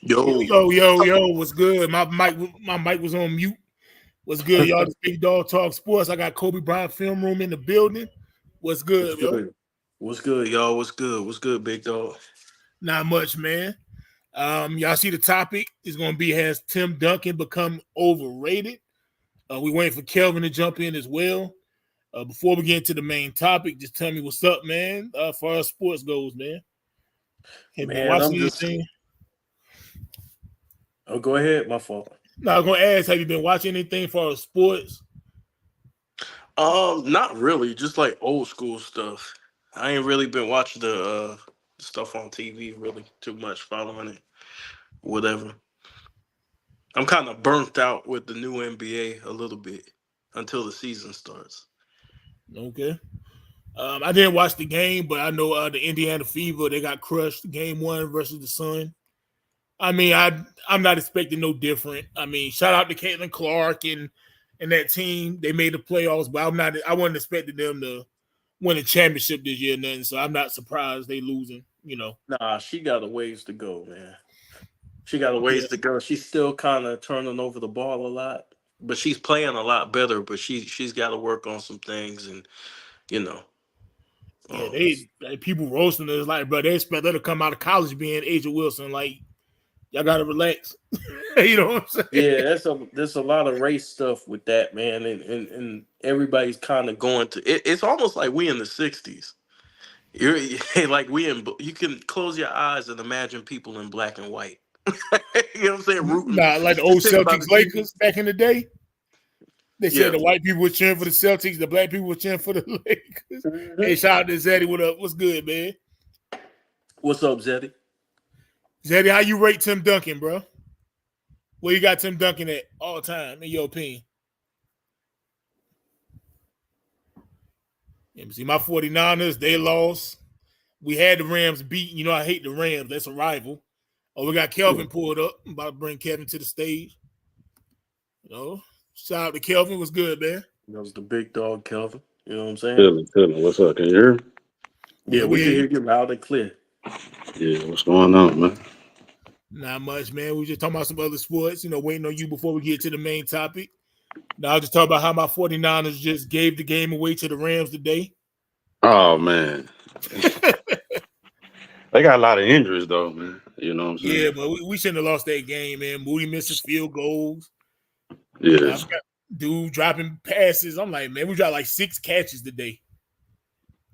Yo, Yo, what's good? My mic was on mute. What's good, y'all? This Big Dog Talk Sports. I got Kobe Bryant Film Room in the building. What's what's good, yo? good? What's good, y'all? What's good? What's good, big dog? Not much, man. Y'all see the topic is gonna be, has Tim Duncan become overrated? We waiting for Kelvin to jump in as well. Before we get into the main topic, just tell me what's up, man. As far as sports goes, man. Have you been Man, watching I'm just. anything? Oh, go ahead. My fault. No, I'm gonna ask, have you been watching anything as far as sports? Not really. Just like old school stuff. I ain't really been watching the stuff on TV really too much, following it, whatever. I'm kind of burnt out with the new NBA a little bit until the season starts. Okay. I didn't watch the game, but I know the Indiana Fever, they got crushed game one versus the Sun. I mean, I'm not expecting no different. I mean, shout out to Caitlin Clark and that team. They made the playoffs, but I wasn't expecting them to win a championship this year, nothing. So I'm not surprised they losing. Nah, she got a ways to go, man. She got a Yeah, ways to go. She's still kind of turning over the ball a lot, but she's playing a lot better. But she's got to work on some things, and you know, yeah. um, People roasting us like, bro, they expect her to come out of college being Asia Wilson. Like, y'all gotta relax. You know what I'm saying? yeah, there's a lot of race stuff with that, man, and everybody's kind of going to. It's almost like we in the '60s. You're like we in. You can close your eyes and imagine people in black and white. You know what I'm saying? Rooting. Nah, like the old Just think about the Celtics TV. Lakers back in the day. They said Yeah. the white people were cheering for the Celtics, the black people were cheering for the Lakers. Hey, Mhm. shout out to Zeddy. What up? What's good, man? What's up, Zeddy? Zeddy, how you rate Tim Duncan, bro? Where you got Tim Duncan at all time, in your opinion? See, my 49ers, they lost. We had the Rams beat. You know, I hate the Rams. That's a rival. Oh, we got Kelvin pulled up. I'm about to bring Kevin to the stage. You know, shout out to Kelvin. What's good, man? That was the big dog, Kelvin. You know what I'm saying? Feeling. What's up? Can you hear me? Yeah, Yeah, we we can hear hear you. you loud and clear. Yeah, what's going on, man? Not much, man. We just talking about some other sports, waiting on you before we get to the main topic. Now, I'll just talk about how my 49ers just gave the game away to the Rams today. Oh man, they got a lot of injuries though, man. You know what I'm Yeah, saying? but we shouldn't have lost that game, man. Moody missing field goals. Yeah, I've got dude dropping passes. I'm like, man, we dropped like 6 catches today.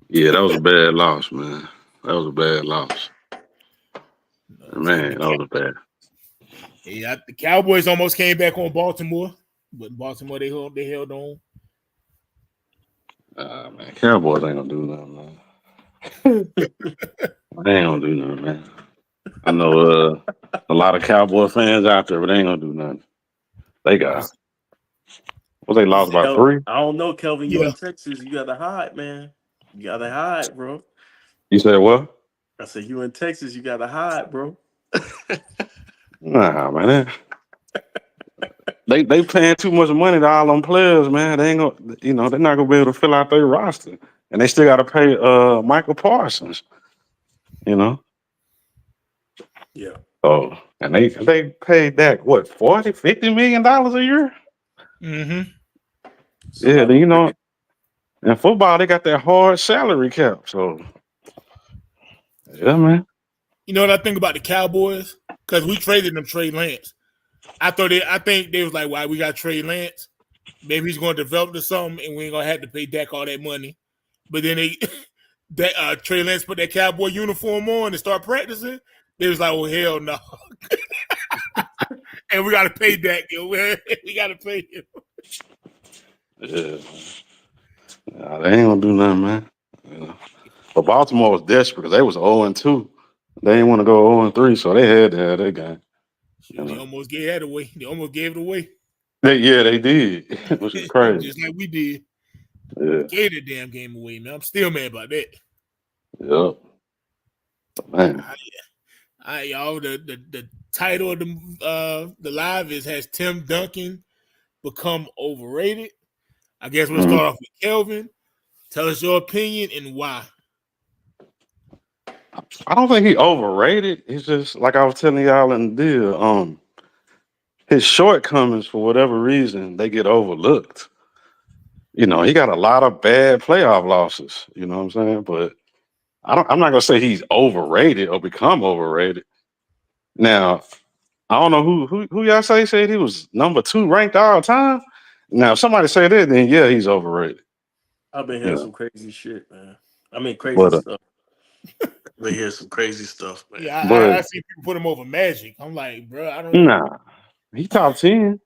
yeah, that was a bad loss, man. That was a bad loss, You know what I'm saying? man. That was a bad. The Cowboys almost came back on Baltimore, but Baltimore they held on. Man, Cowboys ain't gonna do nothing, man. They ain't gonna do nothing, man. I know a lot of Cowboy fans out there, but they ain't gonna do nothing. They got what they You lost say, by oh, 3. I don't know, Kelvin. You Yeah, in Texas? You gotta hide, man. You gotta hide, bro. You said what? I said, you in Texas? You gotta hide, bro. Nah, man. They paying too much money to all them players, man. They ain't gonna, they're not gonna be able to fill out their roster, and they still got to pay Michael Parsons, you know. Yeah. So and they paid that what 40, $50 million a year. mm-hmm. It's a Yeah, lot then of money. in football they got that hard salary cap. So yeah, man. You know what I think about the Cowboys? Because we traded them Trey Lance. I think they was like, why we got Trey Lance? Maybe he's going to develop to something, and we ain't gonna have to pay Dak all that money. But then Trey Lance put that Cowboy uniform on and start practicing. They was like, oh hell no, and we got to pay Dak. We got to pay him. Yeah, nah, they ain't gonna do nothing, man. You know. But Baltimore was desperate because they was 0-2. They didn't want to go 0-3, so they had to have that game. You They know. almost gave that away. They almost gave it away, They did, which is crazy. just like we did. Yeah, Gave the damn game away, man. I'm still mad about that. yep, man. Y'all. The title of the live is, has Tim Duncan become overrated? I guess we'll Mhm. start off with Kelvin. Tell us your opinion and why. I don't think he overrated. He's just like I was telling y'all in the deal. His shortcomings for whatever reason they get overlooked. He got a lot of bad playoff losses. You know what I'm saying? But I'm not gonna say he's overrated or become overrated. Now, I don't know who y'all said he was number two ranked all time. Now, if somebody say that, then yeah, he's overrated. I've been You hearing know, some crazy shit, man. I mean, crazy but stuff. I've been hearing some crazy stuff, man. Yeah, but I see people put him over Magic. I'm like, bro, I don't. nah, he top 10.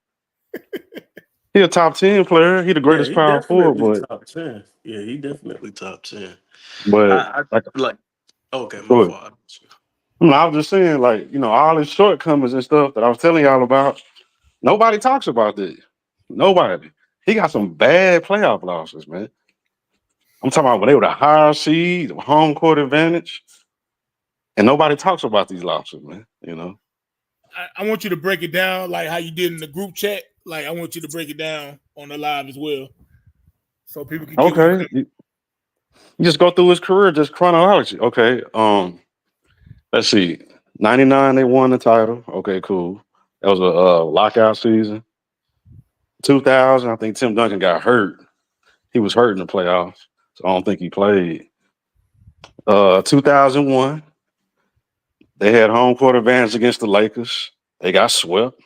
He a top 10 player. He the Yeah, greatest he power definitely forward, top 10. Yeah, he definitely top 10. but I like, like. Okay, my go ahead. fault. No, I was just saying, like, all his shortcomings and stuff that I was telling y'all about. Nobody talks about this. Nobody. He got some bad playoff losses, man. I'm talking about when they were the higher seed, home court advantage, and nobody talks about these losses, man. I want you to break it down like how you did in the group chat. Like I want you to break it down on the live as well, so people can get where you Okay, come. you just go through his career, just chronology. Okay, let's see. 99, they won the title. Okay, cool. That was a lockout season. 2000, I think Tim Duncan got hurt. He was hurt in the playoffs, so I don't think he played. 2001, they had home court advantage against the Lakers. They got swept.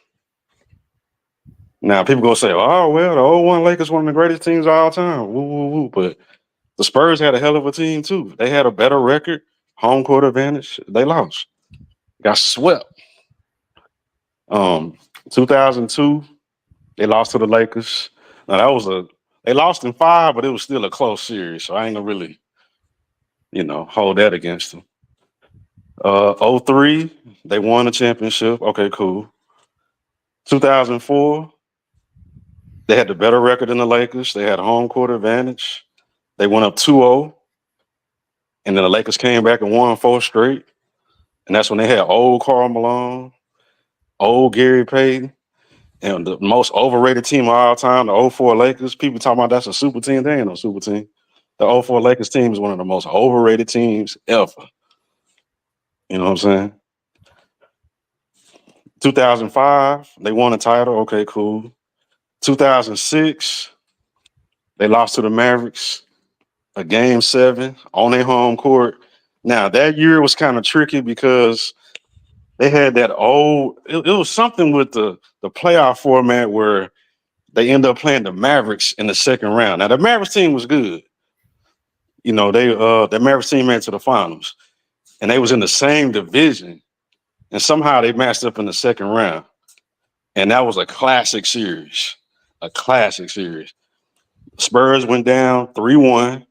Now people gonna say, "Oh well, the '01 Lakers one of the greatest teams of all time." Woo woo woo! But the Spurs had a hell of a team too. They had a better record, home court advantage. They lost, got swept. 2002, they lost to the Lakers. Now they lost in five, but it was still a close series. So I ain't gonna really, hold that against them. '03, they won the championship. Okay, cool. 2004, they had the better record than the Lakers. They had a home court advantage. They went up 2-0, and then the Lakers came back and won four straight. And that's when they had old Karl Malone, old Gary Payton, and the most overrated team of all time, the '04 Lakers. People talking about that's a super team. They ain't no super team. The '04 Lakers team is one of the most overrated teams ever. You know what I'm saying? 2005, they won a title. Okay, cool. 2006, they lost to the Mavericks, a game seven on their home court. Now, that year was kind of tricky because they had that it was something with the playoff format where they end up playing the Mavericks in the second round. Now, the Mavericks team was good. The Mavericks team made it to the finals, and they was in the same division, and somehow they matched up in the second round. And that was a classic series. A classic series. Spurs went down 3-1.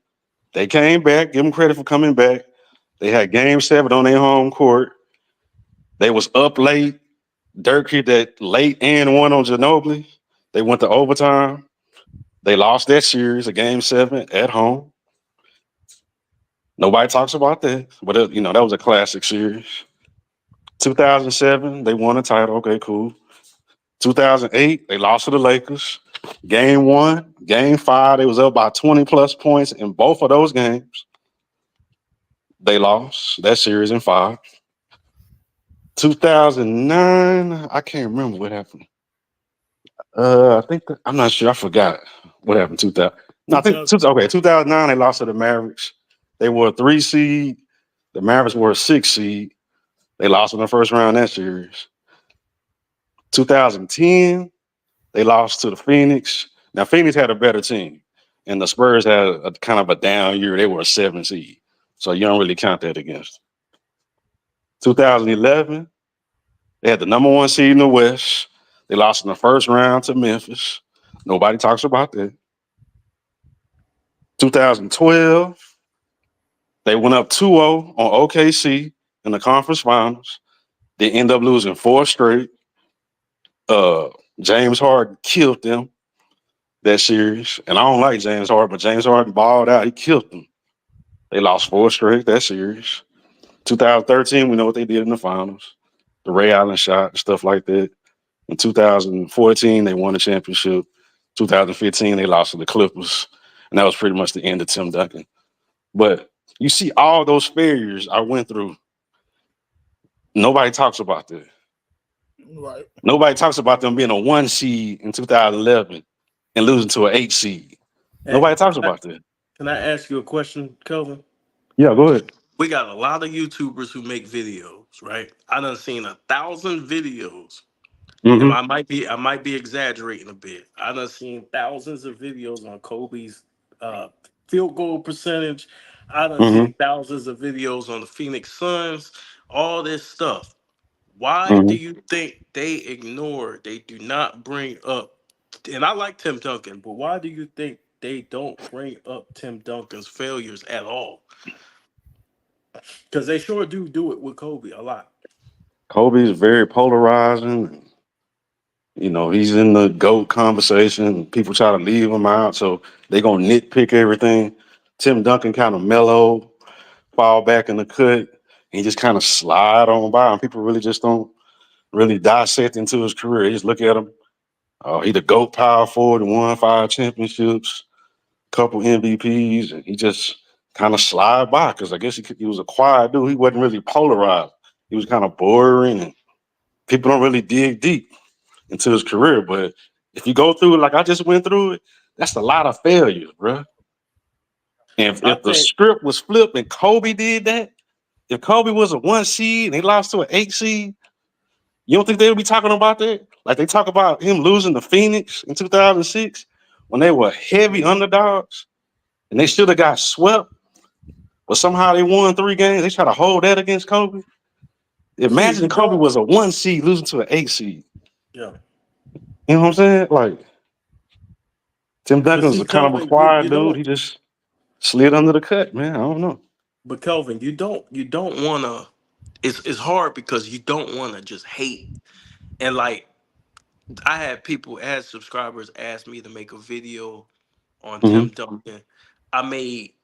They came back. Give them credit for coming back. They had game seven on their home court. They was up late. Dirk hit that late and one on Ginobili. They went to overtime. They lost that series, a game seven at home. Nobody talks about that, but that was a classic series. 2007, they won a title. Okay, cool. 2008, they lost to the Lakers. Game one, game five, they was up by 20 plus points in both of those games. They lost that series in five. 2009, I can't remember what happened. I'm not sure. I forgot what happened. 2000. No, I think 2000. okay. 2009, they lost to the Mavericks. They were a 3 seed. The Mavericks were a 6 seed. They lost in the first round that series. 2010, they lost to the Phoenix. Now Phoenix had a better team, and the Spurs had a kind of a down year. They were a 7 seed, so you don't really count that against them. 2011, they had the number one seed in the West. They lost in the first round to Memphis. Nobody talks about that. 2012, they went up 2-0 on OKC in the conference finals. They end up losing four straight. Uh, James Harden killed them that series. And I don't like James Harden, but James Harden balled out. He killed them. They lost four straight that series. 2013, we know what they did in the finals. The Ray Allen shot, stuff like that. In 2014, they won the championship. 2015, they lost to the Clippers. And that was pretty much the end of Tim Duncan. But You see all those failures I went through. Nobody talks about that. Right. Nobody talks about them being a 1 seed in 2011 and losing to an 8 seed. Hey, Nobody talks about that. can I ask you a question, Kelvin? Yeah, go ahead. We got a lot of YouTubers who make videos, right? I done seen 1,000 videos. And Mm-hmm. I might be exaggerating a bit. I done seen thousands of videos on Kobe's uh, field goal percentage. I done Mm-hmm. seen thousands of videos on the Phoenix Suns. All this stuff. Why do Mm-hmm. you think they ignore? They do not bring up. And I like Tim Duncan, but why do you think they don't bring up Tim Duncan's failures at all? Because they sure do it with Kobe a lot. Kobe is very polarizing. You know, he's in the GOAT conversation. People try to leave him out, so they gonna nitpick everything. Tim Duncan kind of mellow, fall back in the cut, and just kind of slide on by. And people really just don't really dissect into his career. They just look at him. Oh, he the GOAT power forward and won 5 championships, couple MVPs, and he just kind of slide by because I guess he was a quiet dude. He wasn't really polarized. He was kind of boring, and people don't really dig deep into his career. But if you go through it like I just went through it, that's a lot of failures, bro. And I if the think script was flipped and Kobe did that, if Kobe was a 1 seed and he lost to an 8 seed, you don't think they would be talking about that? Like they talk about him losing to Phoenix in 2006 when they were heavy underdogs and they should have got swept, but somehow they won 3 games. They try to hold that against Kobe. see Imagine you Kobe don't. was a 1 seed losing to an 8 seed. Yeah, You know what I'm saying? Like Tim but Duncan's see, a kind of a Kelvin, you quiet dude. don't. He just slid under the cut, man. I don't know. But Kelvin, you don't wanna. It's hard because you don't wanna just hate. And like I had people as subscribers ask me to make a video on Hmm. Tim Duncan. I made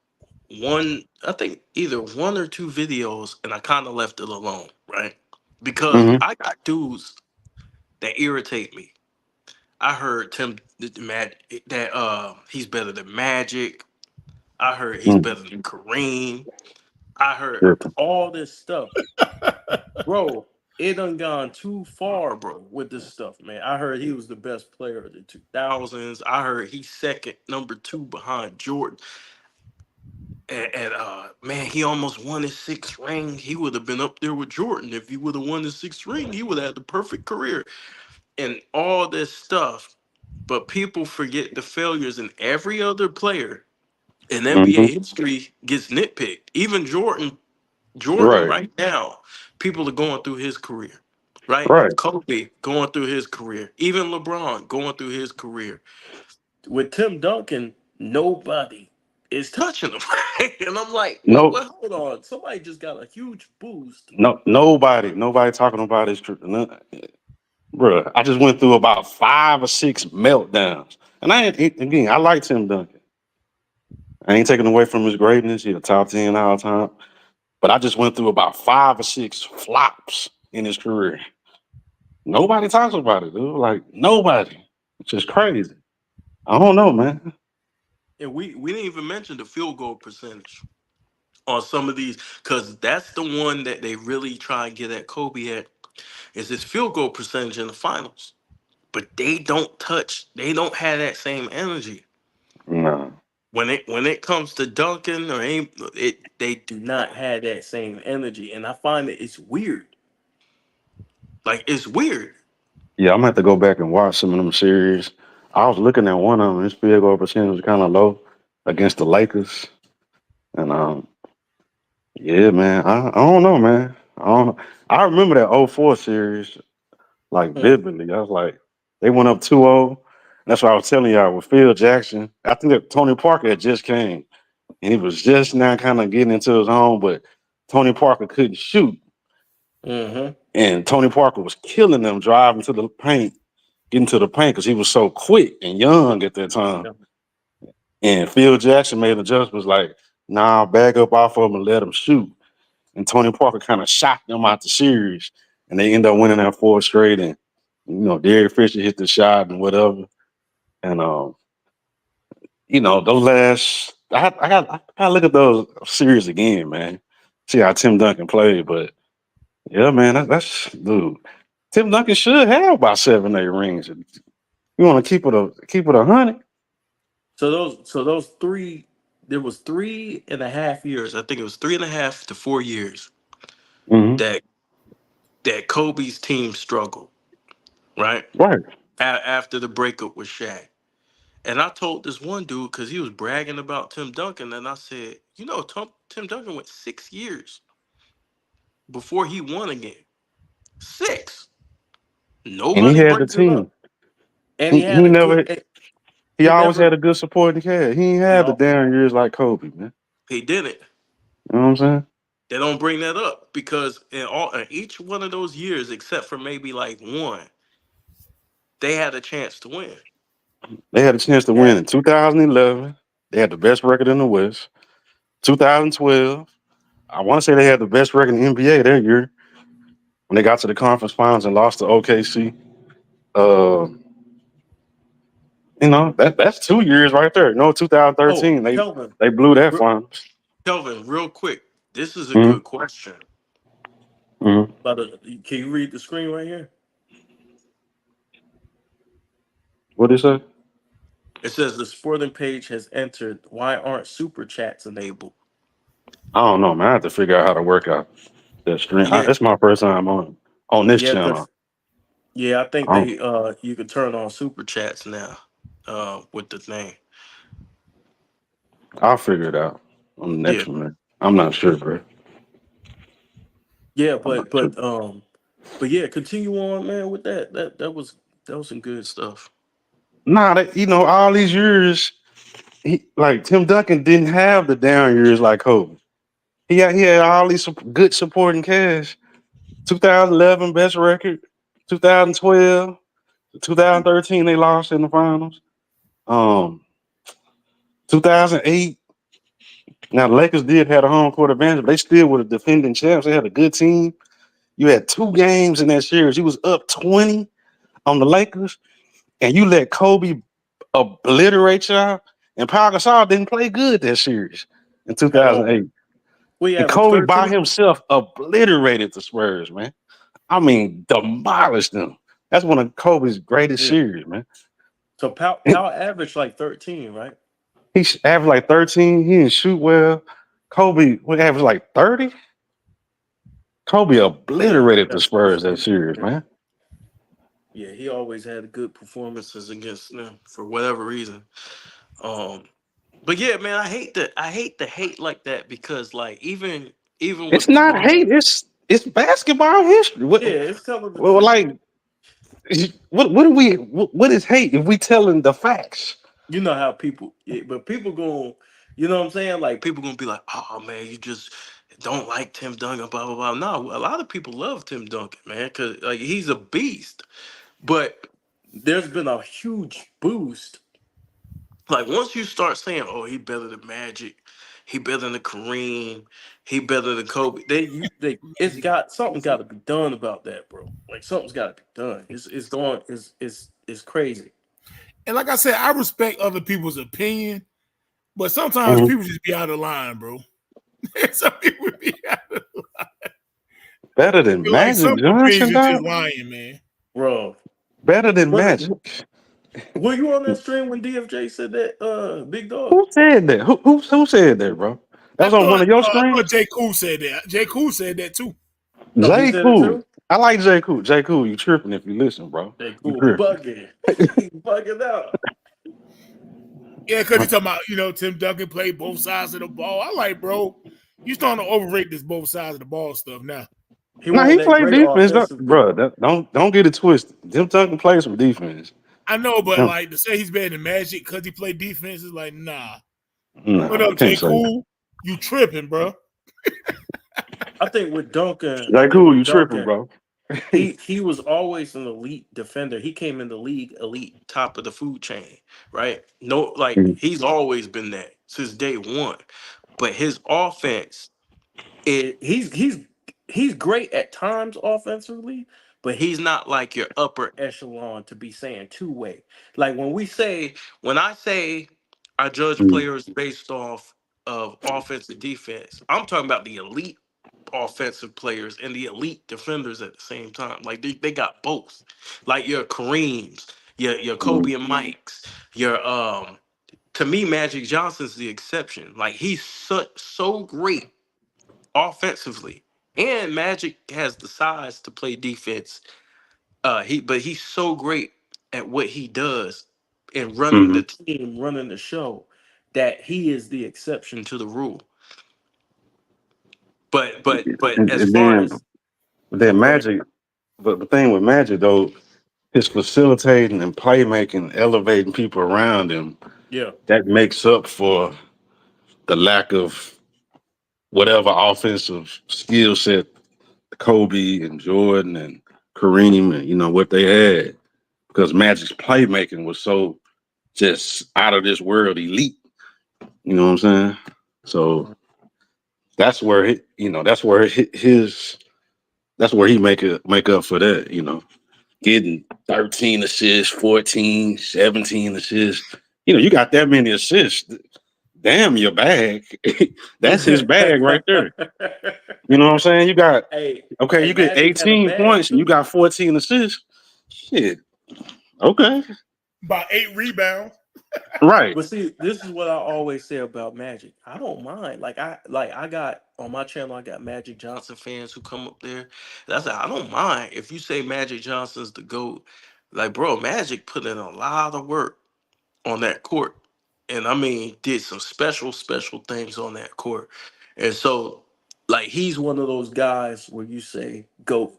one, I think either one or two videos, and I kind of left it alone, right? Because Hmm. I got dudes that irritate me. I heard that he's better than Magic. I heard he's better than Kareem. I heard Hmm. all this stuff, bro. It done gone too far, bro, with this stuff, man. I heard he was the best player of the 2000s. I heard he's second, number two behind Jordan. And man, he almost won his sixth ring. He would have been up there with Jordan if he would have won his sixth ring. He would have had the perfect career and all this stuff. But people forget the failures in every other player in Hmm. NBA history gets nitpicked. Even Jordan Right. right now, people are going through his career, right? Right. Kobe going through his career. Even LeBron going through his career. With Tim Duncan, nobody is touching him. And I'm like, what? No, Well, hold on. Somebody just got a huge boost. nobody talking about his career. Bro, I just went through about 5 or 6 meltdowns. And again, I like Tim Duncan. I ain't taking away from his greatness. He's a top 10 all time. But I just went through about 5 or 6 flops in his career. Nobody talks about it, dude. Like, nobody. It's just crazy. I don't know, man. And we didn't even mention the field goal percentage on some of these, because that's the one that they really try and get at Kobe at, is his field goal percentage in the finals. But they don't have that same energy. No. When it comes to Duncan they do not have that same energy. And I find that it's weird. Like it's weird. Yeah, I'm gonna have to go back and watch some of them series. I was looking at one of them. His field goal percentage was kind of low against the Lakers, and yeah, man, I don't know, man. I don't know. I remember that '04 series like Mm, vividly. I was like, they went up 2-0. That's what I was telling y'all with Phil Jackson. I think that Tony Parker had just came, and he was just now kind of getting into his own, but Tony Parker couldn't shoot, mm-hmm. and Tony Parker was killing them driving to the paint, getting to the paint because he was so quick and young at that time. Yeah. And Phil Jackson made adjustments like, nah, back up off of him and let him shoot. And Tony Parker kind of shocked them out the series. And they end up winning that 4 straight. And, Derek Fisher hit the shot and whatever. And, the last I look at those series again, man. See how Tim Duncan played, but yeah, man, that's dude. Tim Duncan should have about 7, 8 rings. You want to keep it 100? So those three, there was 3.5 years. I think it was 3.5 to 4 years Mm-hmm. that Kobe's team struggled, right? Right. After the breakup with Shaq. And I told this one dude because he was bragging about Tim Duncan, and I said, Tim Duncan went 6 years before he won again. Six. And he Nobody had the brings it team. up. And He he he had a never good. he He always never. had a good supporting cast. He ain't had the No, down years like Kobe, man. he didn't. You know what I'm saying? They don't bring that up because in each one of those years, except for maybe like one, they had a chance to win. They had a chance to Yeah. win in 2011. They had the best record in the West. 2012, I want to say they had the best record in the NBA that year when they got to the conference finals and lost to OKC. Uh, that's 2 years right there. No, Oh, 2013 they blew that Re- finals. Kelvin, real quick. This is a Mm-hmm. good question. Mm-hmm. Can you read the screen right here? What did he say? It says the sporting page has entered. Why aren't super chats enabled? I don't know, man. I have to figure out how to work out that stream. Yeah, It's my first time on this yeah, channel. because yeah, I think I don't, they you can turn on super chats now with the thing. I'll figure it out on the Yeah, next one, man. I'm not sure, bro. yeah, I'm not but sure. yeah, continue on, man, with that. That was some good stuff. Nah, all these years, like Tim Duncan didn't have the down years like Kobe. He had all these good supporting cast. 2011 best record. 2012, 2013 they lost in the finals. Um, 2008. Now the Lakers did have a home court advantage, but they still were the defending champs. They had a good team. You had 2 games in that series. You was up 20 on the Lakers, and you let Kobe obliterate y'all. And Pau Gasol didn't play good that series in At all. 2008. We And averaged Kobe by 13. himself obliterated the Spurs, man. I mean, demolished them. That's one of Kobe's greatest Yeah. series, man. So Powell averaged like 13, right? He averaged like 13. He didn't shoot well. Kobe would average like 30. Kobe Yeah, obliterated the that's for Spurs that sure. series, Yeah. man. Yeah, he always had good performances against them for whatever reason. Um, but yeah, man, I hate the hate like that because like even It's with not hate. LeBron, It's basketball history. yeah, it's telling the Well, truth. like what is hate if we telling the facts? You know how people, yeah, but people going, you know what I'm saying? Like people gonna be like, oh man, you just don't like Tim Duncan, blah blah blah. No, a lot of people love Tim Duncan, man, because like he's a beast. But there's been a huge boost. Like once you start saying, "Oh, he better than Magic, he better than Kareem, he better than Kobe," it's got something got to be done about that, bro. Like something's got to be done. It's going it's crazy. And like I said, I respect other people's opinion, but sometimes Mhm. people just be out of line, bro. Some people be out of Better than like some Magic opinions Johnson, are just dog. lying, man. Bro, Better than what Magic. were you on that stream when DFJ said that? Big dog. Who said that? Who said that, bro? That was on one of your I thought screens. J. Cool said that. J. Cool said that too. Oh, he J. said it Cool. too. I like J. Cool. J. Cool, you tripping if you listen, bro. They You cool tripping. bugging, he bugging out. Yeah, because he talking about, Tim Duncan played both sides of the ball. I like, bro, you starting to overrate this both sides of the ball stuff now. He Nah, wanted he that played great defense, offensively. bro. Don't get it twisted. Tim Duncan plays some defense. I know, but No, like to say he's better than Magic because he played defense is like, nah. What no, up, you can't J. say that. Cool? You tripping, bro. I think with Duncan, J. like Cool, you with tripping, Duncan, bro. he was always an elite defender. He came in the league elite, top of the food chain, right? No, like he's always been that since day one. But his offense, he's great at times offensively, but he's not like your upper echelon to be saying two way. Like when I say I judge Mm, players based off of offense and defense. I'm talking about the elite offensive players and the elite defenders at the same time. Like they got both. Like your Kareems, your mm, Kobe and Mikes, your to me, Magic Johnson's the exception. Like he's so great offensively. And Magic has the size to play defense. But he's so great at what he does and running mhm. the team, running the show, that he is the exception to the rule. But as And far then as oh, go ahead. Magic, but the thing with Magic though, his facilitating and playmaking, elevating people around him, Yeah. that makes up for the lack of whatever offensive skill set Kobe and Jordan and Kareem and what they had, because Magic's playmaking was so just out of this world elite. You know what I'm saying? So Mhm. that's where that's where he make up for that. Getting 13 assists, 14, 17 assists. You got that many assists. Damn your bag. That's his bag right there. You know what I'm saying? You got hey, okay, hey, you get Magic had a 18 bag points and you too. got 14 assists. Shit. Okay. About 8 rebounds. Right. But see, this is what I always say about Magic. I don't mind. I got on my channel. I got Magic Johnson fans who come up there. That's I don't mind if you say Magic Johnson's the GOAT. Like, bro, Magic put in a lot of work on that court, and I mean, did some special things on that court. And so, like, he's one of those guys where you say GOAT.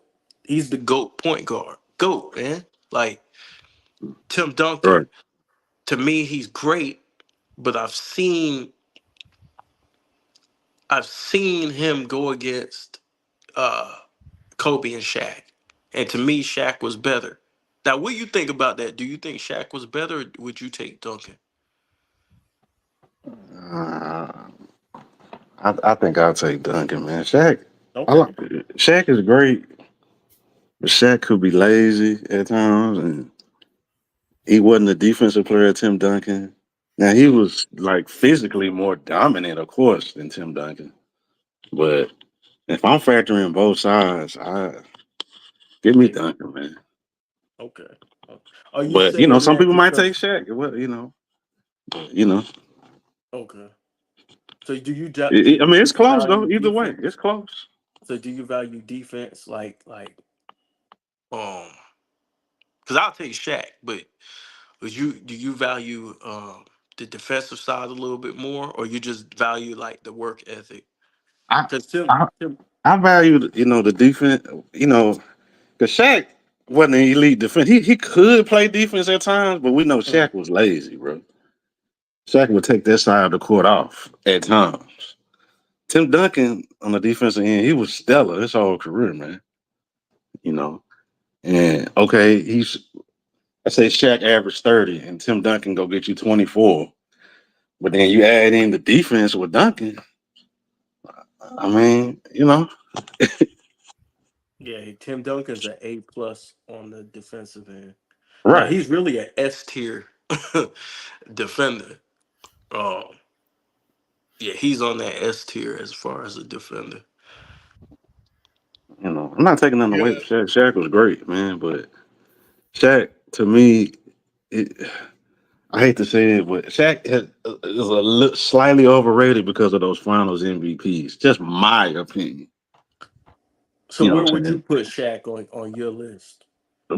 He's the GOAT point guard. GOAT, man. Like Tim Right. Duncan. To me, he's great, but I've seen him go against uh Kobe and Shaq. And to me, Shaq was better. Now, what do you think about that? Do you think Shaq was better, or would you take Duncan? Uh, I think I'll take Duncan, man. Okay. Shaq is great, but Shaq could be lazy at times, and he wasn't a defensive player. Tim Duncan. Now he was like physically more dominant, of course, than Tim Duncan. But if I'm factoring both sides, I give me Yeah. Duncan, man. Okay. Are you But saying some that people might take because Shaq. Well, but, you know, okay? So do you ju- it, do it- I you mean, do it's you close though. value Either way, defense? it's close. So do you value defense um? Because I'll take Shaq, but do you value the defensive side a little bit more, or you just value like the work ethic? I Because I, Tim I value the defense. Because Shaq wasn't an elite defense. He could play defense at times, but we know mm, Shaq was lazy, bro. Shaq would take that side of the court off at times. Tim Duncan on the defensive end, he was stellar his whole career, man. You know, and okay, I say Shaq averaged 30, and Tim Duncan go get you 24. But then you add in the defense with Duncan. I mean, yeah, Tim Duncan's an A+ on the defensive end. Now right? he's really an S tier defender. Um, yeah, he's on that S tier as far as a defender. I'm not taking nothing Yeah. away from Shaq. Shaq was great, man, but Shaq to me, it, I hate to say it, but is slightly overrated because of those Finals MVPs. Just my opinion. So You know where what I'm would you saying? put Shaq on your list?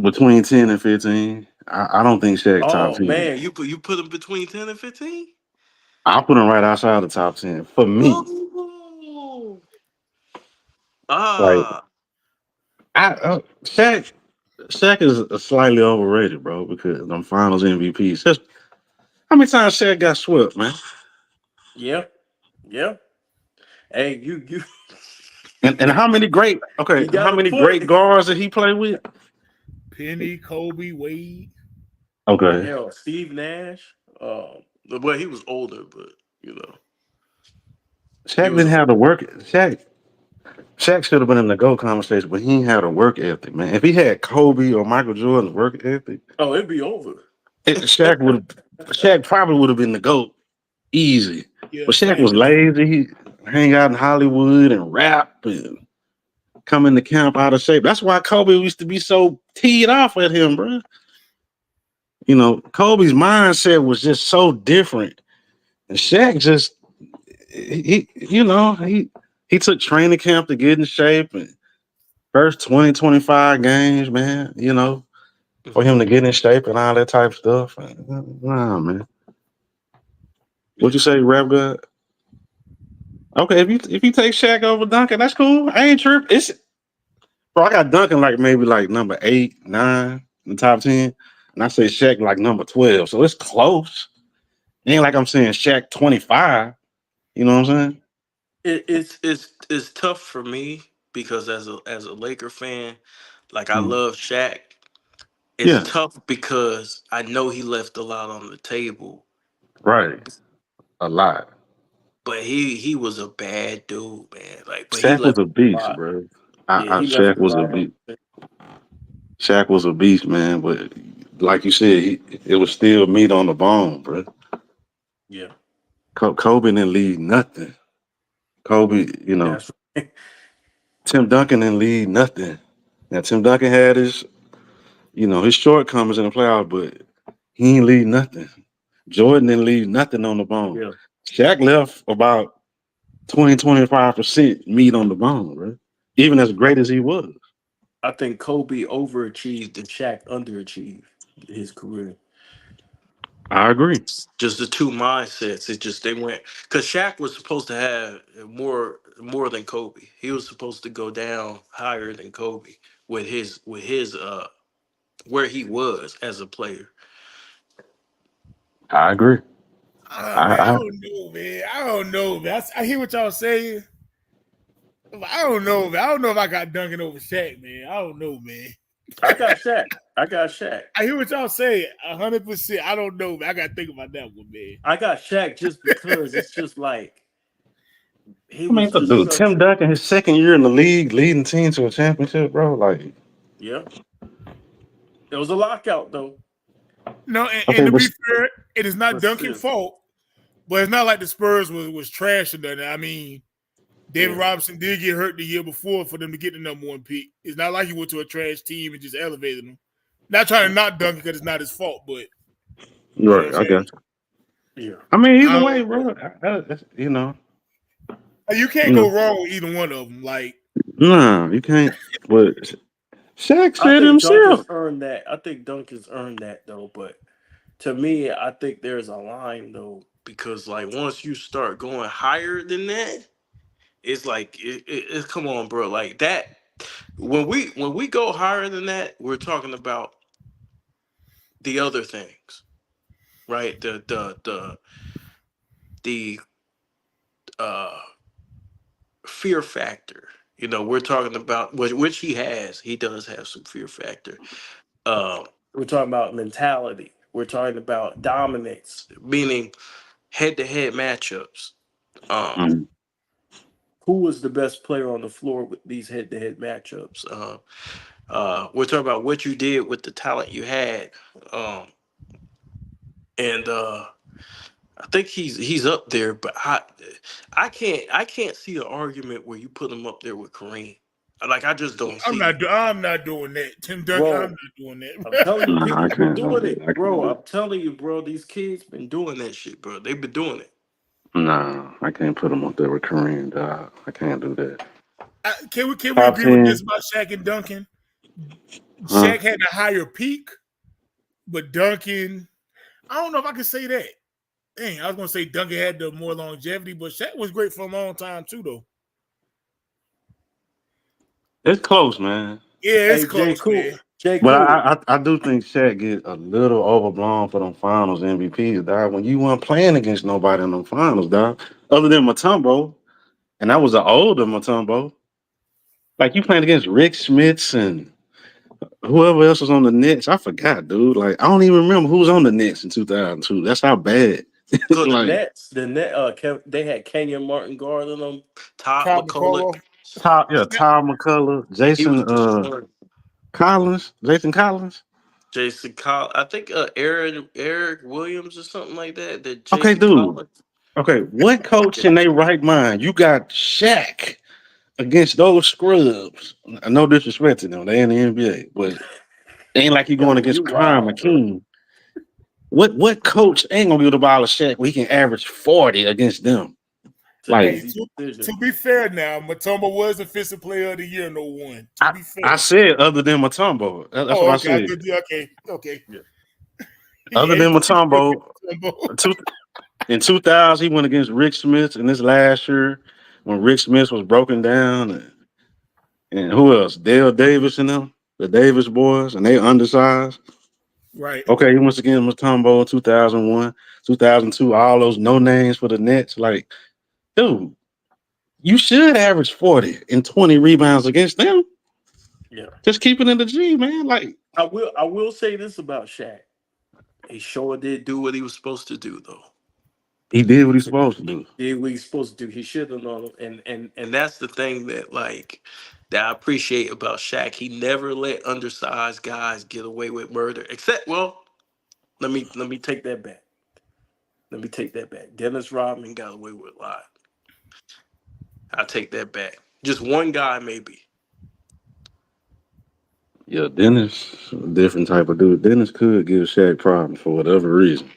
Between 10 and 15, I don't think Shaq top Oh 10. man, you put him between 10 and 15. I'll put him right outside the top 10 for me. Oh, Like ah, Shaq is slightly overrated, bro, because them Finals MVPs. How many times Shaq got swept, man? yeah, yeah. Hey, you And how many great you how got a many point. great guards did he play with? Penny, Kobe, Wade. Okay. Hell, Steve Nash. Well, he was older, but you know, he Shaq was didn't a have the work. Shaq should have been in the GOAT conversation, but he didn't have a work ethic, man. If he had Kobe or Michael Jordan's work ethic, oh, it'd be over. Shaq probably would have been the GOAT. easy. Yeah, But Shaq was facts. lazy. He hang out in Hollywood and rap and come into camp out of shape. That's why Kobe used to be so teed off at him, bro. You know, Kobe's mindset was just so different. And Shaq just he took training camp to get in shape and first 20 25 games, man, for him Mhm. to get in shape and all that type of stuff. Nah, man. What you Yeah. say, Rap God? Okay, if you take Shaq over Duncan, that's cool. I ain't tripping. Bro, I got Duncan like maybe like number 8, 9 in the top 10. And I say Shaq like number 12. So it's close. It ain't like I'm saying Shaq 25. You know what I'm saying? It's tough for me because as a Laker fan, like I Mm. love Shaq. It's Yeah, tough because I know he left a lot on the table, right. A lot. but he was a bad dude, man. Like, but he Shaq was left a a beast, lot. bro. Yeah, he left Shaq a was a lot on beast. the table. Shaq was a beast, man. But like you said, it was still meat on the bone, bro. Yeah, Kobe didn't leave nothing. Kobe, that's right. Tim Duncan didn't leave nothing. Now Tim Duncan had his shortcomings in the playoffs, but he ain't leave nothing. Jordan didn't leave nothing on the bone. Yeah, Shaq left about 20-25% meat on the bone, bro. Even as I, great as he was. I think Kobe overachieved and Shaq underachieved his career. I agree. Just the two mindsets. It just they went because Shaq was supposed to have more than Kobe. He was supposed to go down higher than Kobe with his where he was as a player. I agree. Ah, man, I I don't know, man. I don't know, man. I hear what y'all saying. But I don't know, man. I don't know if I got Duncan over Shaq, man. I don't know, man. I got Shaq. I got Shaq. I hear what y'all saying. 100%. I don't know, man. I got to think about that one, man. I got Shaq just because it's just like he I mean, was the just dude, such. Tim Duncan, his second year in the league, leading team to a championship, bro. Like, Yeah, it was a lockout though, No, and okay, to but be fair, it is not but Duncan's still, fault. But it's not like the Spurs was trash or nothing. I mean, David yeah, Robinson did get hurt the year before for them to get the number one pick. It's not like he went to a trash team and just elevated them. Not trying to knock Duncan because it's not his fault, but you know what right, I'm I got saying? you. yeah. I mean, I either don't, way, bro, you you can't know, go wrong with either one of them. Like, nah, you can't. But Shaq I said think Duncan's himself. earned that. I think Duncan's earned that though, but to me, I think there's a line though because like once you start going higher than that, it's like come on, bro. Like that when we go higher than that, we're talking about the other things, right? The uh fear factor. We're talking about which he has. He does have some fear factor. We're talking about mentality. We're talking about dominance, meaning head-to-head matchups. Um, Mm. who was the best player on the floor with these head-to-head matchups? We're talking about what you did with the talent you had, um, and I think he's up there. But I can't see an argument where you put him up there with Kareem. Like I just don't see it, I'm not doing that. Tim Duncan, I'm bro. not doing I'm telling you, Nah, I people been can't do doing it. it, I can't bro. do I'm telling you, bro. These kids been doing that shit, bro. They've been doing it. it. Nah, I can't put him up there with Kareem, dog. I can't do that. can we Top agree with this 10, about Shaq and Duncan? huh? Shaq had a higher peak, but Duncan, I don't know if I can say that. Dang, I was gonna say Duncan had the more longevity, but Shaq was great for a long time too, though. It's close, man. Yeah, it's Hey, J. close, Cool, man. J. But Cool. I do think Shaq get a little overblown for them finals MVPs, dog. When you weren't playing against nobody in them finals, dog, other than Matumbo, and that was an older Matumbo. Like you playing against Rick Smits and whoever else was on the Knicks. I forgot, dude. Like I don't even remember who was on the Knicks in 2002. That's how bad. So the Like Nets, they had Kenyon Martin guarding them. Todd Todd McCullough, McCullough. Tom McCullough, he was Jason destroyed. Collins, Jason Collins. Jason Collins, I think Eric Williams or something like that. That Okay, Jason dude. Collins. Okay, what coach in their right mind? You got Shaq against those scrubs. No disrespect to them, they in the NBA, but ain't like you going Yo, against you Prime wild, bro. McKean. What coach ain't gonna give the ball a Shaq where he can average 40 against them? It's an Like Hey, easy to decision. be fair now, Matumbo was offensive player of the year, no one. To I, be I fair. said other than Matumbo. That's what Oh, I okay. I said. thought you okay. Okay. Yeah. He Other ate than the chicken Matumbo, Matumbo. two, in 2000 he went against Rick Smith in this last year when Rick Smith was broken down and who else? Dale Davis and them, the Davis boys, and they undersized. Right. Okay, he went against Matumbo in 2001, 2002, all those no names for the Nets. Like, dude, you should average 40 and 20 rebounds against them. Yeah. Just keep it in the G, man. Like, I will say this about Shaq. He sure did do what he was supposed to do, though. he did what he's supposed to do. Did what he's supposed to do. He should have known. And that's the thing that I appreciate about Shaq. He never let undersized guys get away with murder. Except, well, let me take that back. Let me take that back. Dennis Rodman got away with a lot. I take that back. Just one guy, maybe. Yeah, Dennis, a different type of dude. Dennis could give Shaq problems for whatever reason.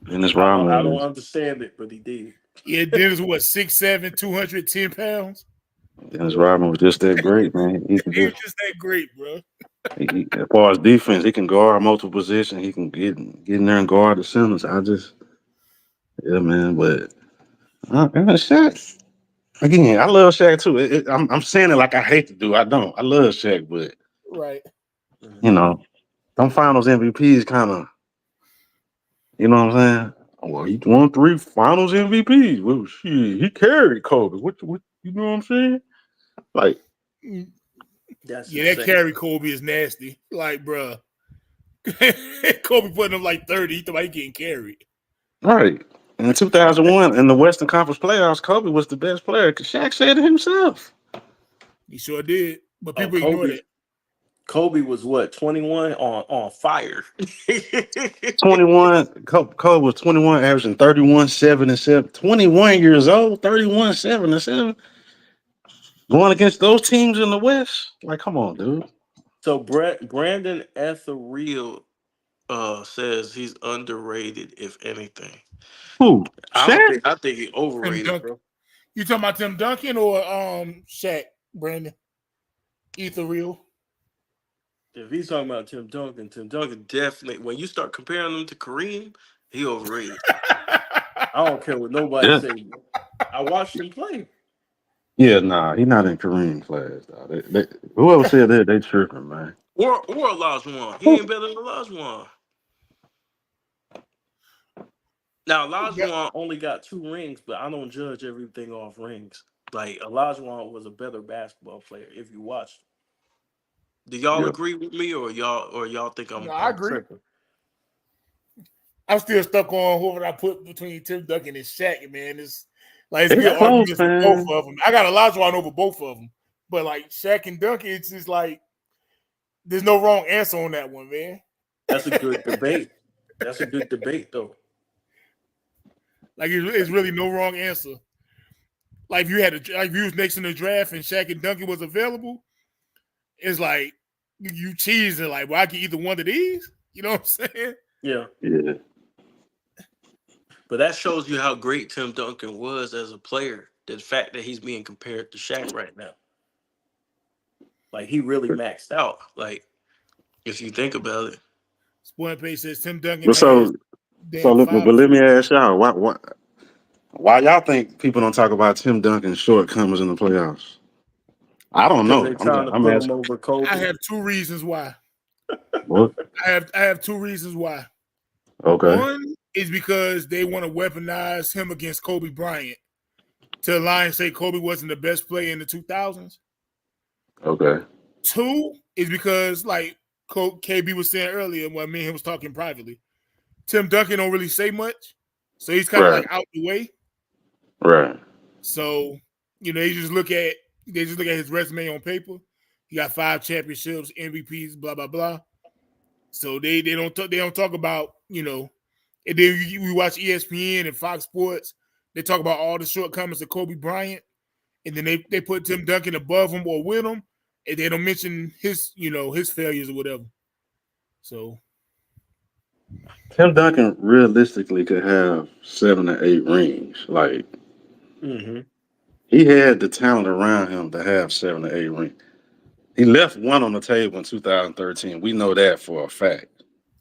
Dennis I don't Rodman, understand it, but he did. Yeah, Dennis was 6'7", 210 pounds. Dennis Rodman was just that great, man. He could He was just, just that great, bro. as far as defense, he can guard multiple positions. He can get in there and guard the centers. Yeah, man. But Shaq, again, I love Shaq too. I'm saying it like I hate to do. I don't. I love Shaq, but Right. you Mhm. know, them Finals MVPs kind of, you know what I'm saying? Well, he won 3 Finals MVPs. Well, shit, he carried Kobe. What? You know what I'm saying? Like, Mm, That's yeah, that insane. carry Kobe is nasty. Like, bro, Kobe putting him like 30. He thought he getting carried. right. In 2001, in the Western Conference playoffs, Kobe was the best player. Cause Shaq said it himself. He sure did. But Oh, people ignore Kobe. that. Kobe was what, 21 on fire. 21, Kobe was 21, averaging 31, 7, and 7. 21 years old, 31, 7, and 7. Going against those teams in the West. Like, come on, dude. So Brandon Ethereal says he's underrated, if anything. Who? I don't Shaq? think I think he's Tim overrated, Duncan. bro. You talking about Tim Duncan or Shaq, Brandon? Ether real? If he's talking about Tim Duncan definitely when you start comparing him to Kareem, he overrated. I don't care what nobody Yeah. say. I watched him play. Yeah, nah, he not in Kareem class, dog. Whoever said that, they tripping, man. Or Olajuwon. He ain't better than Olajuwon. Now Yeah. Olajuwon only got 2 rings, but I don't judge everything off rings. Like Olajuwon was a better basketball player if you watched him. Do y'all Yeah. agree with me, or y'all think No, I'm I I'm agree. tripping? I'm still stuck on whoever I put between Tim Duncan and Shaq, man. It's It's good close, arguments for both man. of them. I got Olajuwon over both of them, but like Shaq and Duncan, it's just like there's no wrong answer on that one, man. That's a good debate. That's a good debate, though. Like it's really no wrong answer. Like if you had like if you was next in the draft and Shaq and Duncan was available, it's like you cheesing like, well, I can either one of these. You know what I'm saying? Yeah, Yeah. but that shows you how great Tim Duncan was as a player. The fact that he's being compared to Shaq right now, like he really maxed out. Like if you think about it, Spoiling Page says Tim Duncan But has damn but five. let me ask y'all, why y'all think people don't talk about Tim Duncan's shortcomings in the playoffs? I don't because know. they're trying to I'm put him asking. over I Kobe. have two reasons why. What? I have two reasons why. Okay. One is because they want to weaponize him against Kobe Bryant to lie and say Kobe wasn't the best player in the 2000s. Okay. Two is because, like KB was saying earlier when me and him was talking privately, Tim Duncan don't really say much, so he's kind of Right. like out the way. Right. So they just look at his resume on paper. He got 5 championships, MVPs, blah blah blah. So they don't talk about. And then we watch ESPN and Fox Sports. they talk about all the shortcomings of Kobe Bryant, and then they put Tim Duncan above him or with him, and they don't mention his failures or whatever. So Tim Duncan realistically could have 7 or 8 rings. Like Mm-hmm. he had the talent around him to have 7 or 8 rings. He left one on the table in 2013. We know that for a fact.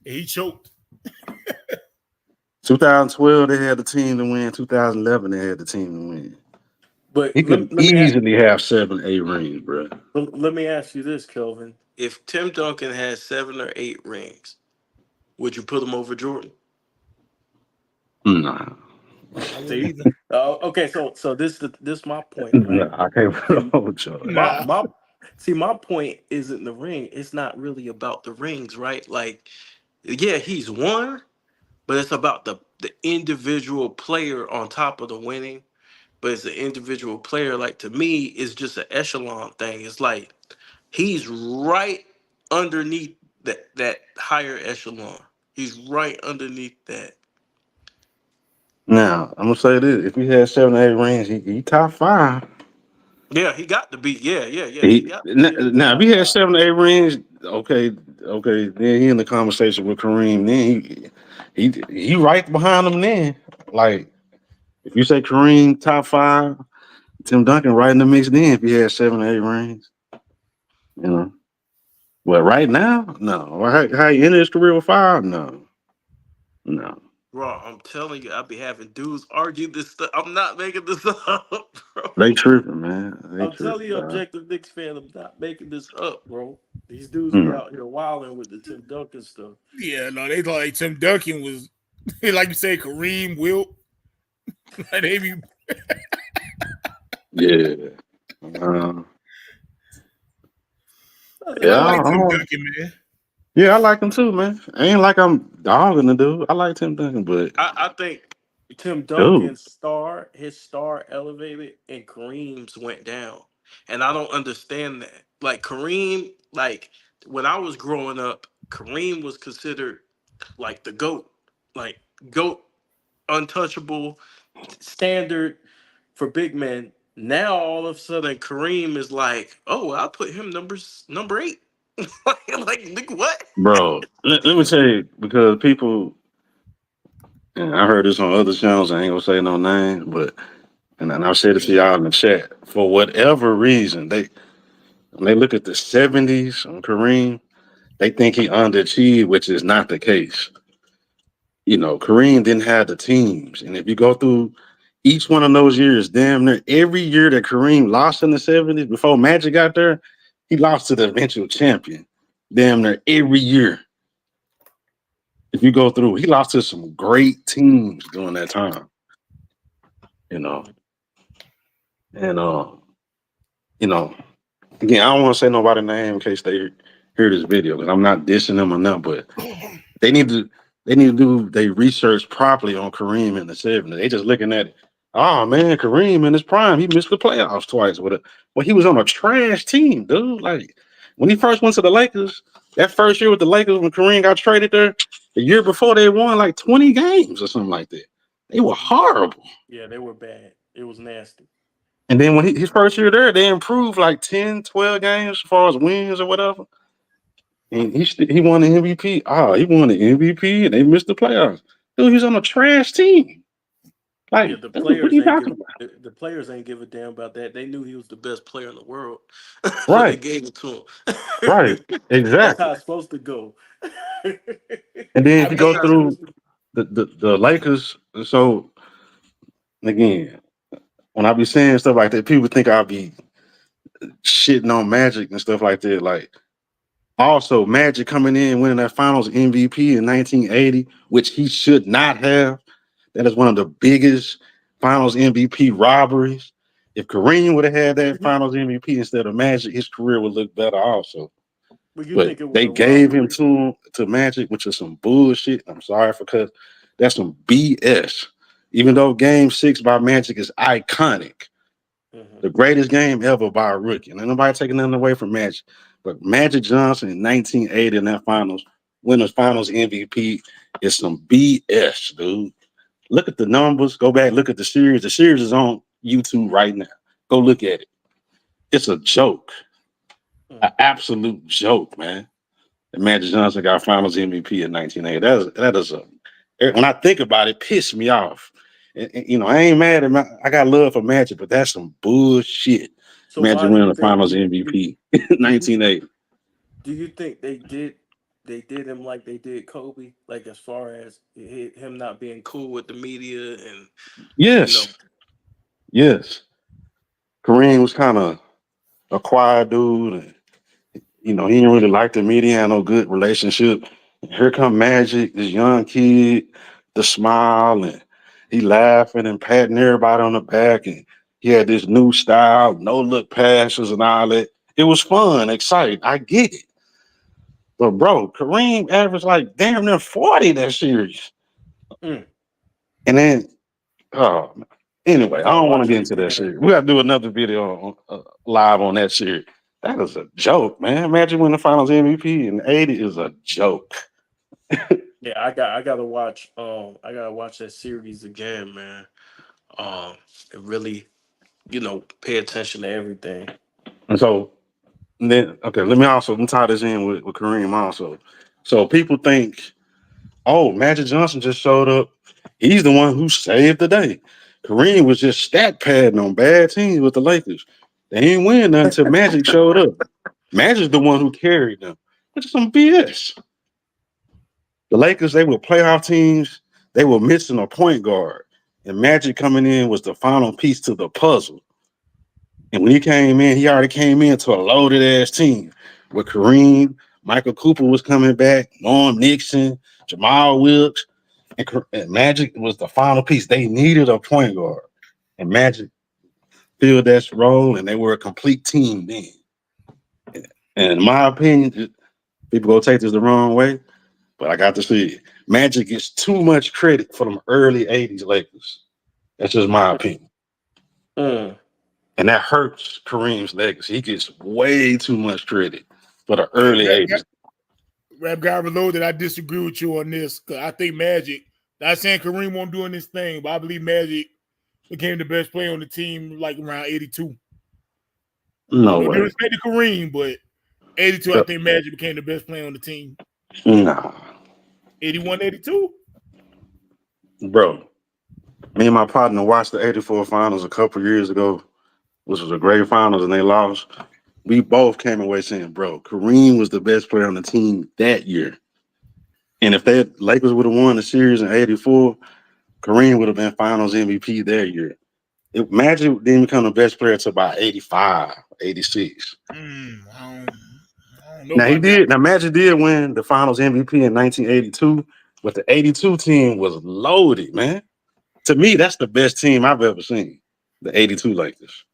he choked. 2012, they had the team to win. 2011, they had the team to win. But He could easily have 7, 8 rings, bro. let me ask you this, Kelvin. If Tim Duncan has 7 or 8 rings, would you put him over Jordan? Nah. I wouldn't See, either. okay, so this my point, right? Nah, I can't put See, him over Jordan. my Nah. my see, my point isn't the ring. It's not really about the rings, right? Like, yeah, he's won, but it's about the individual player on top of the winning. But it's an individual player. Like, to me, it's just an echelon thing. It's like he's right underneath that higher echelon. He's right underneath that. Now, I'm gonna say this: if he had 7 or 8 rings, he top five. Yeah, he got to be. Yeah, yeah, yeah. He He got to be in the now if he top had five. 7 or 8 rings, okay, okay, then he in the conversation with Kareem. Then he right behind him. Then, like if you say Kareem top five, Tim Duncan right in the mix. Then if he had 7 or 8 rings, you know. But right now, no. How he ended his career with five? No, no. Bro, I'm telling you, I be having dudes argue this stuff. I'm not making this up, bro. They tripping, man. They I'm telling tripping, you, dog. objective Knicks fan, I'm not making this up, bro. These dudes be Mm. out here wilding with the Tim Duncan stuff. Yeah, no, they thought like Tim Duncan was like you say, Kareem, Wilt. They be Yeah. Uh, I yeah. like Tim Duncan, man. Yeah, I like him too, man. I ain't like I'm dogging the dude. I like Tim Duncan, but I think Tim dude, Duncan's his star elevated and Kareem's went down. And I don't understand that. Like Kareem, like when I was growing up, Kareem was considered like the GOAT. Like GOAT, untouchable, standard for big men. Now all of a sudden Kareem is like, oh, I'll put him number 8. like what? bro, let me tell you because people, and I heard this on other channels. I ain't gonna say no name, but and I've said it to y'all in the chat. For whatever reason, when they look at the '70s on Kareem, they think he underachieved, which is not the case. You know, Kareem didn't have the teams, and if you go through each one of those years, damn near every year that Kareem lost in the '70s before Magic got there, he lost to the eventual champion. Damn near every year. If you go through, he lost to some great teams during that time. You know, and you know, again, I don't want to say nobody's name in case they hear this video because I'm not dissing them or nothing, but they need to they need to do their research properly on Kareem in the '70s. They just looking at it. Oh man, Kareem in his prime, he missed the playoffs twice with it. Well, he was on a trash team, dude. Like when he first went to the Lakers, that first year with the Lakers when Kareem got traded there, the year before they won like 20 games or something like that. They were horrible. Yeah, they were bad. It was nasty. And then when his first year there, they improved like 10, 12 games as far as wins or whatever. And he won the MVP. He won the MVP and they missed the playoffs. Dude, he's on a trash team. Yeah, Like, the dude, what are players you ain't talking give about? the players ain't give a damn about that. They knew he was the best player in the world, so they Right, gave it to right, him. That's how exactly. it's supposed to go. And then I if you mean, go That's how it's through supposed to. the Lakers, so again, when I be saying stuff like that, people think I'll be shitting on Magic and stuff like that. Like, also Magic coming in winning that Finals MVP in 1980, which he should not have. That is one of the biggest Finals MVP robberies. If Kareem would have had that Mhm. Finals MVP instead of Magic, his career would look better also. But you But think it was they a gave him robbery? to Magic, which is some bullshit. I'm sorry for cuz that's some BS. Even though Game 6 by Magic is iconic, Hmm. the greatest game ever by a rookie. And ain't nobody taking nothing away from Magic. But Magic Johnson in 1980 in that finals, winners finals MVP is some BS, dude. Look at the numbers. Go back, look at the series. The series is on YouTube right now. Go look at it. It's a joke, an Mm. absolute joke, man. And Magic Johnson got Finals MVP in 1980. That is a when I think about it, piss me off. You know, I ain't mad at I got love for Magic, but that's some bullshit. So Magic why do winning you the think Finals MVP in do you 1980. do you think they did him like they did Kobe? Like as far as him not being cool with the media and you know. Yes, yes. Kareem was kind of a quiet dude, and you know he didn't really like the media. Had no good relationship. Here come Magic, this young kid, the smile, and he laughing and patting everybody on the back, and he had this new style, no look passes and all that. It was fun, exciting. I get it, but bro, Kareem averaged like damn near 40 that series, Mm, and then oh, I anyway, I gotta don't want to watch get it into that again. series. We got to do another video live on that series. That is a joke, man. Imagine winning the Finals MVP in '80 is a joke. Yeah, I gotta watch that series again, man. And really, pay attention to everything. And so then, okay, let me tie this in with Kareem also. So people think, oh, Magic Johnson just showed up. He's the one who saved the day. Kareem was just stat padding on bad teams with the Lakers. They ain't win nothing until Magic showed up. Magic's the one who carried them, which is some BS. The Lakers, they were playoff teams. They were missing a point guard. And Magic coming in was the final piece to the puzzle. And when he came in, he already came into a loaded ass team with Kareem, Michael Cooper was coming back, Norm Nixon, Jamal Wilkes, and Magic was the final piece. They needed a point guard. And Magic filled that role, and they were a complete team then. And in my opinion, people gonna take this the wrong way, but I got to see it. Magic gets too much credit for them early '80s Lakers. That's just my opinion, Mm. and that hurts Kareem's legacy. He gets way too much credit for the Hey, early '80s. Rap guy Reloaded, I disagree with you on this because I think Magic. Not saying Kareem won't doing this thing, but I believe Magic became the best player on the team like around 82. No No way. disrespect to Kareem, but 82, I think Magic became the best player on the team. Nah, 81, 82. bro. Me and my partner watched the '84 finals a couple years ago, which was a great finals, and they lost. We both came away saying, bro, Kareem was the best player on the team that year. And if they Lakers would have won the series in '84, Kareem would have been Finals MVP that year. Magic didn't become the best player until about 85, 86. I don't know Now he about that. did. Now Magic did win the Finals MVP in 1982, but the '82 team was loaded, man. To me, that's the best team I've ever seen. The '82 Lakers.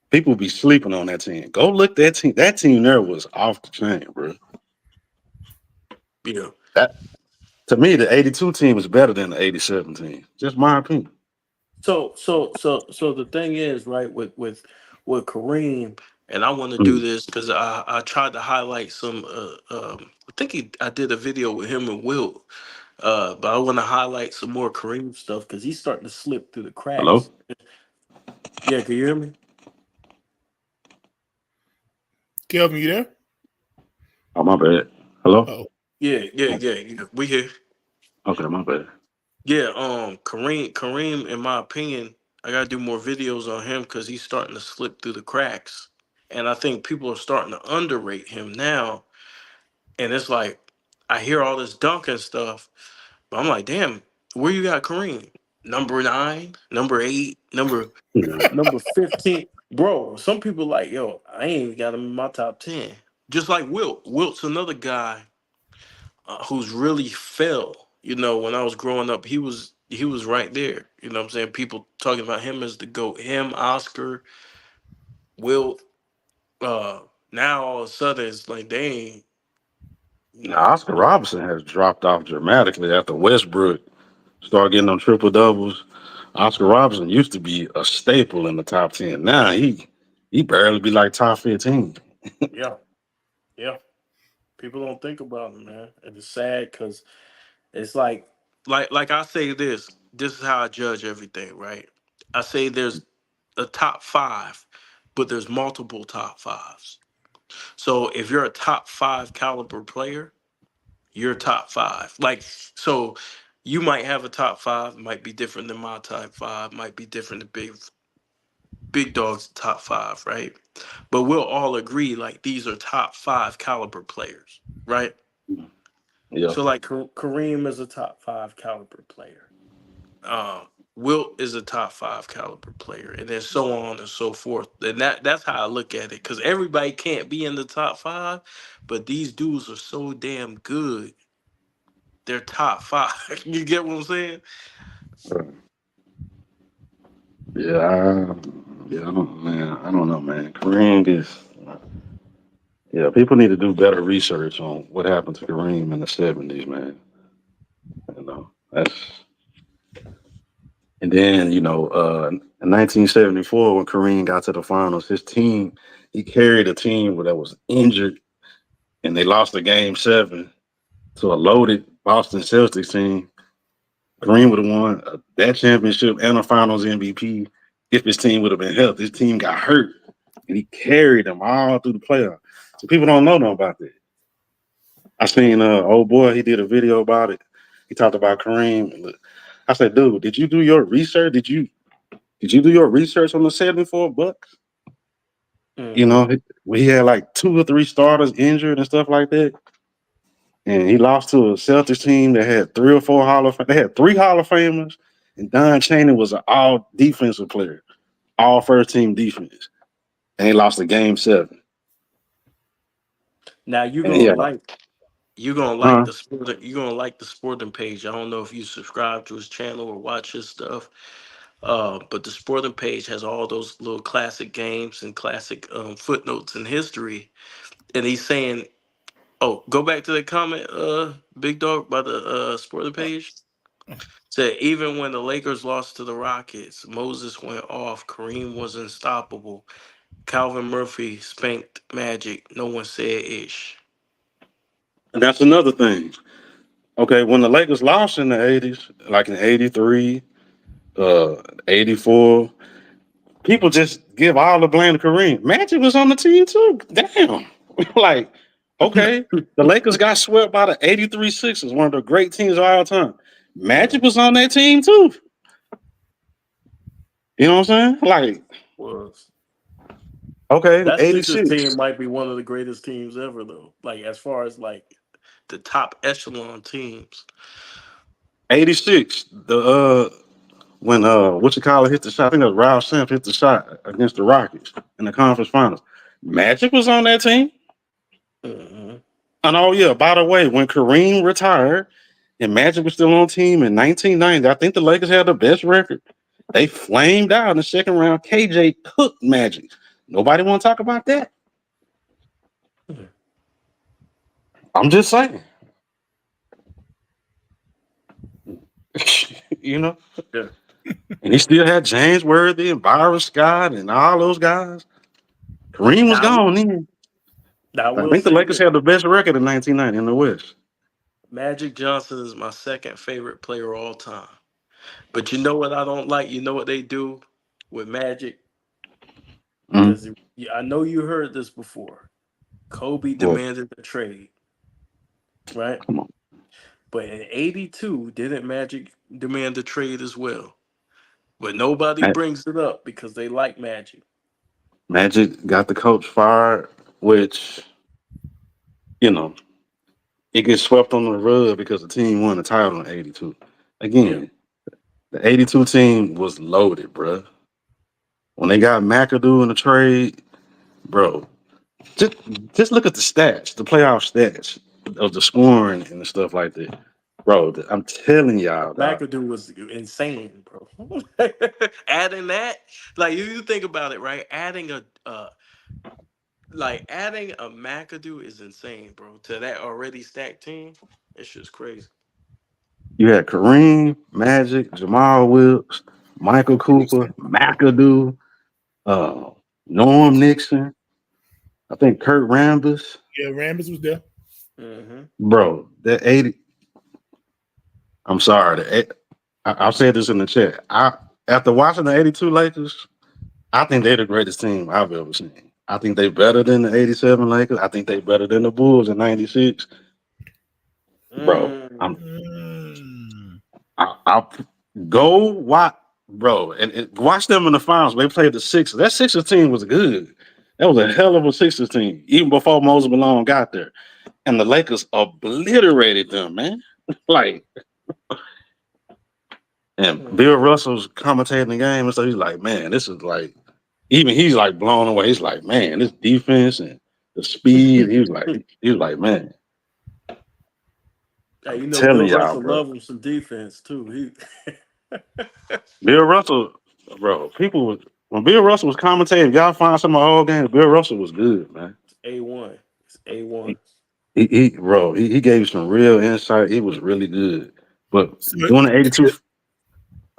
People be sleeping on that team. Go look that team. That team there was off the chain, bro. Yeah. That to me, the '82 team is better than the '87 team. Just my opinion. So the thing is, right, with Kareem, and I want to do Mm. this because I tried to highlight some. I think I did a video with him and Will. But I want to highlight some more Kareem stuff because he's starting to slip through the cracks. Hello? Yeah, can you hear me? Kelvin, you there? Oh, my bad. Hello? Oh, Yeah. We here. Okay, my bad. Yeah, Kareem, in my opinion, I gotta do more videos on him because he's starting to slip through the cracks, and I think people are starting to underrate him now. And it's like I hear all this Duncan stuff, but I'm like, damn, where you got Kareem? Number nine, number eight, Mm. number 15, bro. Some people like, yo, I ain't even got him in my top 10. Just like Wilt. Wilt's another guy who's really fell. When I was growing up, he was right there. You know what I'm saying? People talking about him as the GOAT. Him, Oscar, Wilt. Uh, Now all of a sudden it's like they ain't, you Now, know. Oscar Robertson has dropped off dramatically after Westbrook started getting them triple doubles. Oscar Robertson used to be a staple in the top 10. Now he barely be like top 15. Yeah, yeah. People don't think about him, man. And it's sad because it's like. like I say this. This is how I judge everything, right? I say there's a top five, but there's multiple top fives. So if you're a top five caliber player, you're top five. Like so, you might have a top five, might be different than my top five, might be different than big dog's top five, right? But we'll all agree like these are top five caliber players, right? Yeah. So like Kareem is a top five caliber player. Wilt is a top five caliber player, and then so on and so forth. And that's how I look at it. Because everybody can't be in the top five, but these dudes are so damn good. They're top five. You get what I'm saying? Right. Yeah, I don't, man. I don't know, man. Kareem is, yeah. People need to do better research on what happened to Kareem in the '70s, man. You know, that's and then in 1974 when Kareem got to the finals, his team he carried a team that was injured and they lost the game 7 to a loaded Boston Celtics team. Kareem would have won that championship and a Finals MVP if his team would have been healthy. His team got hurt, and he carried them all through the playoffs. So people don't know about that. I seen old boy. He did a video about it. He talked about Kareem. I said, dude, did you do your research? Did you do your research on the 74 Bucks? You Hmm. know, he had like 2 or 3 starters injured and stuff like that. And he lost to a Celtics team that had 3 or 4 Hall of Fame. They had 3 Hall of Famers, and Don Chaney was an all defensive player, all first team defense. And they lost a game 7. Now And yeah, you're gonna like huh? the sport. You're gonna like the sporting page. I don't know if you subscribe to his channel or watch his stuff. But the sporting page has all those little classic games and classic footnotes in history. And he's saying, "Oh, go back to the comment, Big Dog, by the sporting page." Said even when the Lakers lost to the Rockets, Moses went off. Kareem was unstoppable. Calvin Murphy spanked Magic. No one said ish. And that's another thing. Okay, when the Lakers lost in the '80s, like in '83, uh, '84, people just give all the blame to Kareem. Magic was on the team too. Damn. Like, okay, the Lakers got swept by the '83 Sixers, one of the great teams of all time. Magic Mm, was on that team too. You know what I'm saying? Like, was okay, that Sixers team '86, might be one of the greatest teams ever though. Like as far as like the top echelon teams. '86. The when what you call it hit the shot. I think it was Ralph Sims hit the shot against the Rockets in the conference finals. Magic was on that team. Hmm. And oh yeah, by the way, when Kareem retired and Magic was still on team in 1990, I think the Lakers had the best record. They flamed out in the second round. KJ cooked Magic. Nobody want to talk about that. I'm just saying. you know, Yeah. and he still had James Worthy and Byron Scott and all those guys. Kareem was Now, gone then. I I will think the say Lakers this: had the best record in 1990 in the West. Magic Johnson is my second favorite player all time. But you know what I don't like? You know what they do with Magic? Mm. Because I know you heard this before. Kobe Well, demanded a trade, right? come on. But in '82, didn't Magic demand a trade as well? But nobody Ma- brings it up because they like Magic. Magic got the coach fired, which, you know, it gets swept on the rug because the team won the title in '82. Yeah. Again, the '82 team was loaded, bro. When they got McAdoo in the trade, bro, just just look at the stats, the playoff stats of the scoring and the stuff like that, bro. I'm telling y'all, dog. McAdoo was insane, bro. Adding that, like you think about it, right? Adding a McAdoo is insane, bro. To that already stacked team, it's just crazy. You had Kareem, Magic, Jamal Wilkes, Michael Cooper, McAdoo, uh, Norm Nixon. I think Kurt Rambis, Yeah, Rambis was there. Hmm. bro. That '80, I'm sorry. I said this in the chat. After watching the '82 Lakers, I think they're the greatest team I've ever seen. I think they're better than the '87 Lakers. I think they're better than the Bulls in '96. Bro, Mm. Mm. I go watch, bro, and watch them in the finals. They played the Sixers. That Sixers team was good. That was a hell of a Sixers team, even before Moses Malone got there. And the Lakers obliterated them, man. Like, and Mm. Bill Russell's commentating the game, and so he's like, man, this is like, even he's like blown away. He's like, man, this defense and the speed. He was like, man, Hey, I'm you know telling Bill y'all, Russell bro. love him some defense too. He Bill Russell, bro. When Bill Russell was commentating, if y'all find some of my old games, Bill Russell was good, man. A1. It's A1. He, he gave you some real insight. It was really good. But So, during the '82,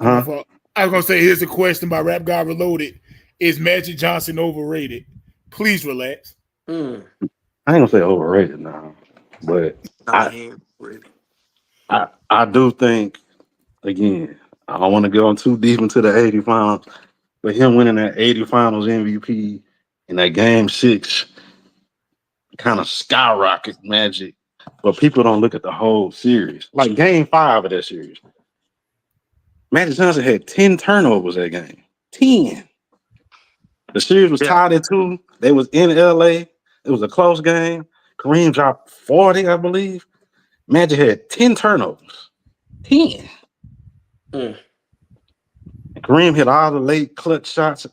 my huh? fault. I was gonna say, here's a question by Rap God Reloaded: is Magic Johnson overrated? Please relax. Mm. I ain't gonna say overrated now, but Nah, I he ain't ready. I do think again. I don't want to go on too deep into the '80 finals, but him winning that '80 finals MVP in that Game Six kind of skyrocket Magic. But people don't look at the whole series. Like Game Five of that series, Magic Johnson had 10 turnovers that game. 10. The series was Yeah. tied at 2. They was in LA. It was a close game. Kareem dropped 40, I believe. Magic had 10 turnovers. 10. Mm. And Kareem hit all the late clutch shots.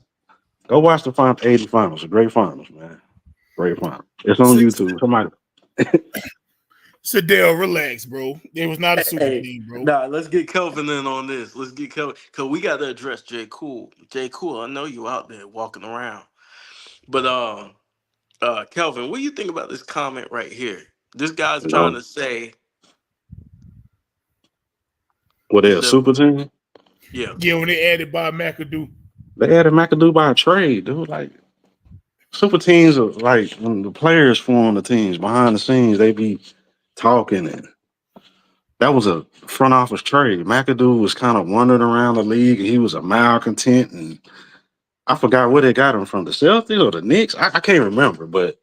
Go watch the final 80 finals. A great finals, man. Great finals. It's on YouTube. Somebody. Sadell, relax, bro. It was not a super Hey, team, bro. nah, let's get Kelvin in on this. Let's get Kelvin because we got to address J. Cool. J. Cool, I know you out there walking around. But Kelvin, what do you think about this comment right here? This guy's trying No. to say Were they is a that super team? yeah. Yeah, when they added Bob McAdoo. They added McAdoo by a trade, dude. Like, super teams are like when the players form the teams behind the scenes, they be talking, and that was a front office trade. McAdoo was kind of wandering around the league, and he was a malcontent, and I forgot where they got him from, the Celtics or the Knicks. I can't remember, but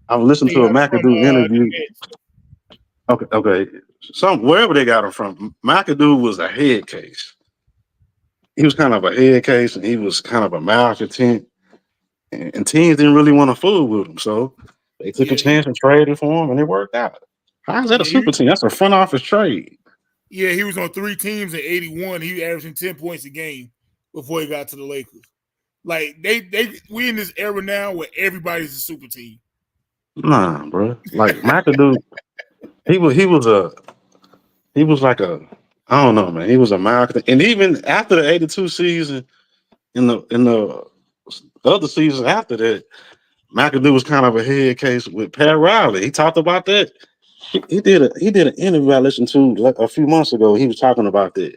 I was listening They to a got it from McAdoo the interview. Nets. Okay, some wherever they got him from, McAdoo was a head case. He was kind of a head case, and he was kind of a malcontent, and teams didn't really want to fool with him, so they took a Yeah, chance and traded for him, and it worked out. How is that a yeah, super team? That's a front office trade. he was on 3 teams in '81. He was averaging 10 points a game before he got to the Lakers. Like we in this era now where everybody's a super team. Nah, bro. Like McAdoo, he was like a I don't know, man. He was a malcontent, and even after the '82 season, in the other seasons after that, McAdoo was kind of a head case with Pat Riley. He talked about that. He did an interview I listened to like a few months ago. He was talking about that,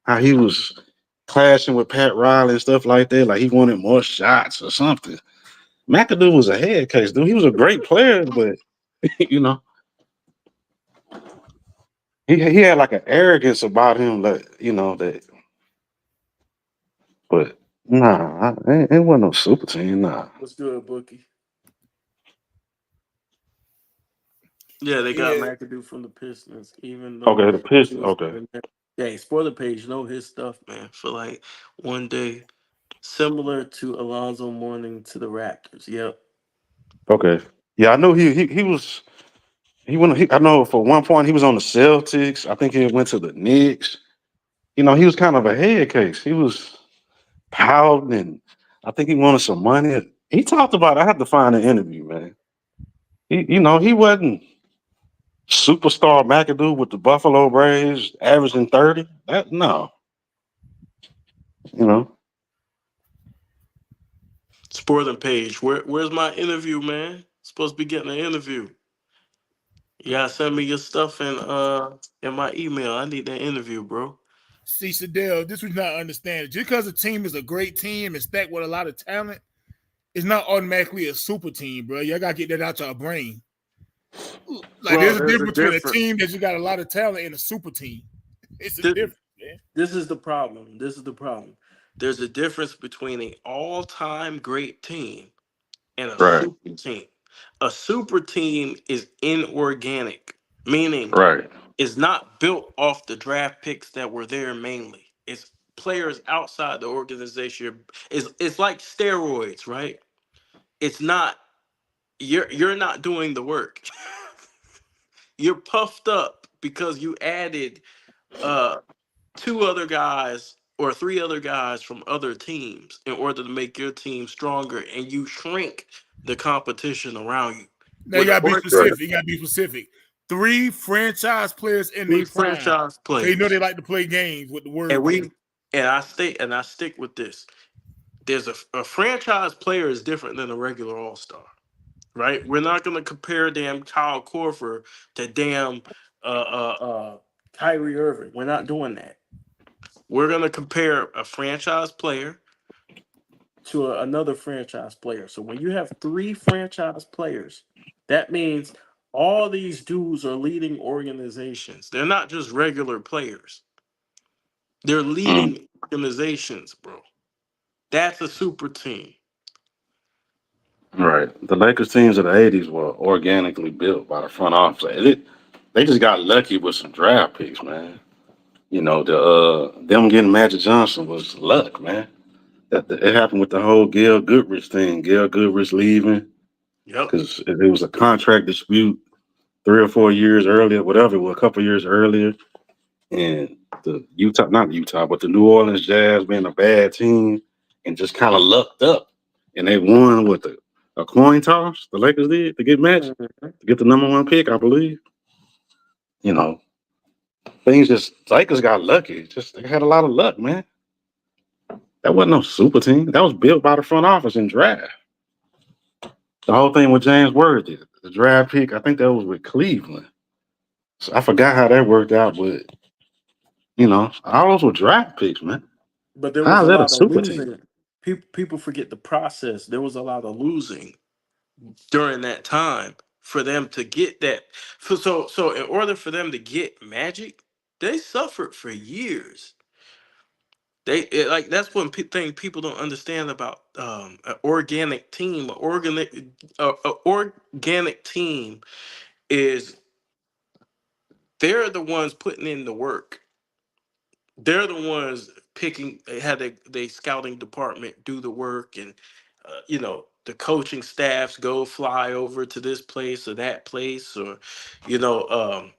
how he was clashing with Pat Riley and stuff like that. Like he wanted more shots or something. McAdoo was a head case, dude. He was a great player, but you know, he had like an arrogance about him that that. But nah, it wasn't no super team. Nah. What's good, Bookie? Yeah, they got Yeah, McAdoo from the Pistons, even though Okay, the he Pistons. was Okay, Hey, spoiler page, know his stuff, man. For like one day, similar to Alonzo Mourning to the Raptors. Yep. okay. Yeah, I know he was he went. I know for one point he was on the Celtics. I think he went to the Knicks. He was kind of a head case. He was pouting, and I think he wanted some money. He talked about. I had to find an interview, man. He wasn't superstar McAdoo with the Buffalo Braves, averaging 30. That no, you know. Spoiler page. Where's my interview, man? Supposed to be getting an interview. You gotta send me your stuff in my email. I need that interview, bro. see, Sadell, this was not understanding. Just because a team is a great team and stacked with a lot of talent, it's not automatically a super team, bro. Y'all gotta get that out your brain. Like, Well, there's a there's a difference between a difference. team that you got a lot of talent and a super team. It's a This, difference, man. this is the problem. This is the problem. There's a difference between an all-time great team and a Right, super team. A super team is inorganic, meaning right, is not built off the draft picks that were there mainly. It's players outside the organization. It's like steroids, right? It's not you're not doing the work. You're puffed up because you added uh two other guys or three other guys from other teams in order to make your team stronger, and you shrink the competition around you. Now you With the gotta be right. specific. You gotta be specific. Three franchise players in three their prime. franchise So you know they players, like to play games with the and wordplay. we and I stick with this. There's a franchise player is different than a regular all star, right? We're not going to compare damn Kyle Korver to damn uh, Kyrie Irving. We're not doing that. We're going to compare a franchise player to another franchise player. So when you have three franchise players, that means all these dudes are leading organizations. They're not just regular players. They're Mm, leading organizations, bro. That's a super team. right. The Lakers teams of the '80s were organically built by the front office. They just got lucky with some draft picks, man. You know, them getting Magic Johnson was luck, man. It happened with the whole Gail Goodrich thing. Gail Goodrich leaving Yep. because it was a contract dispute 3 or 4 years earlier, whatever, well, a couple years earlier, and the Utah, not Utah, but the New Orleans Jazz being a bad team and just kind of lucked up, and they won with a coin toss. The Lakers did to get Magic Mhm. to get the number 1 pick, I believe. You know, things just Lakers got lucky. Just they had a lot of luck, man. That wasn't no super team. That was built by the front office and draft. The whole thing with James Worthy, the draft pick, I think that was with Cleveland. So I forgot how that worked out, but all those were draft picks, man. But there was How a is that a lot of super team? losing. People forget the process. There was a lot of losing during that time for them to get that. So in order for them to get Magic, they suffered for years. Like that's one thing people don't understand about an organic team. A organic team is they're the ones putting in the work. They're the ones picking. They had they scouting department do the work, and the coaching staffs go fly over to this place or that place, or you know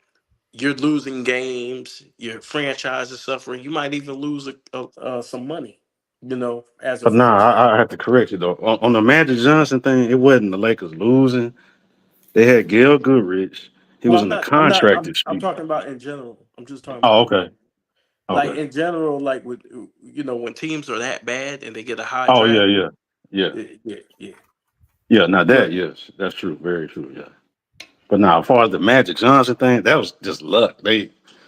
you're losing games. Your franchise is suffering. You might even lose some money. As a But nah, franchise. I have to correct you though. On the Magic Johnson thing, it wasn't the Lakers losing. They had Gail Goodrich. He Well, was I'm in a not. I'm not. contract I'm dispute. talking about in general. I'm just talking about Oh, in okay. general. Like Okay. in general, like with when teams are that bad and they get a high Oh yeah, draft. yeah. Yeah. Yeah, yeah. Yeah, now that, But yes, that's true. Very true, yeah. But now as far as the Magic Johnson thing, that was just luck.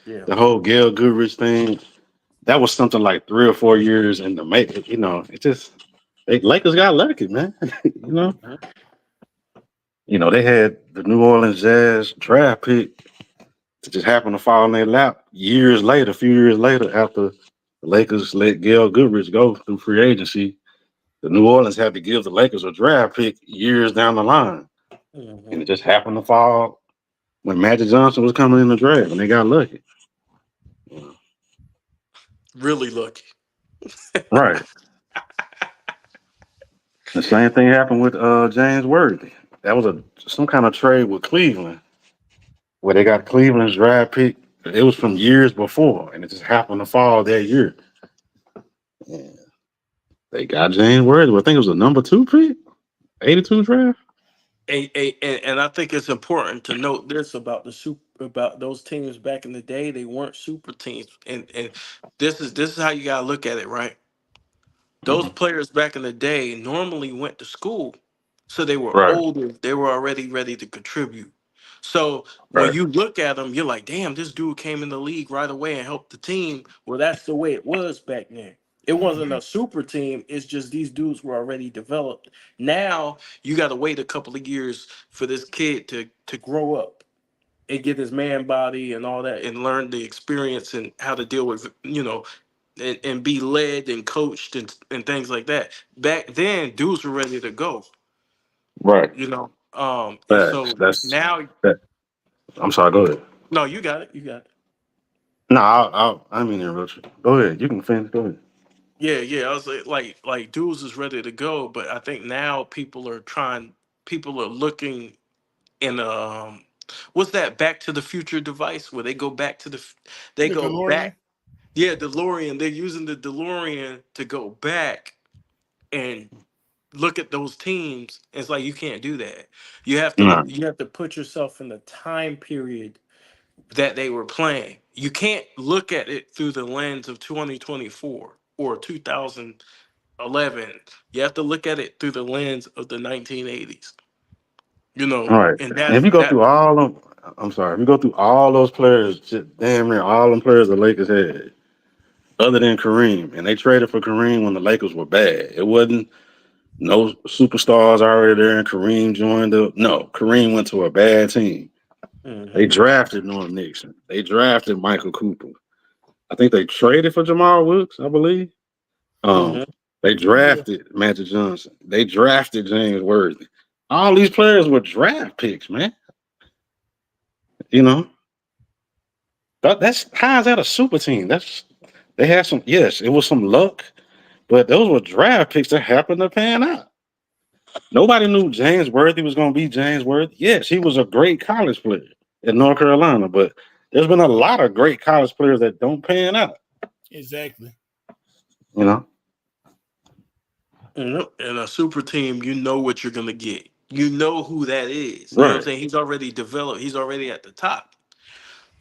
yeah. The whole Gail Goodrich thing, that was something like 3 or 4 years in the making. It just Lakers got lucky, man. you know, Mhm. they had the New Orleans Jazz draft pick to just happen to fall in their lap years later, a few years later, after the Lakers let Gail Goodrich go through free agency. The New Orleans had to give the Lakers a draft pick years down the line, and Mhm. it just happened to fall when Magic Johnson was coming in the draft, and they got lucky. You know? Really lucky. Right. The same thing happened with James Worthy. That was some kind of trade with Cleveland where they got Cleveland's draft pick. It was from years before, and it just happened to fall that year. And they got James Worthy. I think it was a number 2 pick, 82 draft. And I think it's important to note this about about those teams back in the day. They weren't super teams, and this is how you gotta look at it, right? Those Mhm. players back in the day normally went to school, so they were Right, older. They were already ready to contribute. So when right. you look at them, you're like, "Damn, this dude came in the league right away and helped the team." Well, that's the way it was back then. It wasn't a super team. It's just these dudes were already developed. Now you got to wait a couple of years for this kid to grow up and get his man body and all that, and learn the experience and how to deal with, and be led and coached and things like that. Back then, dudes were ready to go, Right. and Facts. so That's now, that. I'm sorry. Go ahead. no, you got it, you got it. No, I mean interrupt you. Go ahead. You can finish. Go ahead. Yeah, yeah. I was like dudes is ready to go, but I think now people are looking in what's that Back to the Future device where they go back to they The go DeLorean. back. Yeah, DeLorean. They're using the DeLorean to go back and look at those teams. It's like you can't do that. No. You have to put yourself in the time period that they were playing. You can't look at it through the lens of 2024 or 2011. You have to look at it through the lens of the 1980s. All right. And And if that's you go that. through all them, I'm sorry. If you go through all those players, just damn near all them players the Lakers had, other than Kareem, and they traded for Kareem when the Lakers were bad. It wasn't no superstars already there, and Kareem joined up. No, Kareem went to a bad team. They Hmm. drafted Norm Nixon. They drafted Michael Cooper. I think they traded for Jamal Wilkes, I believe. Um, Hmm. they Yeah. drafted Magic Johnson. They drafted James Worthy. All these players were draft picks, man. You know, that's how is that a super team? That's they had some. Yes, it was some luck, but those were draft picks that happened to pan out. Nobody knew James Worthy was going to be James Worthy. Yes, he was a great college player in North Carolina, but there's been a lot of great college players that don't pan out. Exactly. You know, And a super team, you know what you're gonna get. You know who that is. You know what I'm right, saying? He's already developed. He's already at the top.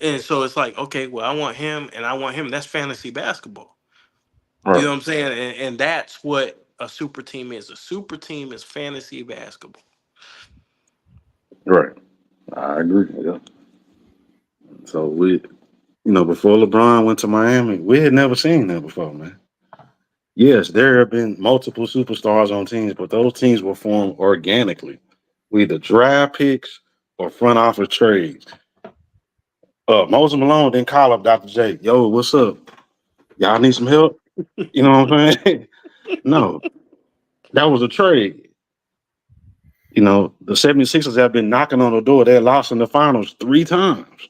And so it's like, okay, well, I want him, and I want him. That's fantasy basketball. You right, know what I'm saying? And that's what a super team is. A super team is fantasy basketball. right. I agree. Yeah. So before LeBron went to Miami, we had never seen that before, man. Yes, there have been multiple superstars on teams, but those teams were formed organically, with either draft picks or front office trades. Moses Malone didn't call up Dr. J. Yo, what's up? Y'all need some help? You know what I'm saying? No, that was a trade. The 76ers have been knocking on the door. They lost in the finals three times.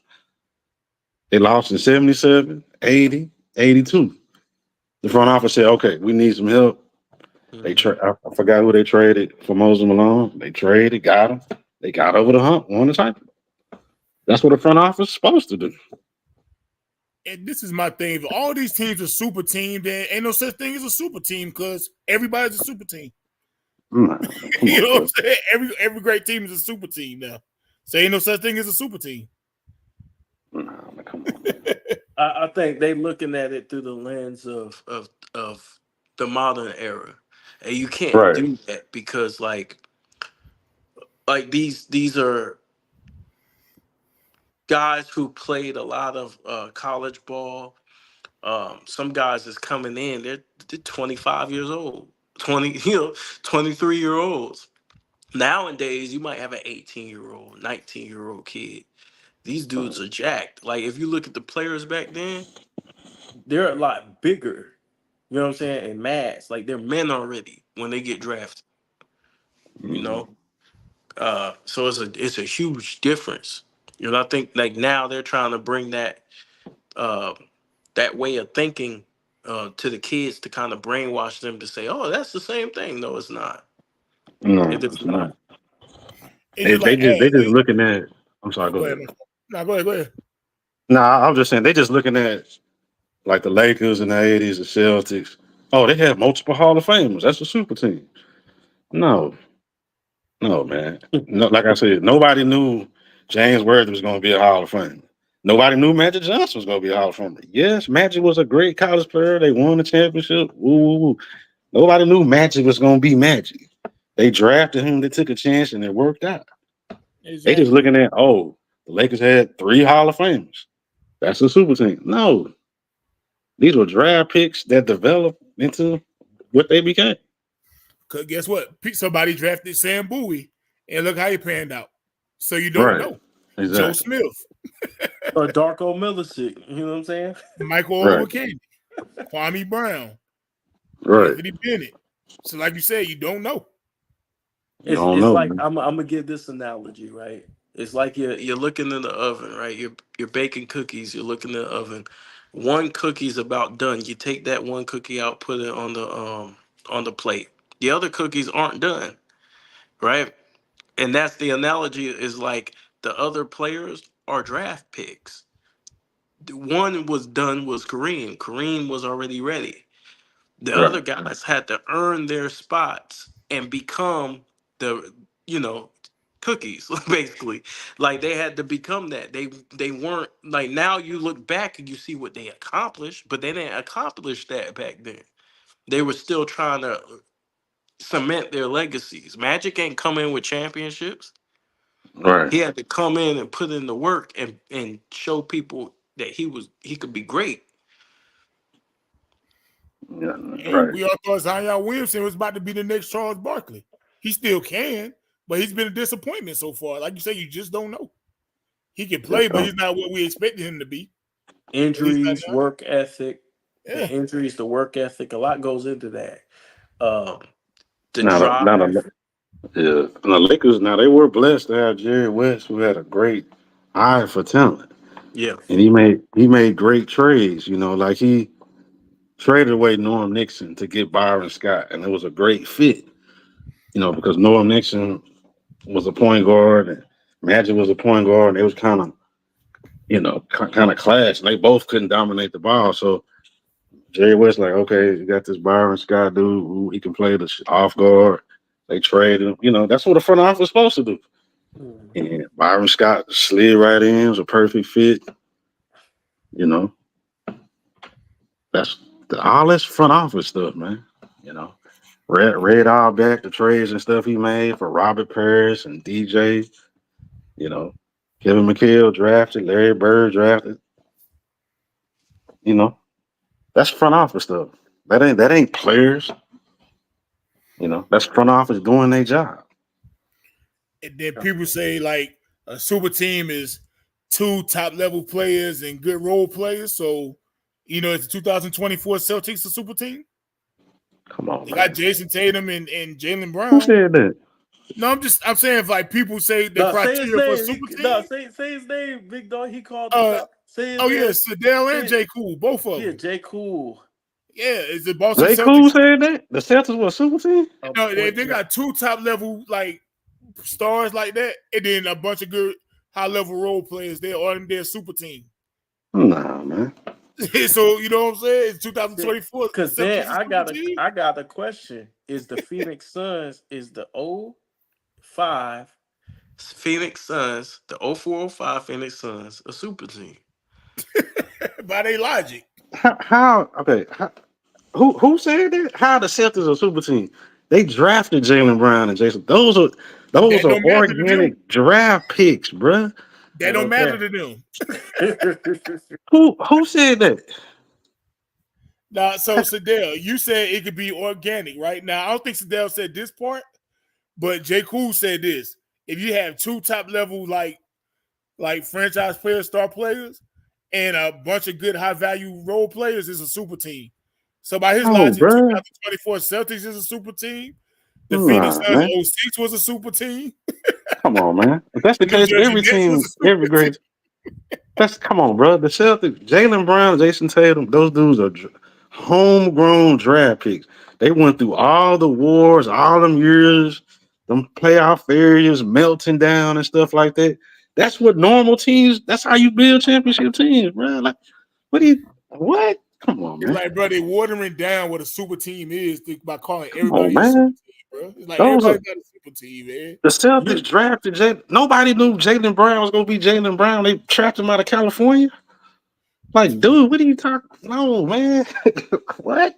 They lost in 77, 80, 82. The front office said, okay, we need some help. Hmm. I forgot who they traded for Moses Malone. They traded, got him. They got over the hump, won the title. That's what the front office is supposed to do. And this is my thing. If all these teams are super team, then ain't no such thing as a super team because everybody's a super team. Nah, come You on, know what I'm bro. saying? Every great team is a super team now. So ain't no such thing as a super team. Nah, man, come on, man. I think they looking at it through the lens of the modern era, and you can't Right, do that because like these are guys who played a lot of college ball. Some guys is coming in, they're 25 years old, 20, 23-year olds. Nowadays, you might have an 18-year old, 19-year old kid. These dudes are jacked. Like if you look at the players back then, they're a lot bigger. You know what I'm saying? And mass, like they're men already when they get drafted. You Mhm. know, so it's a huge difference. I think like now they're trying to bring uh, that way of thinking to the kids to kind of brainwash them to say, "Oh, that's the same thing." No, it's not. It No, is it's not. not. It's They, just they like, just hey, they just looking at. I'm sorry. Go go ahead. ahead. No, go ahead. Go ahead. No, I was just saying they just looking at like the Lakers in the '80s, the Celtics. Oh, they had multiple Hall of Famers. That's a super team. No, no, man. No, like I said, nobody knew James Worthy was going to be a Hall of Famer. Nobody knew Magic Johnson was going to be a Hall of Famer. Yes, Magic was a great college player. They won the championship. Woo, woo, woo. Nobody knew Magic was going to be Magic. They drafted him. They took a chance, and it worked out. They just Exactly. looking at, oh, the Lakers had three Hall of Famers. That's a super team. No, these were draft picks that developed into what they became. Cause guess what? Somebody drafted Sam Bowie, and look how he panned out. So you don't Right. know. Joe Exactly. Smith. Or Darko Milicic. You know what I'm saying? Michael Right, Olowokandi, Kwame Brown, right. Anthony Bennett. So, like you said, you don't know. You It's don't it's know, like man. I'm gonna give this analogy, right? It's like you're looking in the oven, right? You're baking cookies. You're looking in the oven. One cookie's about done. You take that one cookie out, put it on the plate. The other cookies aren't done, right? And that's the analogy. Is like the other players are draft picks. The one was done was Kareem. Kareem was already ready. The Right, other guys had to earn their spots and become the you know cookies basically. Like they had to become that. They weren't like, now you look back and you see what they accomplished, but they didn't accomplish that back then. They were still trying to cement their legacies. Magic ain't come in with championships. right, He had to come in and put in the work and show people that he could be great. yeah, And right. we all thought Zion Williamson was about to be the next Charles Barkley. He still can, but he's been a disappointment so far. Like you say, you just don't know. He can Just play, but he's don't. not what we expected him to be. At least not Injuries, work ethic, now. the Yeah. injuries, the work ethic, a lot goes into that. Um, the Not drive. a, yeah. And the Lakers now they were blessed to have Jerry West, who had a great eye for talent, Yeah. and he made great trades. You know, like he traded away Norm Nixon to get Byron Scott, and it was a great fit. You know, because Norm Nixon was a point guard and Magic was a point guard, and it was kind of kind of clash, and they both couldn't dominate the ball. So Jerry West like, okay, you got this Byron Scott dude who he can play the off guard. They traded him. You know, that's what the front office was supposed to do. Mhm. And Byron Scott slid right in, was a perfect fit. You know, that's all this front office stuff, man. You know, Red all back the trades and stuff he made for Robert Paris and DJ. You know, Kevin McHale drafted, Larry Bird drafted. You know, that's front office stuff. That ain't players. You know, that's front office doing their job. And then people say like a super team is two top level players and good role players. So, it's the 2024 Celtics a super team. Come on, They got man. Jason Tatum and Jalen Who Brown. said that? No, I'm saying if like people say the No, say his criteria for a name. super No, team. say his name, big dog. He called this Uh out. Say his oh yeah, name. Sadell and Say J. Cool, both of yeah, them. J. Cool. Yeah, is the Boston J. Celtics. Cool said that? The Celtics were a super team? A No, point they guard. got two top level like stars like that, and then a bunch of good high level role players. They're on their super team. Nah, man. So you know what I'm saying? It's 2024. Cause then Celtics is super team. I got a question. Is the Phoenix Suns is the 05 Phoenix Suns, the 0405 Phoenix Suns, a super team? By their logic. Okay, who said that? How the Celtics are a super team? They drafted Jalen Brown and Jason. Those That are don't matter to them. organic draft picks, bruh. That They don't don't matter care. to them. Who said that? Now, so Sadell, you said it could be organic, right? Now, I don't think Sadell said this part, but J. Cool said this. If you have two top level like franchise players, star players, and a bunch of good high value role players, it's a super team. So by his Oh, logic, bruh. 2024 Celtics is a super team. The Phoenix Nah, Suns man. '06 was a super team. Come on, man. If that's the The New case, Jersey every Nets was team, a every super team. great. That's come on, bro. The Celtics, Jalen Brown, Jason Tatum, those dudes are homegrown draft picks. They went through all the wars, all them years, them playoff areas melting down and stuff like that. That's what normal teams. That's how you build championship teams, bro. Like, what do you? What? Come on, It's man. like, bro, they watering down what a super team is by calling Come on, everybody a super man. team, bro. It's like Those are everybody's not a super team, man. the Celtics You drafted Jalen. Nobody knew Jalen Brown was gonna be Jalen Brown. They trapped him out of California. Like, dude, what are you talking? No, man. What?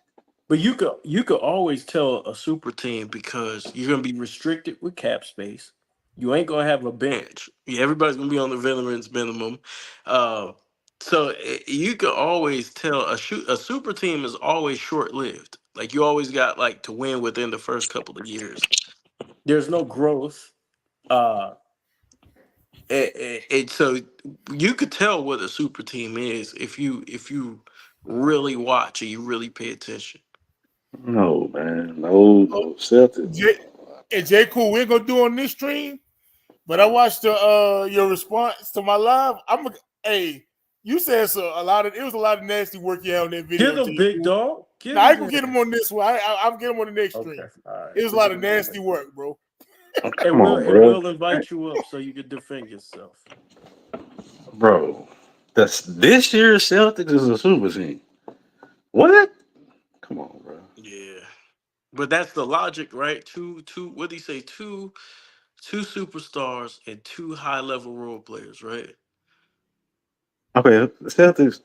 But you could always tell a super team because you're gonna be restricted with cap space. You ain't gonna have a bench. Yeah, everybody's gonna be on the veterans minimum. Uh, you could always tell a super team is always short lived. Like you always got like to win within the first couple of years. There's no growth. Uh, And so you could tell what a super team is if you really watch and you really pay attention. No, man. No, Oh, no. Celtics. J, and J. Cool, we ain't gonna do on this stream. But I watched your response to my live. Hey, you said a lot of it was a lot of nasty work you had on that Get video, him, J. big Cool. dog. Get Now I his can get him ass. on this one. I'm get him on the next Okay, stream. all right. It was a Put lot your of name in. nasty work, bro. Oh, come on, And bro. we'll invite you up so you can defend yourself. Bro, this year's Celtics is a super team. What? Come on, bro. Yeah. But that's the logic, right? Two. What do you say? Two superstars and two high level role players, right? Okay, the Celtics,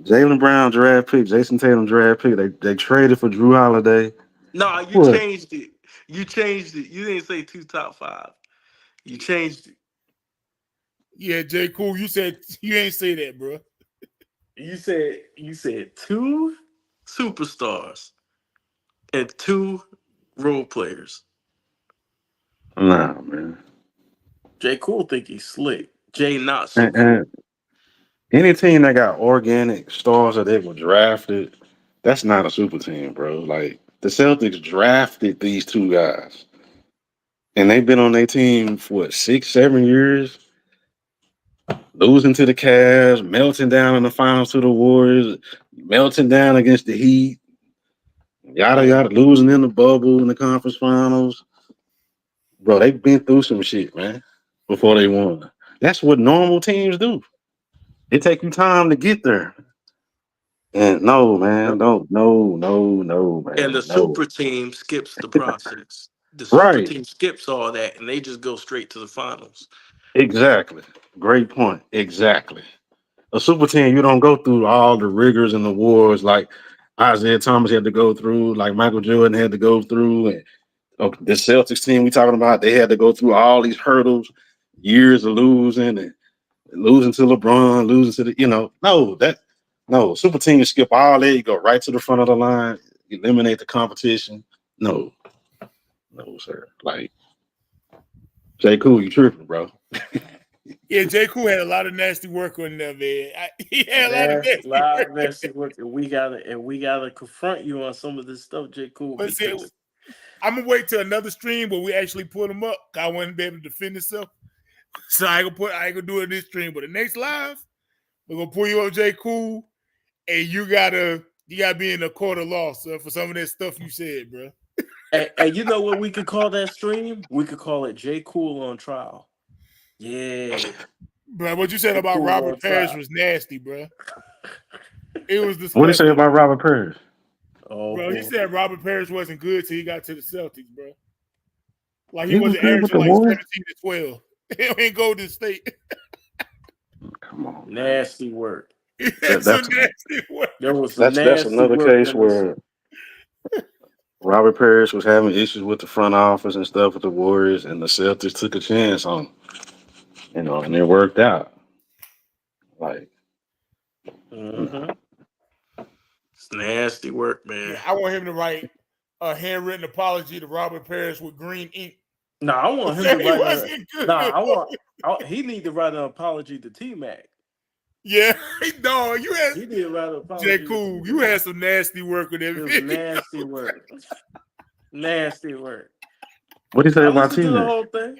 Jalen Brown draft pick, Jason Tatum draft pick. They traded for Drew Holiday. No, you What? changed it. You changed it. You didn't say two top five. You changed it. Yeah, J. Cool, you said you ain't say that, bro. You said two superstars and two role players. Nah, man. Jay Cool think he's slick. Jay not so And cool. any team that got organic stars that they were drafted, that's not a super team, bro. Like the Celtics drafted these two guys, and they've been on their team for what, 6, 7 years, losing to the Cavs, melting down in the finals to the Warriors, melting down against the Heat, yada Mm. yada, losing in the bubble in the conference finals. Bro, they've been through some shit, man, before they won. That's what normal teams do. It take you time to get there. And no, man, no, And the man, no. super team skips the process. The super Right. team skips all that and they just go straight to the finals. Exactly. Great point. Exactly. A super team, you don't go through all the rigors and the wars like Isaiah Thomas had to go through, like Michael Jordan had to go through, and the Celtics team we talking about, they had to go through all these hurdles, years of losing and losing to LeBron, losing to no super team. You skip all that, you go right to the front of the line, eliminate the competition. No, no, sir. Like J. Cool, you tripping, bro? Yeah, J. Cool had a lot of nasty work on there, man. He had a lot of That's a nasty lot work. of messy work, and we gotta confront you on some of this stuff, J. Cool, But see, because I'm gonna wait till another stream where we actually put him up. I want to be able to defend himself. So I ain't gonna do it in this stream. But the next live, we're gonna pull you up, J. Cool, and you gotta be in a court of law, sir, for some of that stuff you said, bro. and you know what we could call that stream? We could call it J. Cool on trial. Yeah, Bro, what you said J. about Cool on Robert Parrish trial. was nasty, bro. It was What do you say disgusting, about Robert Parrish? Oh bro. He boy. said Robert Parrish wasn't good till he got to the Celtics, bro. Like he He was wasn't good with averaging the like Warriors. 17 to 12 in Golden State. Come on, man. Nasty work. He had That, some that's nasty work. There was some that's nasty another work case in this. where Robert Parrish was having issues with the front office and stuff with the Warriors, and the Celtics took a chance on him, and it worked out. Like, Mm-hmm. It's nasty work, Yeah, man. I want him to write a handwritten apology to Robert Parrish with green ink. Nah, I want him to Say he write a. wasn't Nah, good. He need to write an apology to T Mac. Yeah, dog, you had He need to write an J. apology to T Cool. You Mac. had some nasty work with that It was video. nasty work. Nasty work. what do you say I about listened T to the Mac? whole thing.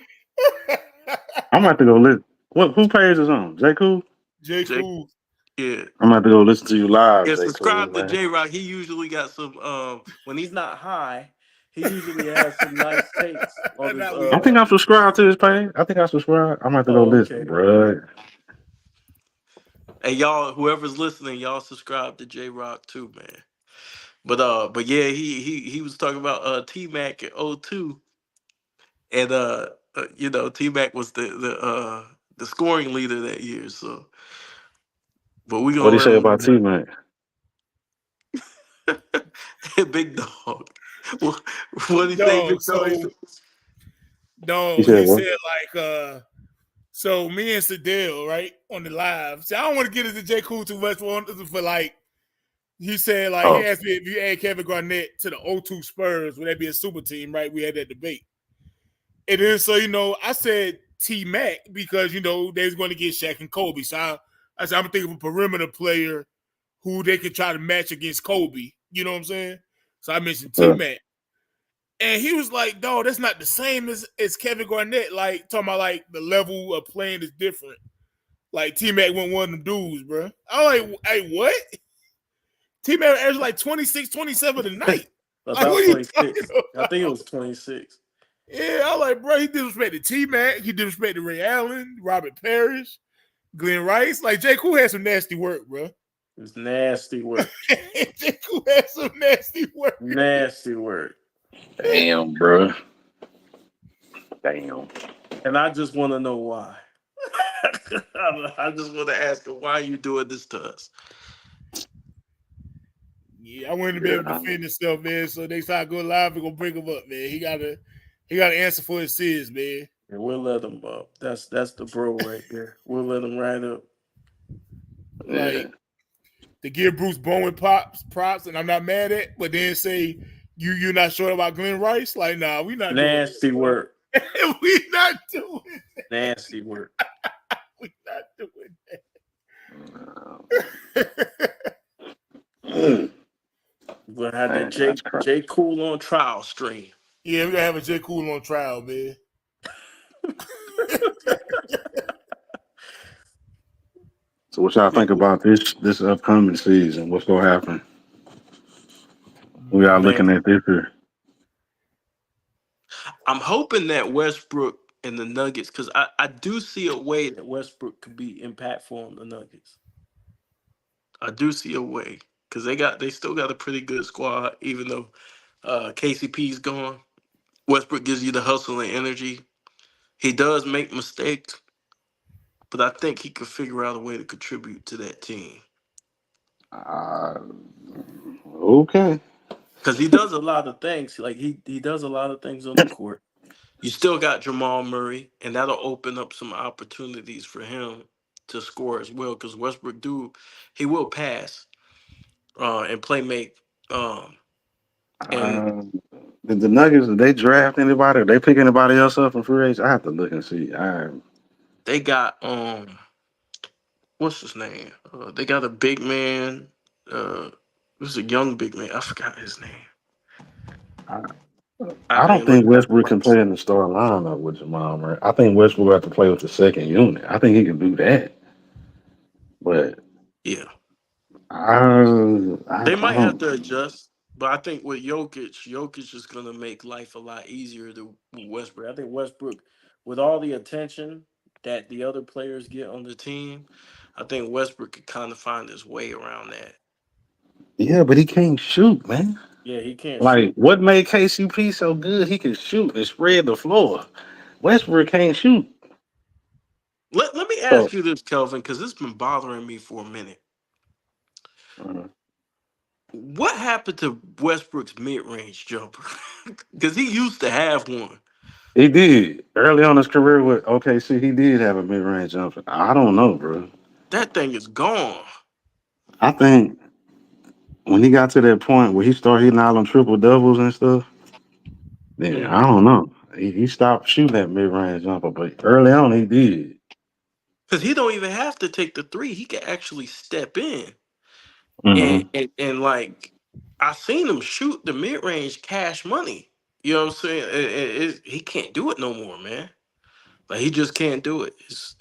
I'm about to go listen. Who page is on? J. Cool? J. J. Cool. Yeah. I'm about to go listen to you live, Yeah, J. Cool, subscribe to man. J Rock. He usually got some when he's not high, he usually has some nice takes on his Not I with think I'm subscribed to this page. I think I subscribed. I'm about to go oh, listen, okay. bro. And y'all, whoever's listening, y'all subscribe to J Rock too, man. But yeah, he was talking about T Mac at '02, and T Mac was the scoring leader that year. So, but we What do gonna you say remember about T Mac? that. Big dog. What do you say, dog. Big dog? So He dog, said he what? said so me and Sadell, right, on the live. See, I don't want to get into J. Cool too much for like he said he Oh, asked me if you add Kevin Garnett to the '02 Spurs, would that be a super team, right? We had that debate. And then so I said T Mac because they was going to get Shaq and Kobe. So I said I'm thinking of a perimeter player who they could try to match against Kobe. You know what I'm saying? So I mentioned T Uh, Mac. And he was like, dog, that's not the same as Kevin Garnett. Like, talking about like the level of playing is different. Like T Mac went one of them dudes, bro. I'm like, hey, what? T Mac averaged like 26, 27 a night. I Like, thought what are you talking 26. I think it about? was 26. Yeah, I'm like, bro, he disrespected T Mac. He disrespected Ray Allen, Robert Parrish, Glenn Rice. Like, J. Cool had some nasty work, bro. It was nasty work. J. Cool had some nasty work. Nasty work. damn, bro. Damn. And I just want to know why. I just want to ask him, why are you doing this to us? Yeah, I want him to be able to Yeah, defend himself, man. So next time I go live, we're gonna bring him up, man. He gotta answer for his sins, man. And we'll let him up. That's the bro right there. We'll let him right up. yeah. Like to give Bruce Bowen props, and I'm not mad at, but then say you're not sure about Glenn Rice. Like, nah, we not doing Nasty work. that. we not doing Nasty work. we not doing Uh, that. mm, We're gonna have that man, that's crazy. J Cool on trial stream. Yeah, we gotta have a J. Cool on trial, man. So, what y'all think about this upcoming season? What's gonna happen? We are Man, looking at this year. I'm hoping that Westbrook and the Nuggets, because I do see a way that Westbrook could be impactful on the Nuggets. I do see a way because they still got a pretty good squad, even though KCP's gone. Westbrook gives you the hustle and energy. He does make mistakes, but I think he could figure out a way to contribute to that team Uh, okay. because he does a lot of things. Like he does a lot of things on the court. You still got Jamal Murray, and that'll open up some opportunities for him to score as well. Because Westbrook he will pass and play make. And Uh, did the Nuggets, did they draft anybody? Or they pick anybody else up in free agents? I have to look and see. they got what's his name? They got a big man. It was a young big man. I forgot his name. I, I I don't ain't think looking at Westbrook can the play in the starting lineup with Jamal Murray. I think Westbrook will have to play with the second unit. I think he can do that. But Yeah, they I might have to don't. adjust, but I think with Jokic is gonna make life a lot easier to Westbrook. I think Westbrook, with all the attention that the other players get on the team, I think Westbrook could kind of find his way around that. Yeah, but he can't shoot, man. Yeah, he can't Like, shoot. what made KCP so good? He can shoot and spread the floor. Westbrook can't shoot. Let me So, ask you this, Kelvin, because it's been bothering me for a minute. uh, What happened to Westbrook's mid-range jumper? Because he used to have one. he did early on his career with OKC. He did have a mid range jumper. I don't know, bro. That thing is gone. I think when he got to that point where he started hitting all them triple doubles and stuff, then I Hmm. don't know. He stopped shooting that mid range jumper, but early on he did. Because he don't even have to take the three. He can actually step in. And, Hmm. and like, I seen him shoot the mid-range cash money. You know what I'm saying? He can't do it no more, man. Like, he just can't do it.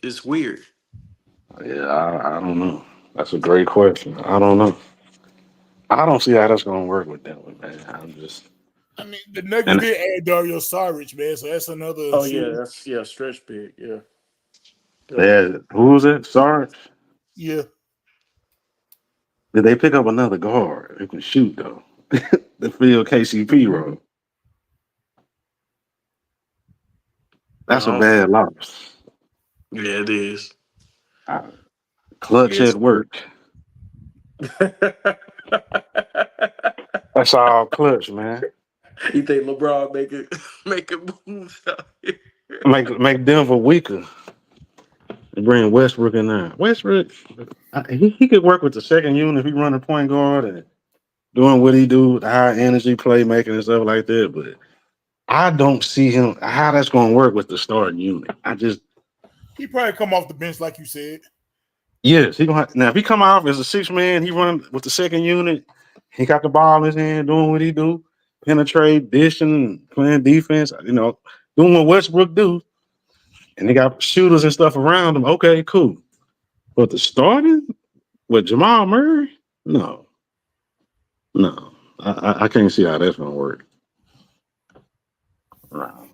It's weird. Yeah, I don't know. That's a great question. I don't know. I don't see how that's gonna work with them, man. I'm just I mean, the Nuggets and did add Dario Saric, man, so that's another Oh, yeah, shooter. stretch big. Yeah. Yep. yeah, who was it? Sarge? Yeah. Did they pick up another guard who can shoot though? The field KCP role. That's a No. bad loss. Yeah, it is. Uh, clutch Yes. at work. That's all clutch, man. You think LeBron making moves out here? Make Denver weaker and bring Westbrook in there. Westbrook, he could work with the second unit if he run a point guard and doing what he do, the high energy playmaking and stuff like that. But I don't see him how that's going to work with the starting unit. I just He probably come off the bench like you said. Yes, he gonna now if he come out as a 6 man, he running with the second unit. He got the ball in his hand, doing what he do, penetrate, dishing, playing defense. Doing what Westbrook do, and they got shooters and stuff around him. Okay, cool. But the starting with Jamal Murray, no, no, I can't see how that's gonna work. No.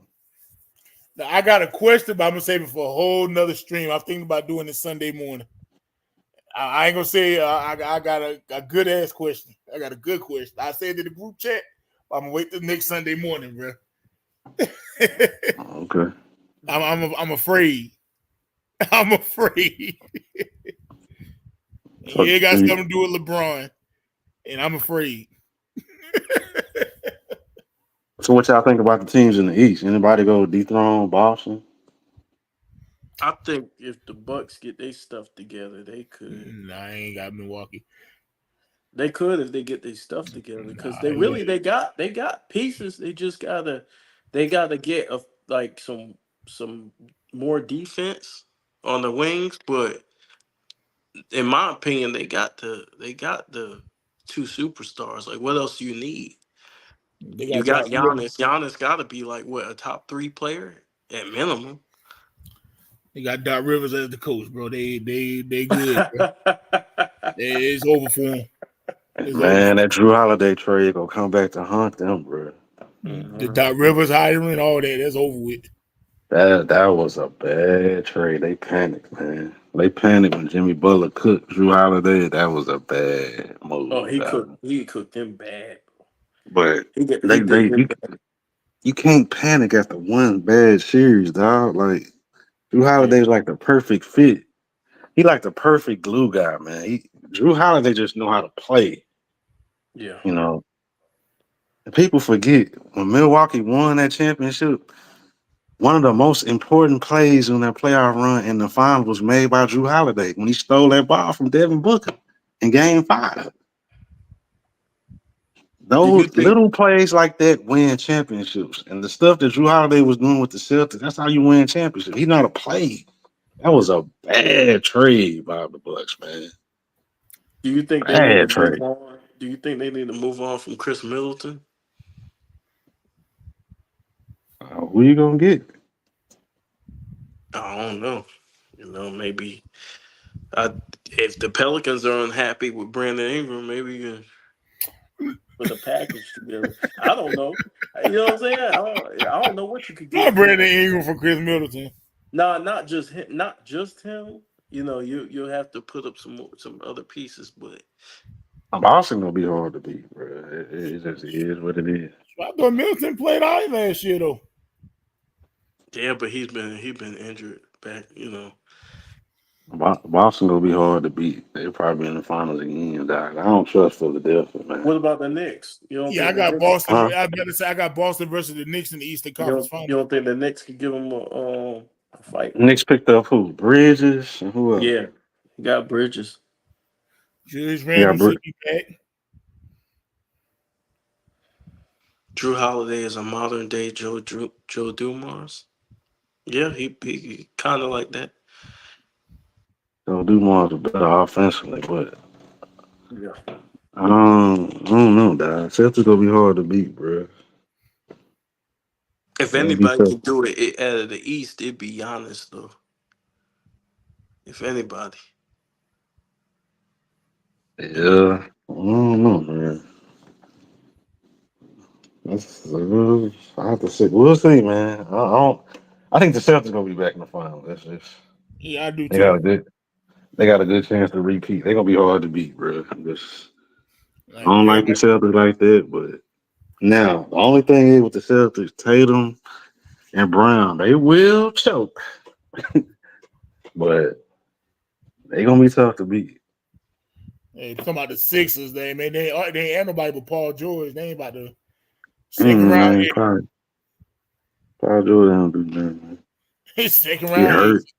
Now, I got a question, but I'm gonna save it for a whole nother stream. I'm thinking about doing this Sunday morning. I ain't gonna say I got a good ass question. I got a good question. I said it in the group chat. I'm gonna wait till next Sunday morning, bro. Okay. I'm afraid. I'm afraid. And So, yeah, it got something to do with LeBron, and I'm afraid. so what y'all think about the teams in the East? Anybody go dethrone Boston? I think if the Bucks get their stuff together, they could. Nah, I ain't got Milwaukee. They could if they get their stuff together because Nah, they got pieces. They gotta get like some more defense on the wings. But in my opinion, they got the two superstars. Like what else do you need? they You got got Doc Rivers. Giannis. Giannis got to be like what, a top three player at minimum. They got Doc Rivers as the coach, bro. They good, bro. It's over for him. It's over Man, for that Drew Holiday trade gonna come back to haunt them, bro. him. The Doc Rivers hiring, all that. That's over with. That was a bad trade. They panicked, man. They panicked when Jimmy Butler cooked Drew Holiday. That was a bad Oh, move, he dog. cooked. He cooked them bad. But He did them you, bad. you can't panic after one bad series, dog. Like Drew Yeah, Holiday's like the perfect fit. He like the perfect glue guy, man. Drew Holiday just know how to play. yeah. You know, and people forget when Milwaukee won that championship. One of the most important plays in that playoff run in the final was made by Drew Holiday when he stole that ball from Devin Booker in Game 5. Do you Those think? little plays like that win championships. And the stuff that Drew Holiday was doing with the Celtics, that's how you win championships. He's not a play. That was a bad trade by the Bucks, man. Do you think they need to Bad move trade. on? Do you think they need to move on from Chris Middleton? Who you gonna get? I don't know. Maybe I, if the Pelicans are unhappy with Brandon Ingram, maybe you can put a package together. I don't know. You know what I'm saying? I don't know what you could get Not for Brandon him. Ingram for Chris Middleton. No, not just him. Not just him. You'll have to put up some other pieces, but Boston gonna be hard to beat, bro. It just is what it is. I thought Middleton played all right last year though. yeah, but he been injured back. Boston gonna be hard to beat. They'll probably be in the finals again, dog. I don't trust Philadelphia, man. What about the Knicks? You don't Yeah, I think the got Knicks? Boston. Huh? I better say I got Boston versus the Knicks in the Eastern You Conference don't you Finals. don't think the Knicks could give them a fight? Knicks picked up who? Bridges and who else? Yeah, you got Bridges. Julius Yeah, Randle should be back. Drew Holiday is a modern day Joe Dumars. Yeah, he kind of like that. so Dumars was better offensively, but Yeah. I don't know, dog. Celtics gonna be hard to beat, bro. If They be anybody tough. could do it out of the East, it'd be Giannis though. If anybody, you know. Yeah, I don't know, man. I have to see. We'll see, man. I don't. I think the Celtics gonna be back in the final. That's just Yeah, I do they got too. a good. They got a good chance to repeat. They're gonna be hard to beat, bro. I Like don't like the everybody, Celtics like that, but now the only thing is with the Celtics, Tatum and Brown, they will choke, but they gonna be tough to beat. hey, talking about the Sixers, they ain't nobody but Paul George. They ain't about to second round, Man, Paul George don't do nothing. Man. second Get round hurt. exit.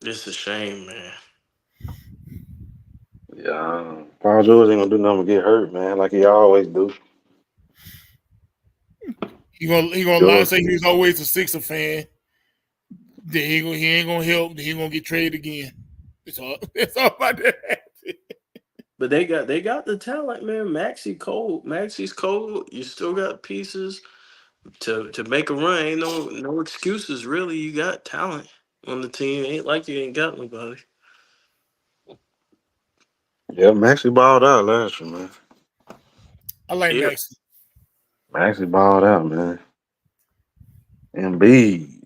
It's a shame, man. Yeah, Paul George ain't gonna do nothing but get hurt, man, like he always do. He gonna lie and George, say he was always a Sixer fan. then he ain't gonna help. Then he gonna get traded again. It's all. It's all about that. But they got the talent, man. Maxi's cold. You still got pieces to make a run. Ain't no excuses really. You got talent on the team. Ain't like you ain't got nobody. Yeah, Maxie balled out last year, man. I like Yeah, Maxi. Maxie balled out, man. Embiid,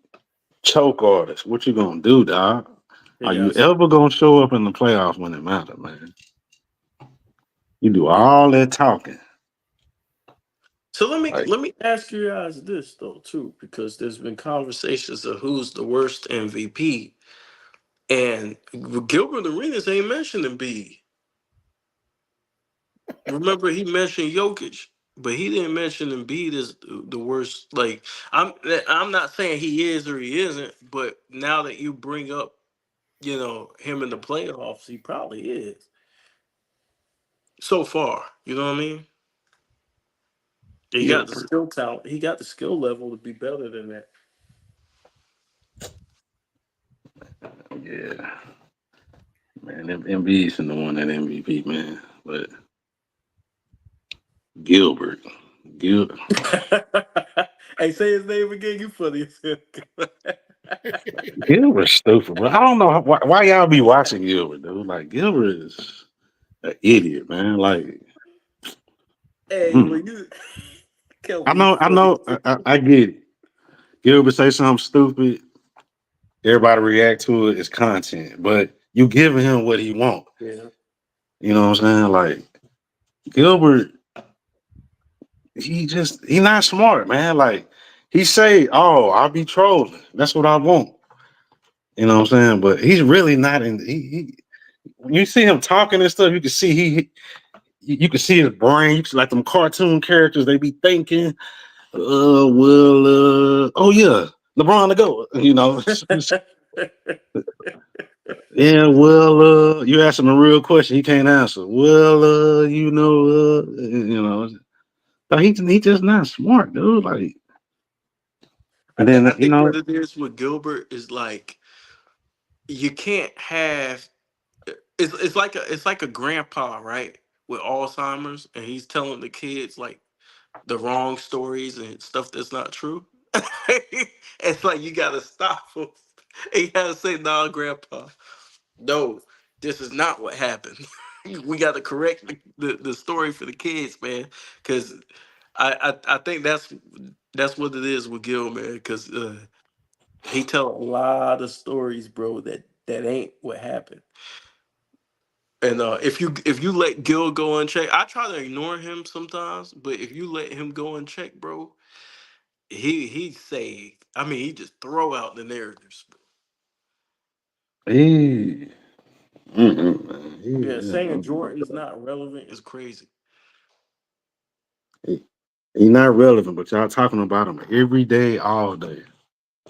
choke artist. What you gonna do, dog? they Are you got ever gonna show up in the playoffs when it matters, man? You do yeah. all that talking. So Like, let me ask you guys this though too, because there's been conversations of who's the worst MVP, and Gilbert Arenas ain't mentioning B. Remember, he mentioned Jokic, but he didn't mention Embiid as the worst. Like, I'm not saying he is or he isn't, but now that you bring up, him in the playoffs, he probably is so far. You know what I mean? He got the Gilbert. skill talent. He got the skill level to be better than that. Yeah, man. Embiid's in the one that MVP, man. But Gilbert, Gil, Hey, say his name again. You funny as hell. Gilbert's stupid, bro. I don't know why y'all be watching Gilbert, dude. Like Gilbert is an idiot, man. Like, Hey, mm. when you Kelby, you I funny. know, I get it. Gilbert say something stupid, everybody react to it. It's content, but you giving him what he want. Yeah. You know what I'm saying? Like Gilbert, he not smart, man. Like he say, "Oh, I'll be trolling. That's what I want." You know what I'm saying? But he's really not in. He when you see him talking and stuff, you can see you can see his brain. You can see like them cartoon characters. They be thinking, oh yeah, LeBron to go. You know, yeah. Well, you ask him a real question, he can't answer. Well, you know. So he just not smart, dude. Like, and I then think what it is with Gilbert is like you can't have it's like a grandpa, right? With Alzheimer's and he's telling the kids like the wrong stories and stuff that's not true. It's like you gotta stop him. You gotta say, nah, grandpa, no, this is not what happened. We gotta correct the story for the kids, man. Cause I think that's what it is with Gil, man. Cause he tell a lot of stories, bro, that ain't what happened. And if you let Gil go unchecked, I try to ignore him sometimes, but if you let him go unchecked, bro, he say, I mean, he just throw out the narratives. he, man, Yeah, saying Jordan's not relevant is crazy. he not relevant, but y'all talking about him every day, all day.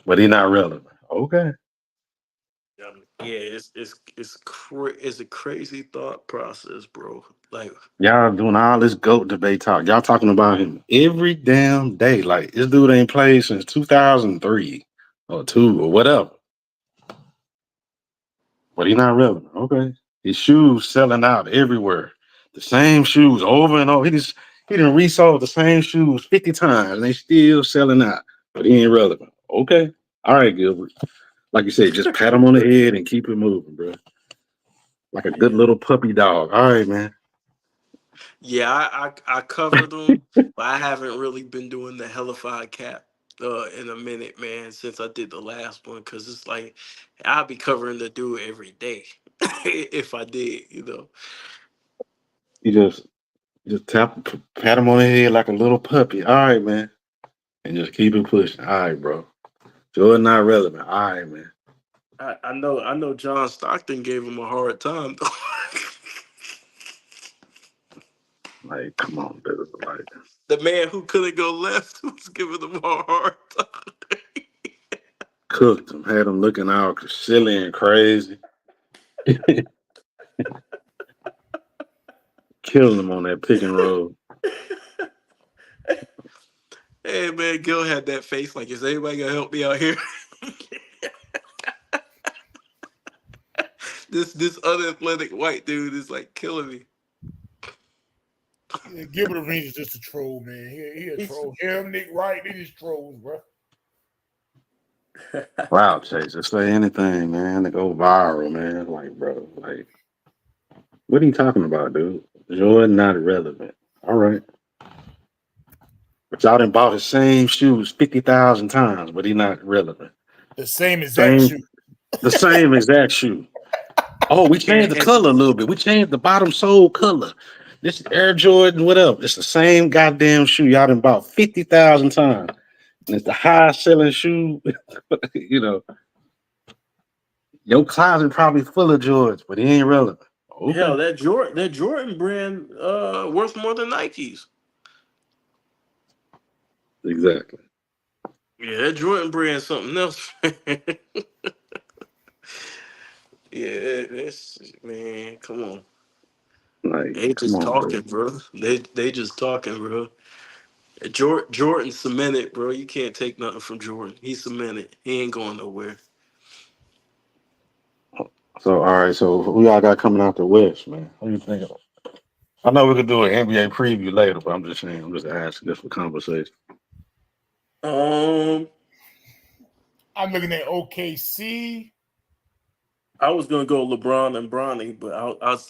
But he not relevant. Okay. Yeah, it's a crazy thought process, bro. Like, Y'all doing all this GOAT debate talk. Y'all talking about him every damn day. Like this dude ain't played since 2003 or two or whatever. But he not relevant. Okay. His shoes selling out everywhere. The same shoes over and over. He done resold the same shoes 50 times and they still selling out. But he ain't relevant. Okay. All right, Gilbert. Like you said, just pat him on the head and keep it moving, bro. Like a good yeah, little puppy dog. All right, man. yeah, I covered them, but I haven't really been doing the hellified cap in a minute, man, since I did the last one, because it's like I'll be covering the dude every day if I did. You just pat him on the head like a little puppy. All right, man. And just keep it pushing. All right, bro. Jordan not relevant. All right, man. I know John Stockton gave him a hard time. Like, come on, dude. Like, The man who couldn't go left was giving him a hard time. cooked him, had him looking all silly and crazy. Killing him on that pick and roll. Hey man, Gil had that face like, is anybody gonna help me out here? this unathletic white dude is like killing me. Yeah, Gilbert Arenas is just a troll, man. He a He's- troll. Him, Nick Wright, they just trolls, bro. Wow, Chase, just say anything, man, to go viral, man. Like, bro, like, what are you talking about, dude? Jordan not relevant. All right. But y'all done bought his same shoes 50,000 times, but he not relevant. The same exact Same, shoe. the same exact shoe. Oh, we changed the and color a little bit. We changed the bottom sole color. This Air Jordan, whatever. It's the same goddamn shoe y'all done bought 50,000 times. And it's the highest selling shoe. you know, your closet probably full of Jordans, but he ain't relevant. Okay. hell, that Jordan brand worth more than Nike's. Exactly. Yeah, that Jordan brand something else. Yeah, that's man. Come on, Like, they come just on, bro. talking, bro. They just talking, bro. Jordan cemented, bro. You can't take nothing from Jordan. He cemented. He ain't going nowhere. So, all right. So, who y'all got coming out the West, man? What do you think? I know we could do an NBA preview later, but I'm just saying, I'm just asking this for conversation. Um, I'm looking at OKC. I was gonna go LeBron and Bronny, but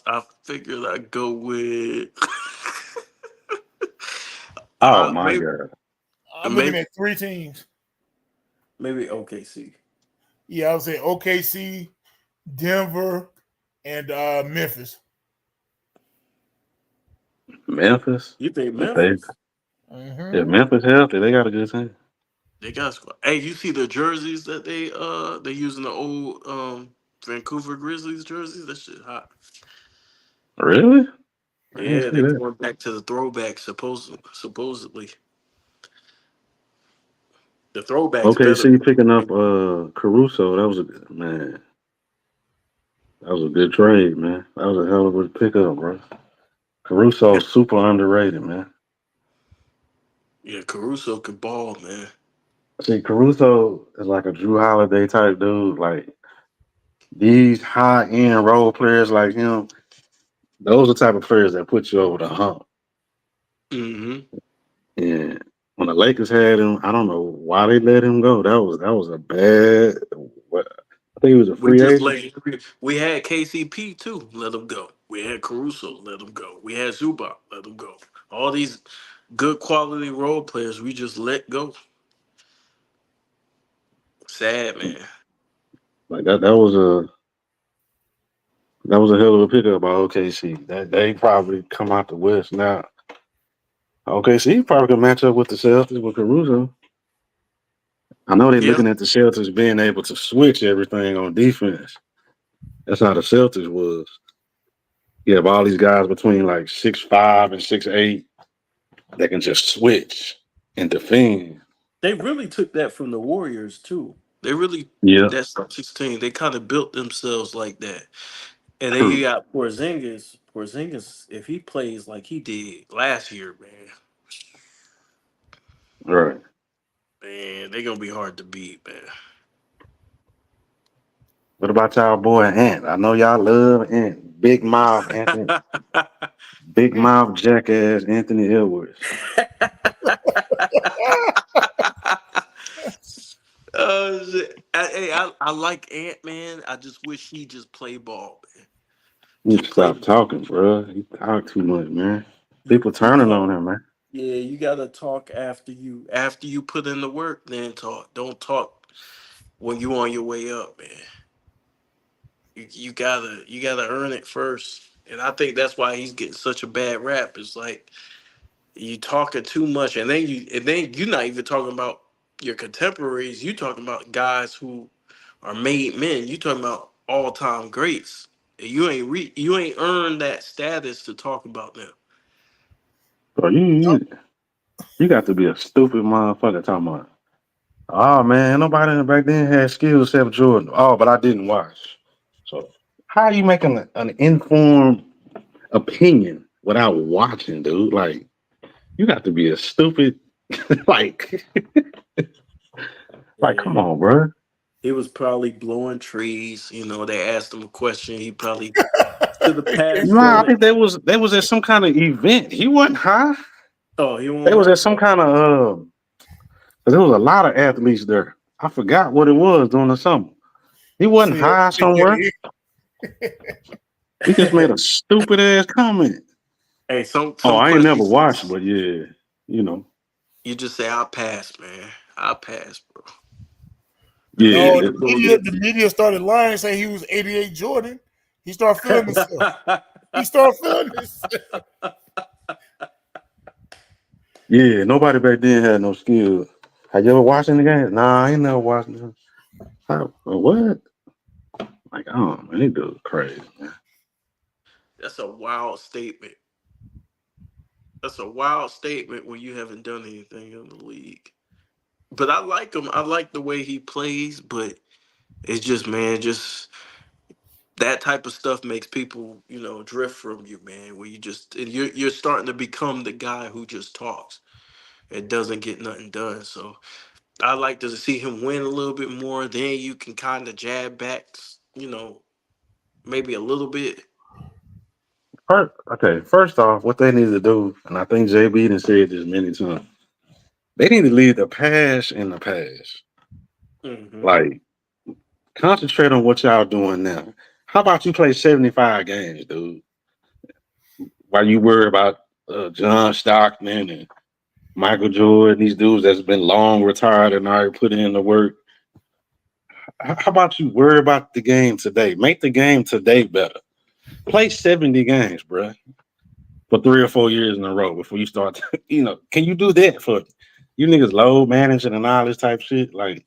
I figured I'd go with Oh my maybe God. I'm looking maybe at three teams. maybe OKC. Yeah, I would say OKC, Denver, and Memphis. Memphis. You think If they Memphis? if Mm-hmm. Memphis healthy, they got a good team. They got squad. Hey, you see the jerseys that they using the old Vancouver Grizzlies jerseys? That shit hot. Really? I didn't Yeah, see they that. going back to the throwback. Supposedly, the throwbacks Okay, better. see, picking up Caruso, that was a man. That was a good trade, man. That was a hell of a pickup, bro. Yeah, Caruso's super underrated, man. yeah. Caruso could ball, man. See, Caruso is like a Drew Holiday type dude. Like these high end role players like him, those are the type of players that put you over the hump. Hmm. And when the Lakers had him, I don't know why they let him go. That was a bad. What I think he was a We free just agent. let we had KCP too. Let him go. We had Caruso. Let him go. We had Zubac. Let him go. All these good quality role players we just let go. Sad man. Like that was a hell of a pickup by OKC. That they probably come out the West now. OKC probably can match up with the Celtics with Caruso. I know they're Yeah, looking at the Celtics being able to switch everything on defense. That's how the Celtics was. You have all these guys between like 6'5" and 6'8" that can just switch and defend. they really took that from the Warriors too. They really Yeah, that 16. They kind of built themselves like that. And then you true. got Porzingis. Porzingis, if he plays like he did last year, Right. man, they gonna be hard to beat, man. What about y'all boy Ant? I know y'all love Ant. Big mouth Anthony. Big mouth jackass Anthony Edwards. Shit. Hey, I like Ant, man. I just wish he just play ball, man. You need Just to play. stop talking, bro. He talk too much, man. You People you turning talk. on him, man. Yeah, you gotta talk after you put in the work. Then talk. Don't talk when you on your way up, man. You gotta earn it first. And I think that's why he's getting such a bad rap. It's like you talking too much, and then you're not even talking about your contemporaries. You talking about guys who are made men. You talking about all time greats. And you ain't earned that status to talk about them. Bro, you got to be a stupid motherfucker talking about. Oh man, nobody back then had skills except Jordan. Oh, but I didn't watch. So how are you making an informed opinion without watching, dude? Like you got to be a stupid like like come Yeah, on, bro. He was probably blowing trees. You know, they asked him a question. He probably should have passed Nah, I on it. think they was at some kind of event. He wasn't high. Oh, he They won't was at have. some kind of 'cause there was a lot of athletes there. I forgot what it was during the summer. He wasn't See, high somewhere. He just made a stupid ass comment. Hey, Oh, some I ain't never questions watched, but yeah, you know, you just say I'll pass, man. I'll pass, bro. The yeah. no, media the go media, get the media started lying, saying he was 88 Jordan. He started feeling himself. you. He started feeling himself. Yeah, nobody back then had no skill. Have you ever watched any games? Nah, I ain't never watched them. What? Like, oh man, they do crazy, man. That's a wild statement. That's a wild statement when you haven't done anything in the league. But I like him. I like the way he plays, but it's just, man, just that type of stuff makes people, drift from you, man. Where you just and you're starting to become the guy who just talks and doesn't get nothing done. So I like to see him win a little bit more. Then you can kind of jab back, maybe a little bit. First off, what they need to do, and I think JB done said this many times, they need to leave the past in the past. Hmm. Like, concentrate on what y'all doing now. How about you play 75 games, dude? While you worry about John Stockton and Michael Jordan, these dudes that's been long retired and already put in the work. How about you worry about the game today? Make the game today better. Play 70 games, bro, for 3 or 4 years in a row before you start. Can you do that for you niggas load managing and all this type shit? Like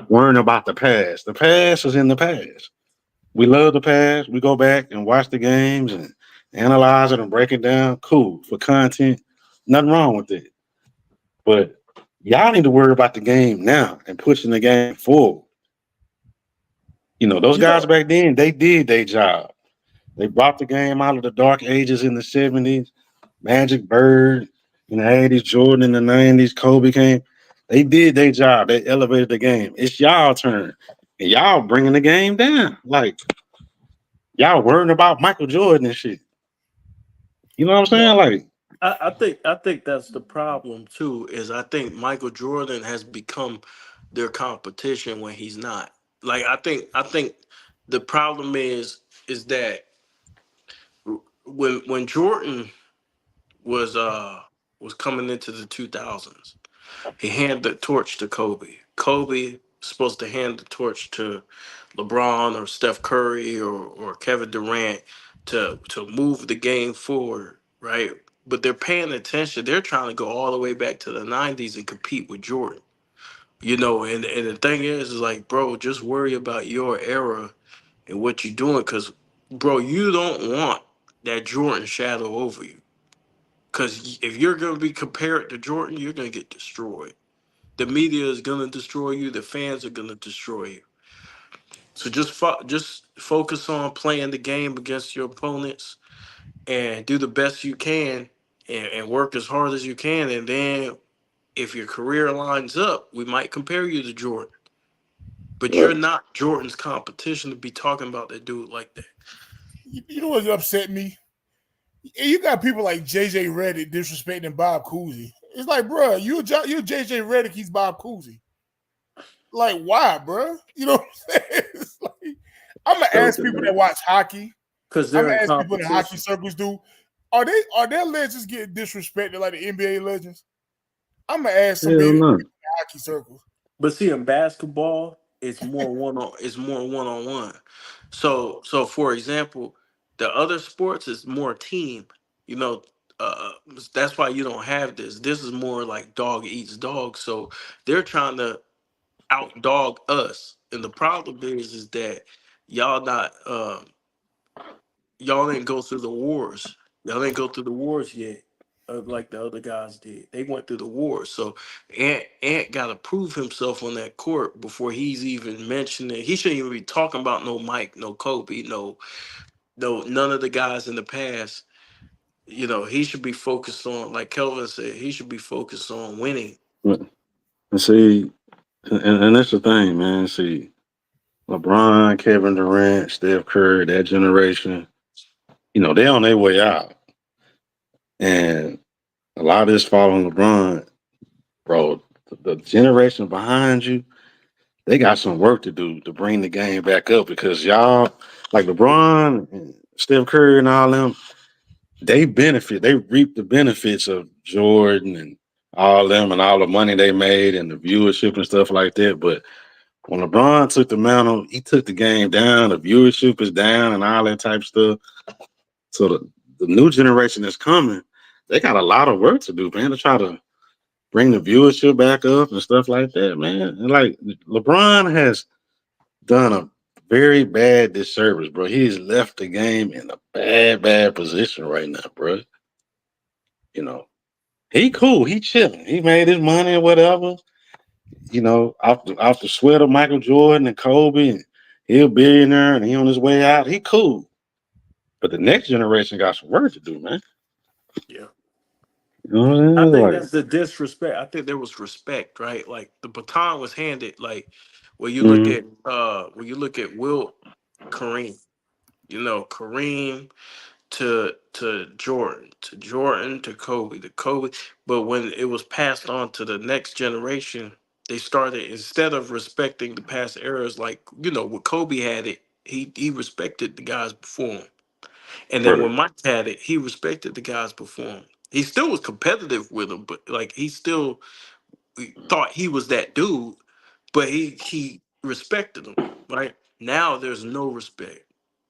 worrying about the past. The past is in the past. We love the past. We go back and watch the games and analyze it and break it down. Cool for content. Nothing wrong with it. But y'all need to worry about the game now and pushing the game forward. Those You guys know, back then, they did their job. They brought the game out of the dark ages in the 70s. Magic Bird in the 80s, Jordan in the 90s, Kobe came. They did their job. They elevated the game. It's y'all turn. And y'all bringing the game down. Like, y'all worrying about Michael Jordan and shit. You know what I'm you know, saying? Like, I think that's the problem too. Is I think Michael Jordan has become their competition when he's not. Like I think the problem is that when Jordan was uh was coming into the 2000s, he handed the torch to Kobe. Kobe supposed to hand the torch to LeBron or Steph Curry or Kevin Durant to move the game forward, right? But they're paying attention. They're trying to go all the way back to the 90s and compete with Jordan. And the thing is like, bro, just worry about your era and what you're doing, because, bro, you don't want that Jordan shadow over you. Because if you're going to be compared to Jordan, you're going to get destroyed. The media is going to destroy you. The fans are going to destroy you. So just focus on playing the game against your opponents and do the best you can, and work as hard as you can. And then if your career lines up, we might compare you to Jordan. But you're right. not Jordan's competition to be talking about that dude like that. You know what upset me? You got people like JJ Redick disrespecting Bob Cousy. It's like, bro, you JJ Redick, he's Bob Cousy. Like, why, bro? You know what I'm saying? It's like, I'm gonna ask Stupid, people that man. watch hockey. Because I'm they're gonna in ask people in hockey competition. circles do. Are their legends getting disrespected like the NBA legends? I'm gonna ask some Hell people no. in hockey circles. But see, in basketball, it's more one on one. So for example, the other sports is more team. You know, uh, that's why you don't have this. This is more like dog eats dog. So they're trying to outdog us, and the problem is that y'all not y'all didn't go through the wars. Y'all didn't go through the wars yet, like the other guys did. They went through the wars. So Ant got to prove himself on that court before he's even mentioning. He shouldn't even be talking about no Mike, no Kobe, no none of the guys in the past. He should be focused on, like Kelvin said, he should be focused on winning. And see, And that's the thing, man. See, LeBron, Kevin Durant, Steph Curry, that generation, they on their way out. And a lot of this following LeBron, bro, the generation behind you, they got some work to do to bring the game back up because y'all, like LeBron and Steph Curry and all them, they reap the benefits of Jordan and all them and all the money they made and the viewership and stuff like that. But when LeBron took the mantle, he took the game down, the viewership is down and all that type of stuff. So the new generation that's coming, they got a lot of work to do, man, to try to bring the viewership back up and stuff like that, man. And like LeBron has done a very bad disservice, bro. He's left the game in a bad, bad position right now, bro. You know, he cool, he chilling, he made his money or whatever. Off the sweat of Michael Jordan and Kobe, and he a billionaire and he on his way out. He cool, but the next generation got some work to do, man. Yeah. You know what I I'm think saying? that's the disrespect. I think there was respect, right? Like the baton was handed. Like Mhm. when you look at Wilt, Kareem, Kareem to Jordan to Kobe to Kobe. But when it was passed on to the next generation, they started instead of respecting the past eras, like when Kobe had it, he respected the guys before him. And then Right, when Mike had it, he respected the guys before him. He still was competitive with them, but like he still thought he was that dude, but he respected them. Right now, there's no respect.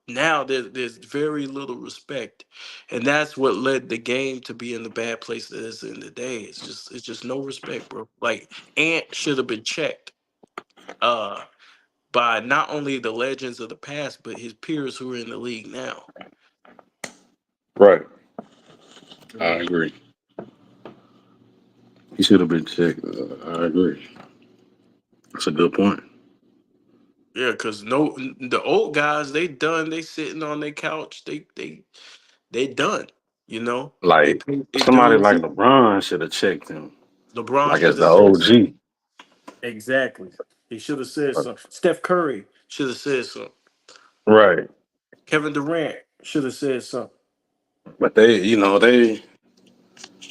Now there's very little respect, and that's what led the game to be in the bad place that it's in today. It's just no respect, bro. Like Ant should have been checked uh by not only the legends of the past, but his peers who are in the league now. right. I Mhm. agree. He should have been checked. I agree. That's a good point. Yeah, because no, the old guys they done. They sitting on their couch. They done. They Like paid their somebody dues. like LeBron should have checked him, LeBron like should as have the said something. OG. Exactly. He should have said something. Steph Curry should have said something. Right. Kevin Durant should have said something. But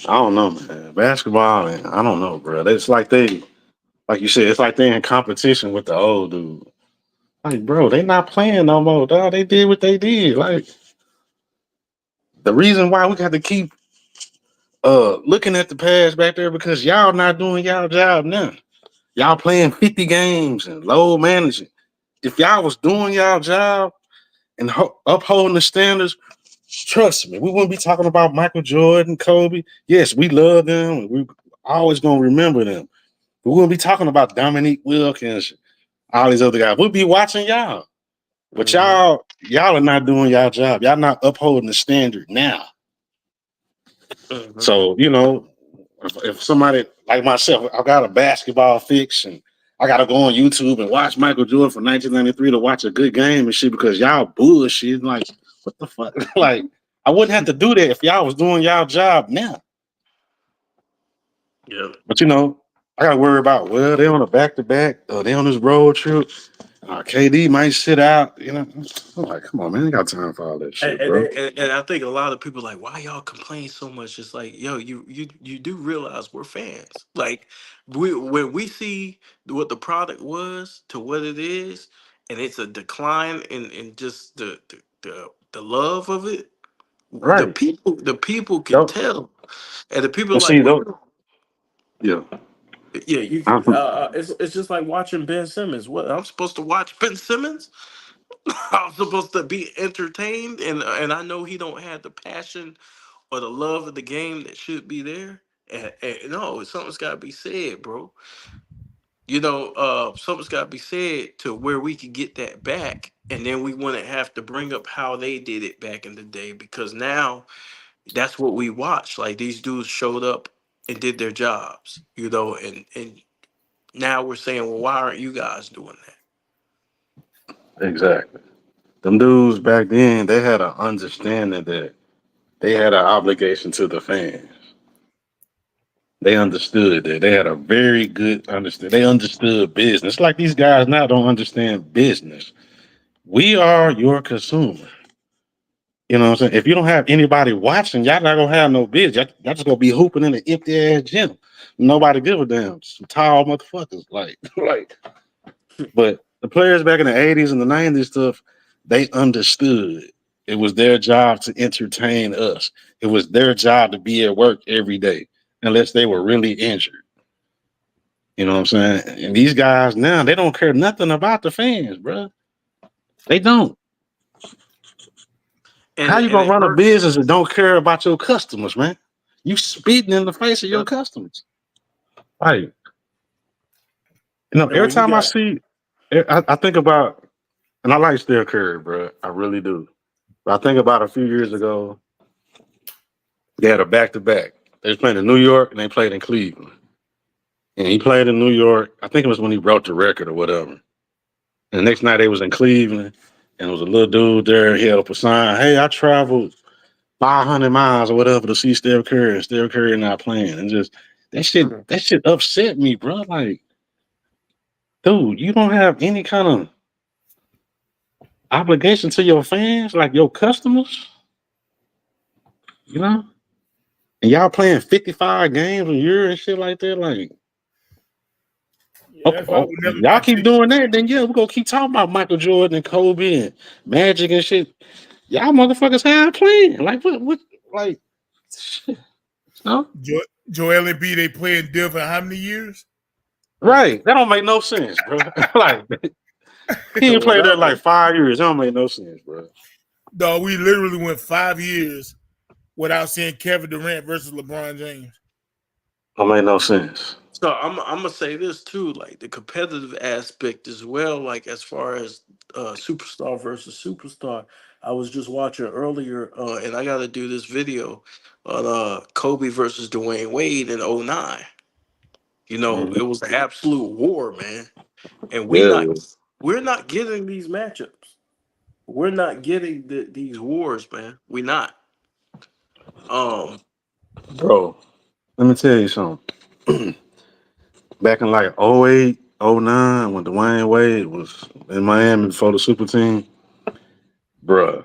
I don't know, man. Basketball, man, I don't know, bro. It's like like you said, it's like they in competition with the old dude. Like, bro, they not playing no more, dog. They did what they did. Like, the reason why we got to keep looking at the past back there because y'all not doing y'all job now. Y'all playing 50 games and low managing. If y'all was doing y'all job and upholding the standards, trust me, we wouldn't be talking about Michael Jordan, Kobe. Yes, we love them. And we always gonna remember them. We wouldn't be talking about Dominique Wilkins, all these other guys. We'll be watching y'all. But Hmm. y'all are not doing y'all job. Y'all not upholding the standard now. Hmm. So, if somebody like myself, I got a basketball fix and I gotta go on YouTube and watch Michael Jordan from 1993 to watch a good game and shit because y'all bullshit. Like, what the fuck? Like, I wouldn't have to do that if y'all was doing y'all job now. Yep. But I gotta worry about they on a back to back, they on this road trip. KD might sit out. I'm like, come on, man, I ain't got time for all that And, shit, and, bro. and I think a lot of people like, why y'all complain so much? It's like, yo, you do realize we're fans. Like, when we see what the product was to what it is, and it's a decline in just the love of it. The Right. people can Don't tell, and the people are and like, see what? though. Yeah. Yeah, I'm, it's just like watching Ben Simmons. What I'm supposed to watch Ben Simmons? I'm supposed to be entertained, and I know he don't have the passion or the love of the game that should be there. And no, something's got to be said, bro. Something's got to be said to where we can get that back, and then we wouldn't have to bring up how they did it back in the day because now that's what we watch. Like these dudes showed up and did their jobs, and now we're saying, well, why aren't you guys doing that? exactly. Them dudes back then, they had an understanding that they had an obligation to the fans. They understood that. They had a very good understand. They understood business. Like these guys now don't understand business. We are your consumer. You know what I'm saying? If you don't have anybody watching, y'all not gonna have no business. Y'all just gonna be hooping in an empty ass gym. Nobody give a damn. Some tall motherfuckers. Like, like. But the players back in the '80s and the '90s stuff, they understood. It was their job to entertain us. It was their job to be at work every day, unless they were really injured. You know what I'm saying? And these guys now, they don't care nothing about the fans, bro. They don't. How you And gonna it run a hurts. business and don't care about your customers, man? You spitting in the face of your Yeah. customers. Like, you know, And every when you time I got see, I think about, and I like Steph Curry, bro. I really do. But I think about a few years ago, they had a back to back. They was playing in New York and they played in Cleveland. And he played in New York. I think it was when he broke the record or whatever. And the next night they was in Cleveland, and there was a little dude there. He held up a sign. Hey, I traveled 500 miles or whatever to see Steph Curry. And Steph Curry not playing, and just Mhm. that shit upset me, bro. Like, dude, you don't have any kind of obligation to your fans, like your customers, you know. And y'all playing 55 games a year and shit like that, like. Yeah, Okay, that's why I oh, would never y'all buy keep tickets. doing that, then yeah, we're gonna keep talking about Michael Jordan and Kobe and Magic and shit. Y'all motherfuckers have playing. Like what like shit, no? Joel and B, they playing different how many years? Right. That don't make no sense, bro. Like he ain't well, played there that, like 5 years. That don't make no sense, bro. Dog, we literally went 5 years without seeing Kevin Durant versus LeBron James. Don't make no sense. so I'm gonna say this too, like the competitive aspect as well, like as far as superstar versus superstar. I was just watching earlier, and I got to do this video on Kobe versus Dwayne Wade in '09. You know, Mhm. it was an absolute war, man, and Yeah, we're not getting these matchups. We're not getting these wars, man. We not. Um, bro. Let me tell you something. Back in like '08, '09, when Dwayne Wade was in Miami before the super team, bruh,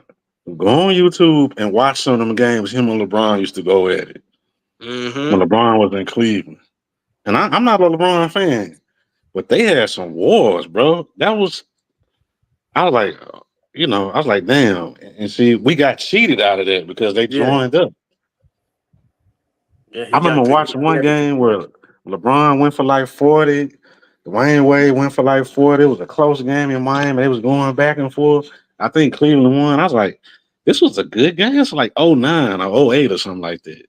go on YouTube and watch some of them games. Him and LeBron used to go at it when hmm LeBron was in Cleveland. And I'm not a LeBron fan, but they had some wars, bro. That was I was like, I was like, damn. And see, we got cheated out of that because they yeah, joined up. yeah, I remember watching one game where LeBron went for like 40. Dwayne Wade went for like 40. It was a close game in Miami. They was going back and forth. I think Cleveland won. I was like, this was a good game. It's like '09 or '08 or something like that.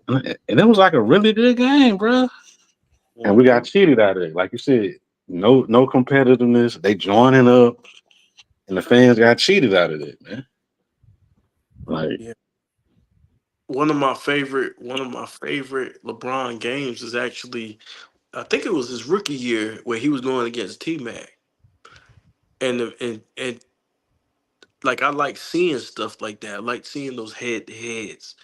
And it was like a really good game, bro. And we got hmm cheated out of it. Like you said, no competitiveness. They joining up, and the fans got cheated out of it, man. Like, yeah. One of my favorite LeBron games is actually, I think it was his rookie year where he was going against T Mac, and like I like seeing stuff like that. I like seeing those head to heads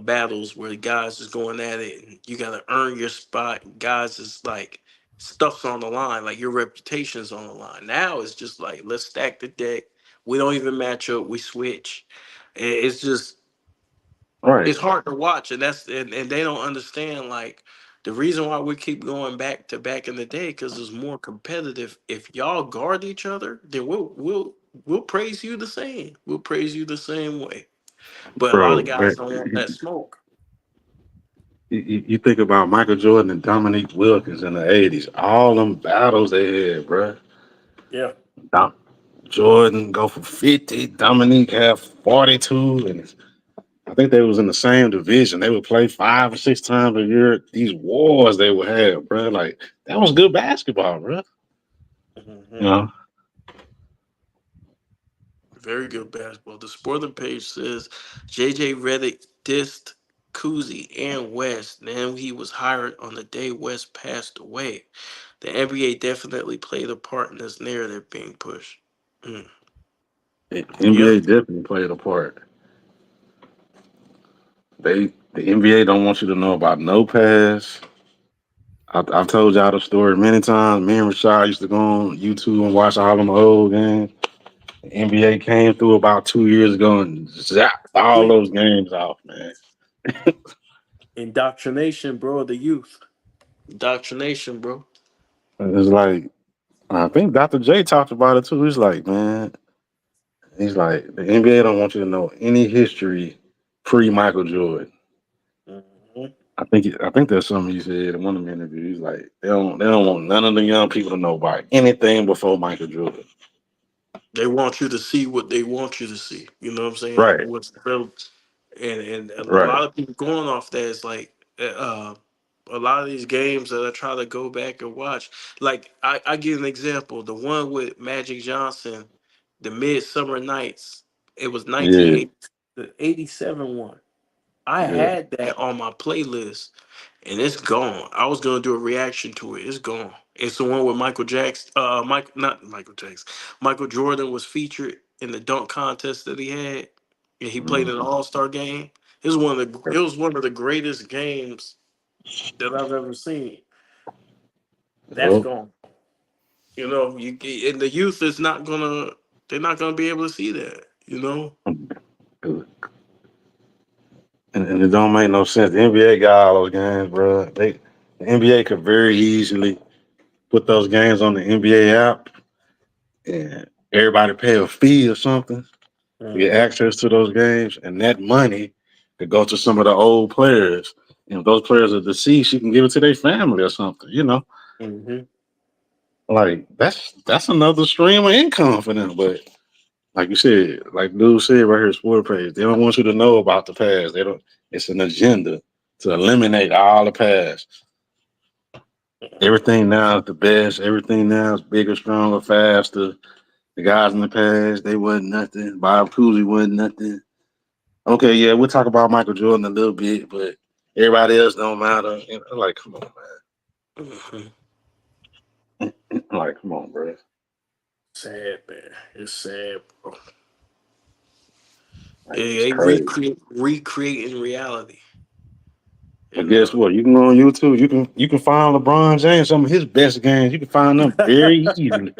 battles where the guys is going at it and you gotta earn your spot. Guys is like stuff's on the line, like your reputation's on the line. Now it's just like let's stack the deck. We don't even match up. We switch. It's just right, it's hard to watch, and and they don't understand like the reason why we keep going back to back in the day because it's more competitive. If y'all guard each other, then we'll praise you the same. We'll praise you the same way. But a lot of bro. guys don't want that smoke. You think about Michael Jordan and Dominique Wilkins in the '80s. All them battles they had, bro. Yeah. Dom- Jordan go for 50. Dominique have 42, and I think they was in the same division. They would play 5 or 6 times a year. These wars they would have, bro. Like that was good basketball, bro. You hmm know. Very good basketball. The Sporting page says JJ Redick dissed Cousy and West. Then he was hired on the day West passed away. The NBA definitely played a part in this narrative being pushed. Mm. NBA Yep. definitely played a part. They The NBA don't want you to know about no pass. I've told y'all the story many times. Me and Rashad used to go on YouTube and watch all them old games. The NBA came through about 2 years ago and zapped all Complete those games off, man. indoctrination, bro. Of the youth, indoctrination, bro. It's like I think Dr. J talked about it too. He's like, man, he's like the NBA don't want you to know any history pre Michael Jordan. Mhm. I think that's something he said in one of the interviews. He's like they don't want none of the young people to know about anything before Michael Jordan. They want you to see what they want you to see. You know what I'm saying? Right, What's real, and a right. lot of people going off that is like a lot of these games that I try to go back and watch. Like I give an example, the one with Magic Johnson, the Midsummer Nights. It was Yeah, 1980, the 87 one. I yeah. had that on my playlist and it's gone. I was gonna do a reaction to it. It's gone. It's the one with Michael Jackson. Not Michael Jackson. Michael Jordan was featured in the dunk contest that he had, and he played in an Mhm. All Star game. It was one of the greatest games that I've ever seen. That's Yep. gone. You know, you and the youth is not gonna. They're not gonna be able to see that. You know. And it don't make no sense. The NBA got all those games, bro. The NBA could very easily put those games on the NBA app and everybody pay a fee or something to get Hmm. access to those games, and that money could go to some of the old players. And if those players are deceased, you can give it to their family or something. Hmm. Like that's another stream of income for them. But like you said, like dude said right here, sport page, they don't want you to know about the past. They don't. It's an agenda to eliminate all the past. Everything now is the best. Everything now is bigger, stronger, faster. The guys in the past, they wasn't nothing. Bob Cousy wasn't nothing. Okay, yeah, we'll talk about Michael Jordan a little bit, but everybody else don't matter. Like, come on, Hmm. man. Like, come on, bro. Sad, man. It's sad, bro. Like, it's They crazy. recreating reality. You But guess know. what? You can go on YouTube. You can find LeBron James some of his best games. You can find them very easily.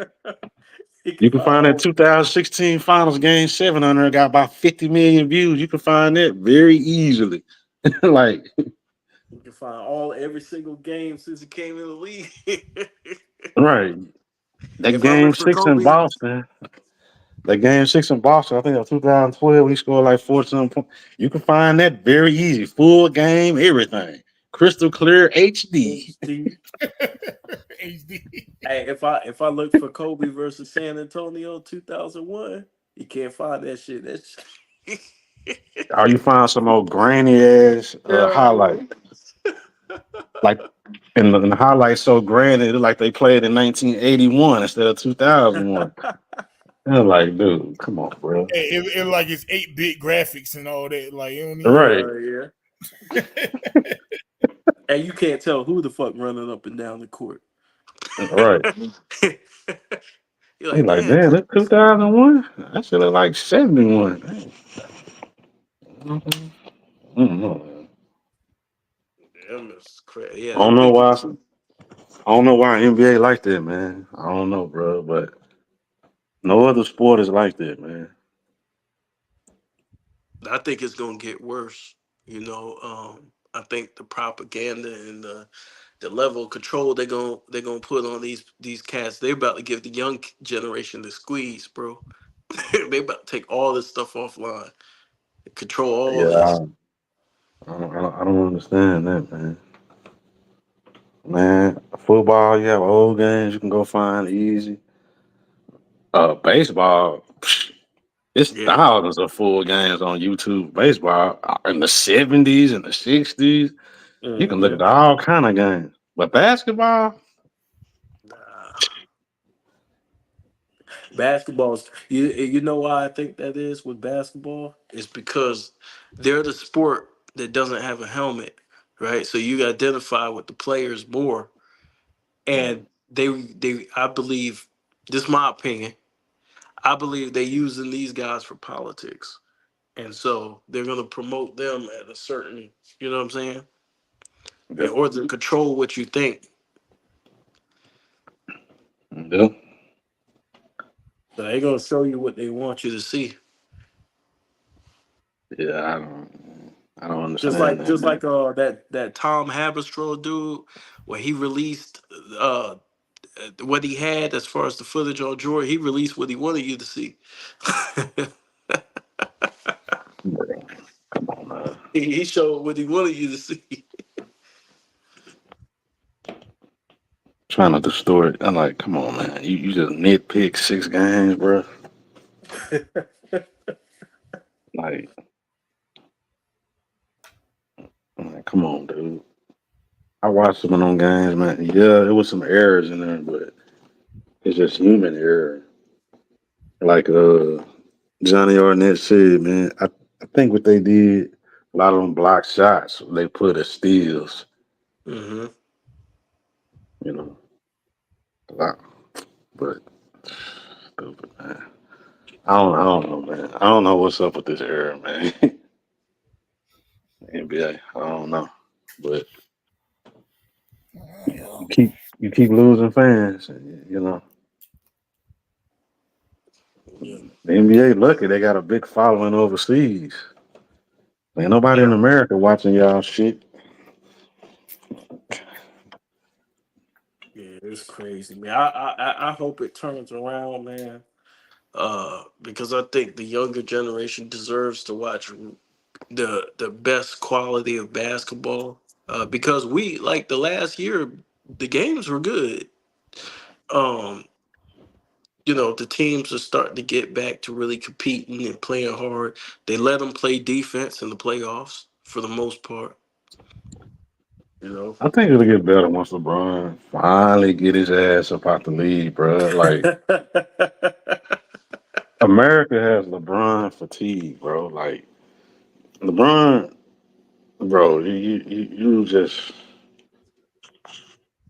You can You can find find that all. 2016 Finals Game 7 on there. Got about 50 million views. You can find that very easily. Like, You can find all every single game since he came in the league. right. That If I look game for six in Kobe, Boston. That game six in Boston, I think that was 2012, when he scored like 14 points. You can find that very easy. Full game, everything. Crystal clear HD. HD. HD. Hey, if I look for Kobe versus San Antonio 2001, you can't find that shit. That's Or you find some old grainy ass yeah. highlight. Like, and the highlight so grainy, it look like they played in 1981 instead of 2001. And I'm like, dude, come on, bro. It like it's 8-bit graphics and all that. Like you don't need. Right, Yeah. And you can't tell who the fuck running up and down the court. right. You're He like, like, damn, damn, that's 2001? That should look like 71. Damn. Mhm. damn, it's crazy. Yeah, I don't them know why. niggas. I don't know why NBA like that, man. I don't know, bro. But no other sport is like that, man. I think it's gonna get worse. You know, I think the propaganda and the level of control they're gonna put on these cats. They're about to give the young generation the squeeze, bro. They about to take all this stuff offline, control all Yeah, this. I don't understand that, man. Man, football, you have old games you can go find easy. Baseball, it's Yeah. thousands of full games on YouTube. Baseball in the 70s and the 60s, you can look Hmm. at all kind of games. But basketball, Nah. Basketball's you know why I think that is with basketball? It's because they're the sport that doesn't have a helmet, right? So you identify with the players more, mm, and they I believe this is my opinion. I believe they using these guys for politics. and so they're gonna promote them at a certain, you know what I'm saying, in Yeah. order to control what you think. Yeah. So they're gonna show you what they want you to see. Yeah, I don't understand that, Just man. like that Tom Haberstroh dude, where he released uh what he had as far as the footage on Jordan. He released what he wanted you to see. Bro, come on, man. He showed what he wanted you to see. Trying to distort. I'm like, come on, man. You just nitpick 6 games, bro. Like, I'm like, come on, dude. I watched some of them games, man. Yeah, there was some errors in there, but it's just human error. Like Johnny Arnett said, man. I think what they did, a lot of them block shots, they put as steals. Hmm. You know, a lot. But stupid, man. I don't know, man. I don't know what's up with this era, man. NBA, I don't know, but you keep losing fans. You know, Yeah. the NBA lucky they got a big following overseas. Ain't nobody in Yeah. America watching y'all shit. Yeah, it's crazy, man. I hope it turns around, man. Because I think the younger generation deserves to watch the best quality of basketball. Because we like the last year, the games were good. Um, the teams are starting to get back to really competing and playing hard. They let them play defense in the playoffs for the most part. You know. I think it'll get better once LeBron finally get his ass up out the league, bro. Like America has LeBron fatigue, bro. Like LeBron, bro, you just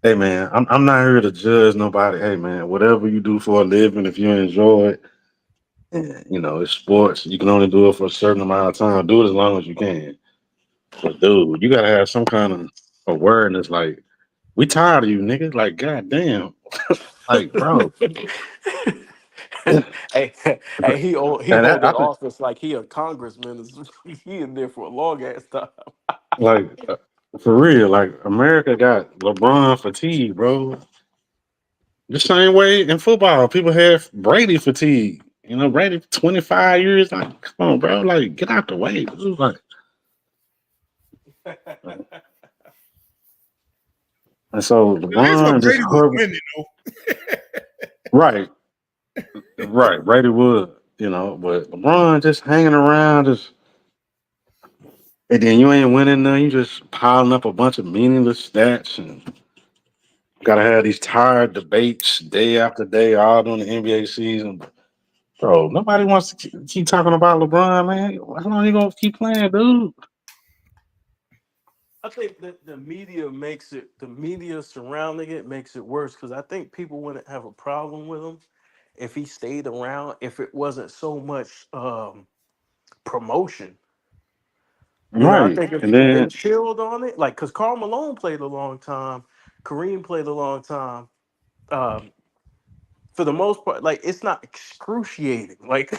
hey man, I'm not here to judge nobody. Hey man, whatever you do for a living, if you enjoy it, and it's sports. You can only do it for a certain amount of time. Do it as long as you can. But dude, you gotta have some kind of awareness. Like we tired of you, nigga. Like goddamn, like bro. hey, hey, he And hold I that think office like he a congressman. He in there for a long ass time. like for real, like America got LeBron fatigue, bro. The same way in football, people have Brady fatigue. Brady 25 years. Like, come on, bro. Like, get out the way. Dude. Like, and so At least when LeBron just Brady was hover. winning, though. Right, right. Brady would, but LeBron just hanging around, just and then you ain't winning none. You just piling up a bunch of meaningless stats and gotta have these tired debates day after day, all during the NBA season. Bro, nobody wants to keep talking about LeBron, man. How long you gonna keep playing, dude? I think that the media surrounding it makes it worse because I think people wouldn't have a problem with him if he stayed around if it wasn't so much promotion. I Right. think And if they then chilled on it, like because Karl Malone played a long time, Kareem played a long time. Um, for the most part, like it's not excruciating. Like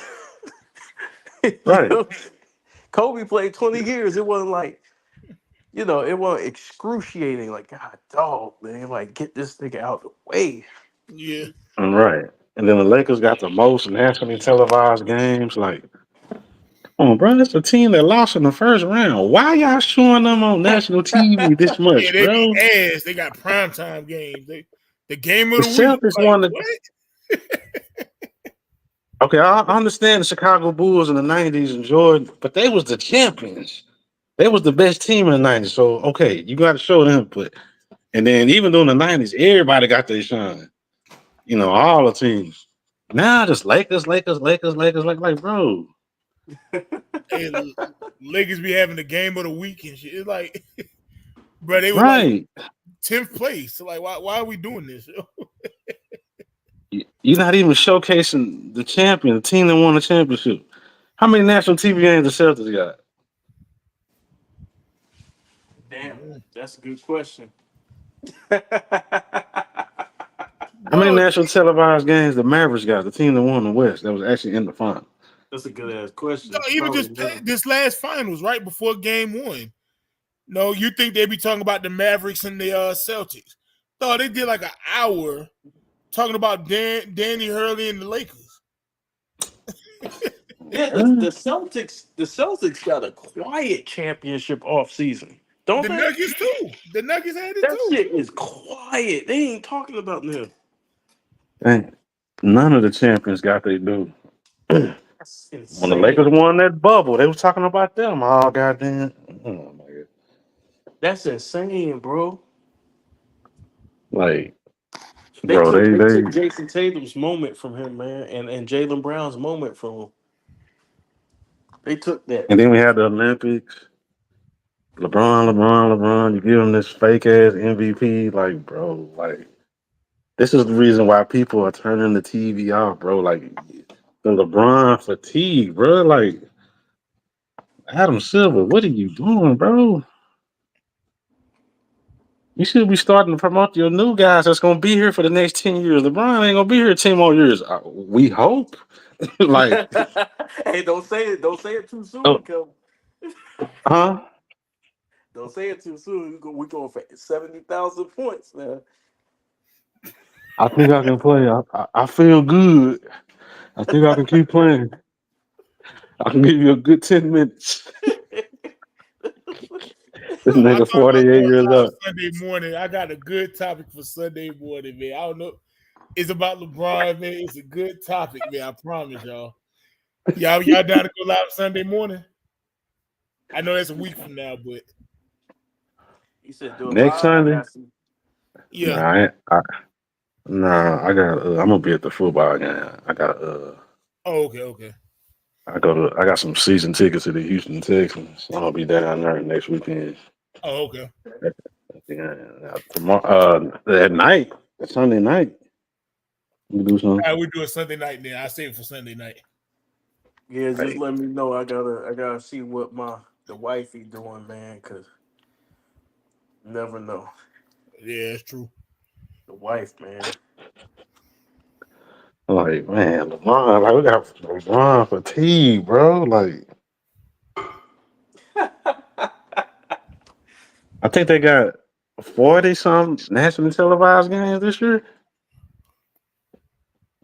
you right. know, Kobe played 20 years. It wasn't like it wasn't excruciating. Like God, dog, man, like get this nigga out the way. Yeah. Right. And then the Lakers got the most nationally televised games. Like, come on, bro, it's a team that lost in the first round. Why y'all showing them on national TV this Yeah, much, they be bro? ass. They got primetime games. The game of The the week. Celtics Like, won the. what? Okay, I understand the Chicago Bulls in the '90s and Jordan, but they was the champions. They was the best team in the '90s. So okay, you got to show them. But and then even though in the '90s, everybody got their shine. All the teams. Now just Lakers, Lakers, Lakers, Lakers, like bro. Hey, Lakers be having the game of the week and shit. It's like, bro, they were like Right. 10th place. So like, why are we doing this? You're not even showcasing the champion, the team that won the championship. How many national TV games the Celtics got? Damn, Mm. that's a good question. That's How many No, national televised games the Mavericks got? The team that won the West that was actually in the final. a good ass no, question. even Probably none. this last finals, right before game 1. No, you think they be talking about the Mavericks and the Celtics? No, they did like an hour talking about Danny Hurley and the Lakers. Yeah, Huh? The Celtics got a quiet championship off season, don't The they? Nuggets too. The Nuggets had it That too. shit is quiet. They ain't talking about them. Ain't none of the champions got they do. That's When the Lakers insane. won that bubble, they was talking about them all goddamn. Oh my god! That's insane, bro. Like, They bro, took they they took they Jason Tatum's moment from him, man, and Jalen Brown's moment from him. They took that. and then we had the Olympics. LeBron. You give him this fake ass MVP, like, bro, like this is the reason why people are turning the TV off, bro. Like the LeBron fatigue, bro. Like Adam Silver, what are you doing, bro? You should be starting to promote your new guys that's gonna be here for the next 10 years. LeBron ain't gonna be here 10 more years. We hope. Like, Hey, don't say it. Don't say it too oh, soon, Kel. huh? Don't say it too soon. We going for 70,000 points now. I think I can play. I feel good. I think I can keep playing. I can give you a good 10 minutes. This Oh, nigga I 48 thought years about old. Sunday morning. I got a good topic for Sunday morning, man. I don't know. It's about LeBron, man. It's a good topic, man. I promise y'all. Y'all down to go live Sunday morning? I know that's a week from now, but You said do it Next live. I Sunday? got some. Nah, yeah. nah. I got. I'm gonna be at the football game. I got. Oh, okay, okay. I got some season tickets to the Houston Texans. So I'm gonna be down there next weekend. Oh, okay. Yeah, tomorrow, at night, Sunday night, we do All something. right, we do a Sunday night then. I save it for Sunday night. Yeah, just Like, let me know. I gotta see what the wifey doing, man. Cause never know Yeah, it's true. the wife, man. man, LeBron, like we got LeBron fatigue, bro. Like, I think they got 40 some national televised games this year.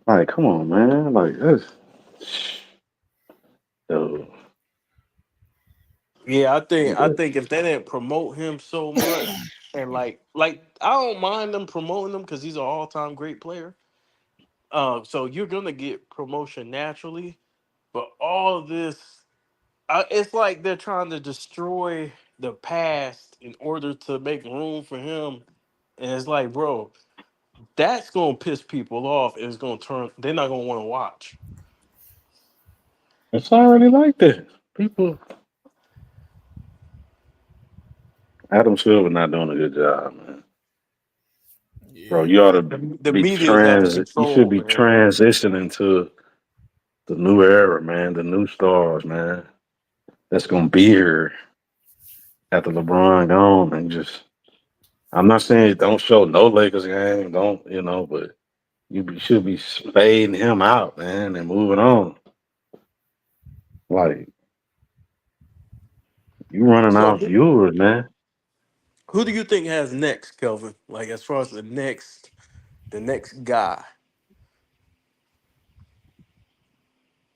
Like, come on, man. Like, that's, yo, Yeah, I think if they didn't promote him so much and like I don't mind them promoting him because he's an all time great player. So you're gonna get promotion naturally, but all of this, it's like they're trying to destroy the past in order to make room for him. And it's like, bro, that's gonna piss people off. And it's gonna turn. They're not gonna want to watch. it's already like that. People, Adam Silver not doing a good job, man. Bro, Yeah, you ought man. to The be media is out of you should control, be man. transitioning to the new era, man. The new stars, man. That's gonna be here after LeBron gone, and just. I'm not saying don't show no Lakers game, don't but should be fading him out, man, and moving on. Like you running So out viewers, man. who do you think has next, Kelvin? Like as far as the next guy.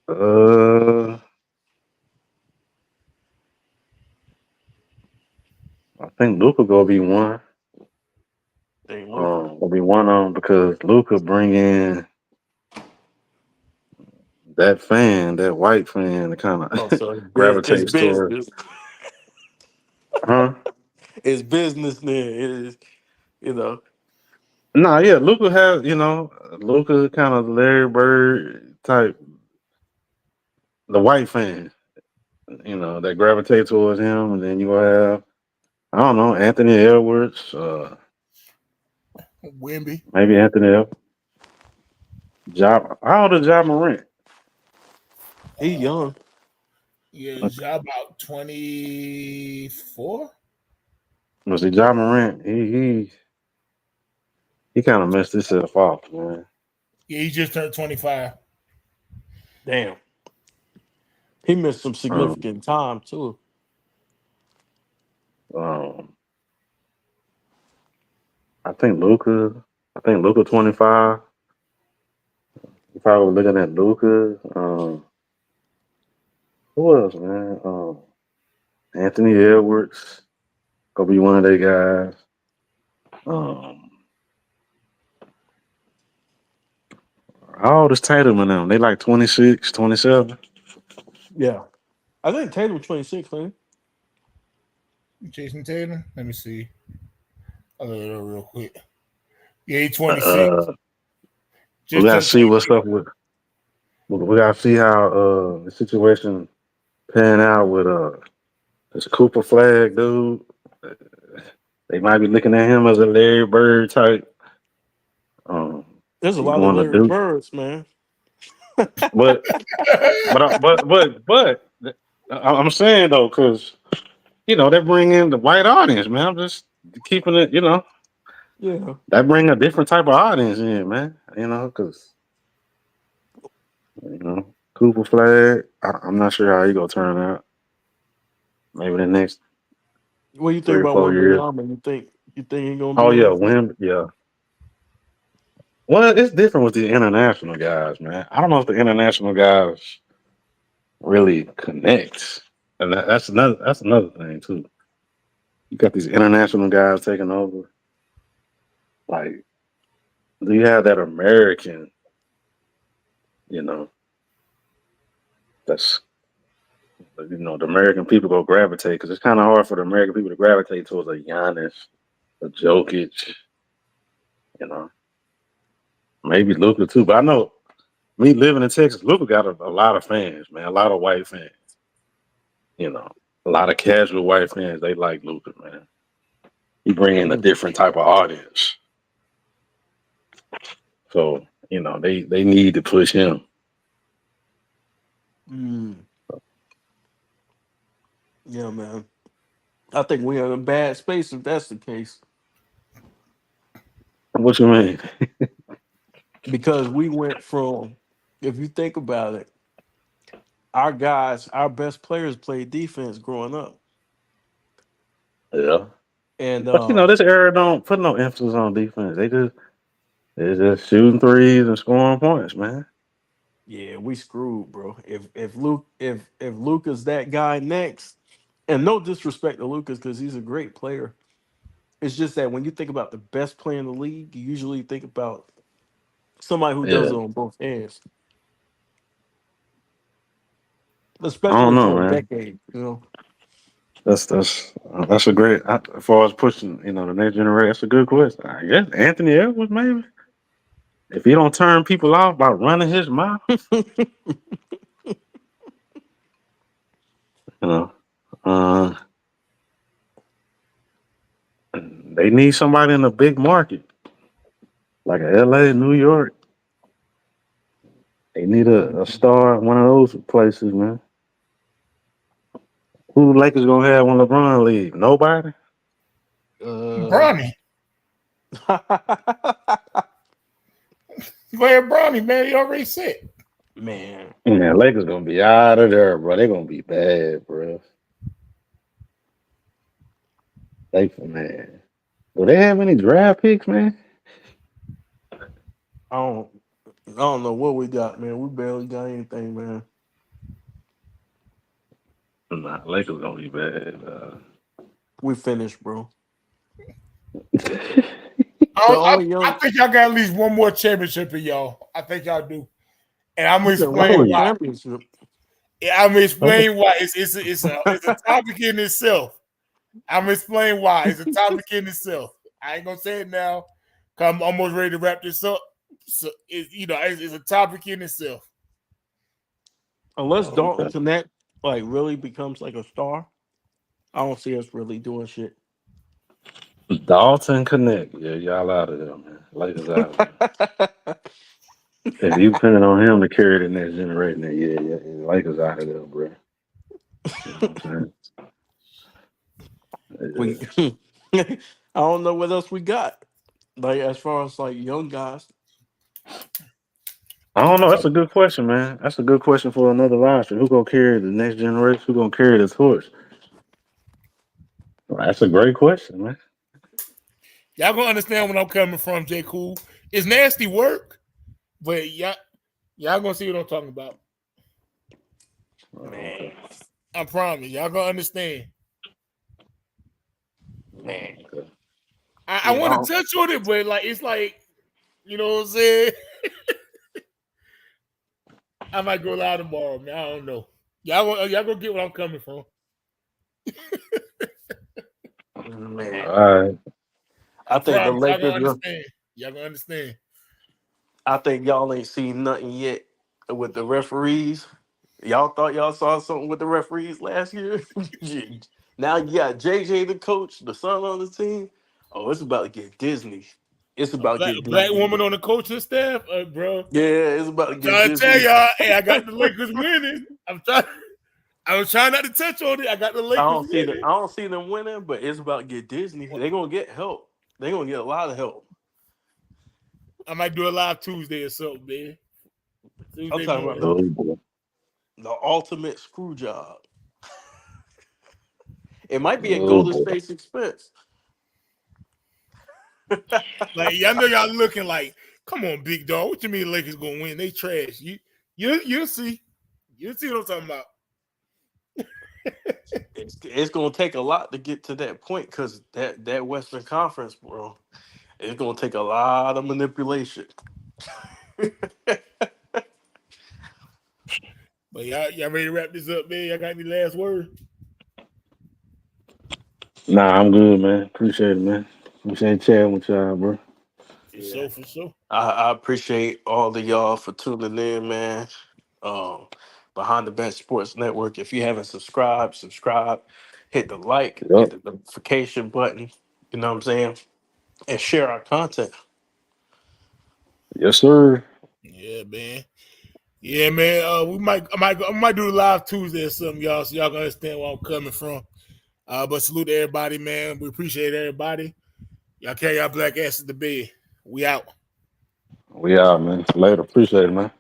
Uh, I think Luca gonna be one. Ain't Luka. Gonna be one on because Luca bring in that fan, that white fan, that kind Oh, of so it's gravitates toward, business. huh? It's business then. It is, you know. Nah, yeah, Luca has, Luca kind of Larry Bird type, the white fan, that gravitate towards him, and then you gonna have, I don't know, Anthony Edwards, Wimby. maybe Anthony Edwards. Job, how old is Job Morant? He young. Yeah, Ja about 24. Was it John Morant? He kind of messed himself off, man. Yeah, he just turned 25. Damn, he missed some Um, significant time too. um, I think Luca. I think Luca 25. You probably looking at Luca. Who else, man? Anthony Edwards gonna be one of their guys. Um, how old is Tatum and them? They like 26, 27. Yeah, I think Tatum 26, man. Jason Tatum. Let me see. I'll look it up real quick. Yeah, he's 26. Uh, we Just gotta turned see what's 26. up with. We gotta see how the situation pan out with this Cooper Flag dude. They might be looking at him as a Larry Bird type. Um, There's a he's lot of going to Larry do, Birds, man. but I'm saying though, because they bring in the white audience, man. I'm just keeping it, Yeah. that bring a different type of audience in, man. Because Cooper Flag. I'm not sure how he gonna turn out. Maybe the next What do you think three or about four years. Wembanyama? You think he gonna Oh be yeah, enough? Wim. Yeah. Well, it's different with the international guys, man. I don't know if the international guys really connect, and that's another thing too. You got these international guys taking over. Like, do you have that American? You know, that's the American people go gravitate because it's kind of hard for the American people to gravitate towards a Giannis, a Jokic. You know, maybe Luka too. But I know me living in Texas, Luka got a lot of fans, man. A lot of white fans. You know, a lot of casual white fans. They like Luka, man. He bring in a Mm. different type of audience. So they need to push him. Mm. Yeah, man. I think we're in a bad space if that's the case. What you mean? Because we went from, if you think about it, our guys, our best players played defense growing up. Yeah, And but this era don't put no emphasis on defense. They just shooting threes and scoring points, man. yeah, we screwed, bro. If Luca's that guy next, and no disrespect to Lucas because he's a great player. It's just that when you think about the best player in the league, you usually think about somebody who does Yeah, it on both hands, I don't especially know, for a man. decade. You know. That's a great as far as pushing the next generation. That's a good question. I guess Anthony Edwards maybe if he don't turn people off by running his mouth, you know. Uh, they need somebody in a big market like L.A., New York. They need a star in one of those places, man. Who the Lakers gonna have when LeBron leave? Nobody. uh, Bronny. Go ahead, Bronny, man. He already said. man, Yeah, Lakers gonna be out of there, bro. They gonna be bad, bro. They man. Do they have any draft picks, man? I don't, I don't know what we got, man. We barely got anything, man. Nah, Lakers gonna be bad. We finished, bro. The I, only I young, think y'all got at least one more championship in y'all. I think y'all do. And I'm gonna you said explain one more Oh, why. championship. Yeah, I'm gonna explain why. It's a topic in itself. I'm gonna explain why. It's a topic in itself. I ain't gonna say it now. 'Cause I'm almost ready to wrap this up. So it's a topic in itself. Unless Dalton okay. Connect like really becomes like a star, I don't see us really doing shit. Dalton Connect. Yeah, y'all out of there, man. Lakers out of there. If you depending on him to carry the next generation, then yeah, Lakers out of there, bro. You know what I'm We, saying? I don't know what else we got. Like as far as like young guys, I don't I know. talk, That's a good question, man. That's a good question for another live stream. Who gonna carry the next generation? Who gonna carry the torch? Well, that's a great question, man. y'all gonna understand when I'm coming from, J. Cool. It's nasty work, but y'all gonna see what I'm talking about. Oh, man, okay. I promise. Y'all gonna understand. man, Oh, okay. I yeah, want to touch on it, but like it's like, you know what I'm saying? I might go live tomorrow, man. I don't know. Y'all gonna get what I'm coming from. man. All right. I I think the promise. Y'all gonna Lakers. understand. Y'all gonna understand. I think y'all ain't seen nothing yet with the referees. Y'all thought y'all saw something with the referees last year. Now you got JJ the coach, the son on the team. Oh, it's about to get Disney. It's about to A get black Disney. woman on the coaching staff, bro. Yeah, it's about to I'm get trying to tell Disney. y'all, hey, I got the Lakers winning. I was trying not to touch on it. I got the Lakers winning. I don't see them winning, but it's about to get Disney. They're gonna get help. They're gonna get a lot of help. I might do a live Tuesday or something, man. I'm Tuesday talking about morning. Oh boy. the ultimate screw job. It might be a Oh Golden boy. State's expense. Like y'all know y'all looking like, come on, big dog. What you mean the Lakers gonna win? They trash. You'll see. You'll see what I'm talking about. It's gonna take a lot to get to that point because that Western Conference, bro, it's gonna take a lot of manipulation. But y'all ready to wrap this up, man? Y'all got any last word? Nah, I'm good, man. Appreciate it, man. Appreciate chatting with y'all, bro. For Yeah, sure, for sure. I appreciate all of y'all for tuning in, man. Um, Behind the Bench Sports Network. If you haven't subscribed, subscribe. Hit the like, hit Yep. the notification button. You know what I'm saying, and share our content. Yes, sir. Yeah, man. Yeah, man. I might do a live Tuesday or something, y'all, so y'all can understand where I'm coming from. But salute to everybody, man. We appreciate everybody. Y'all carry y'all black asses to bed. We out. We out, man. Later. Appreciate it, man.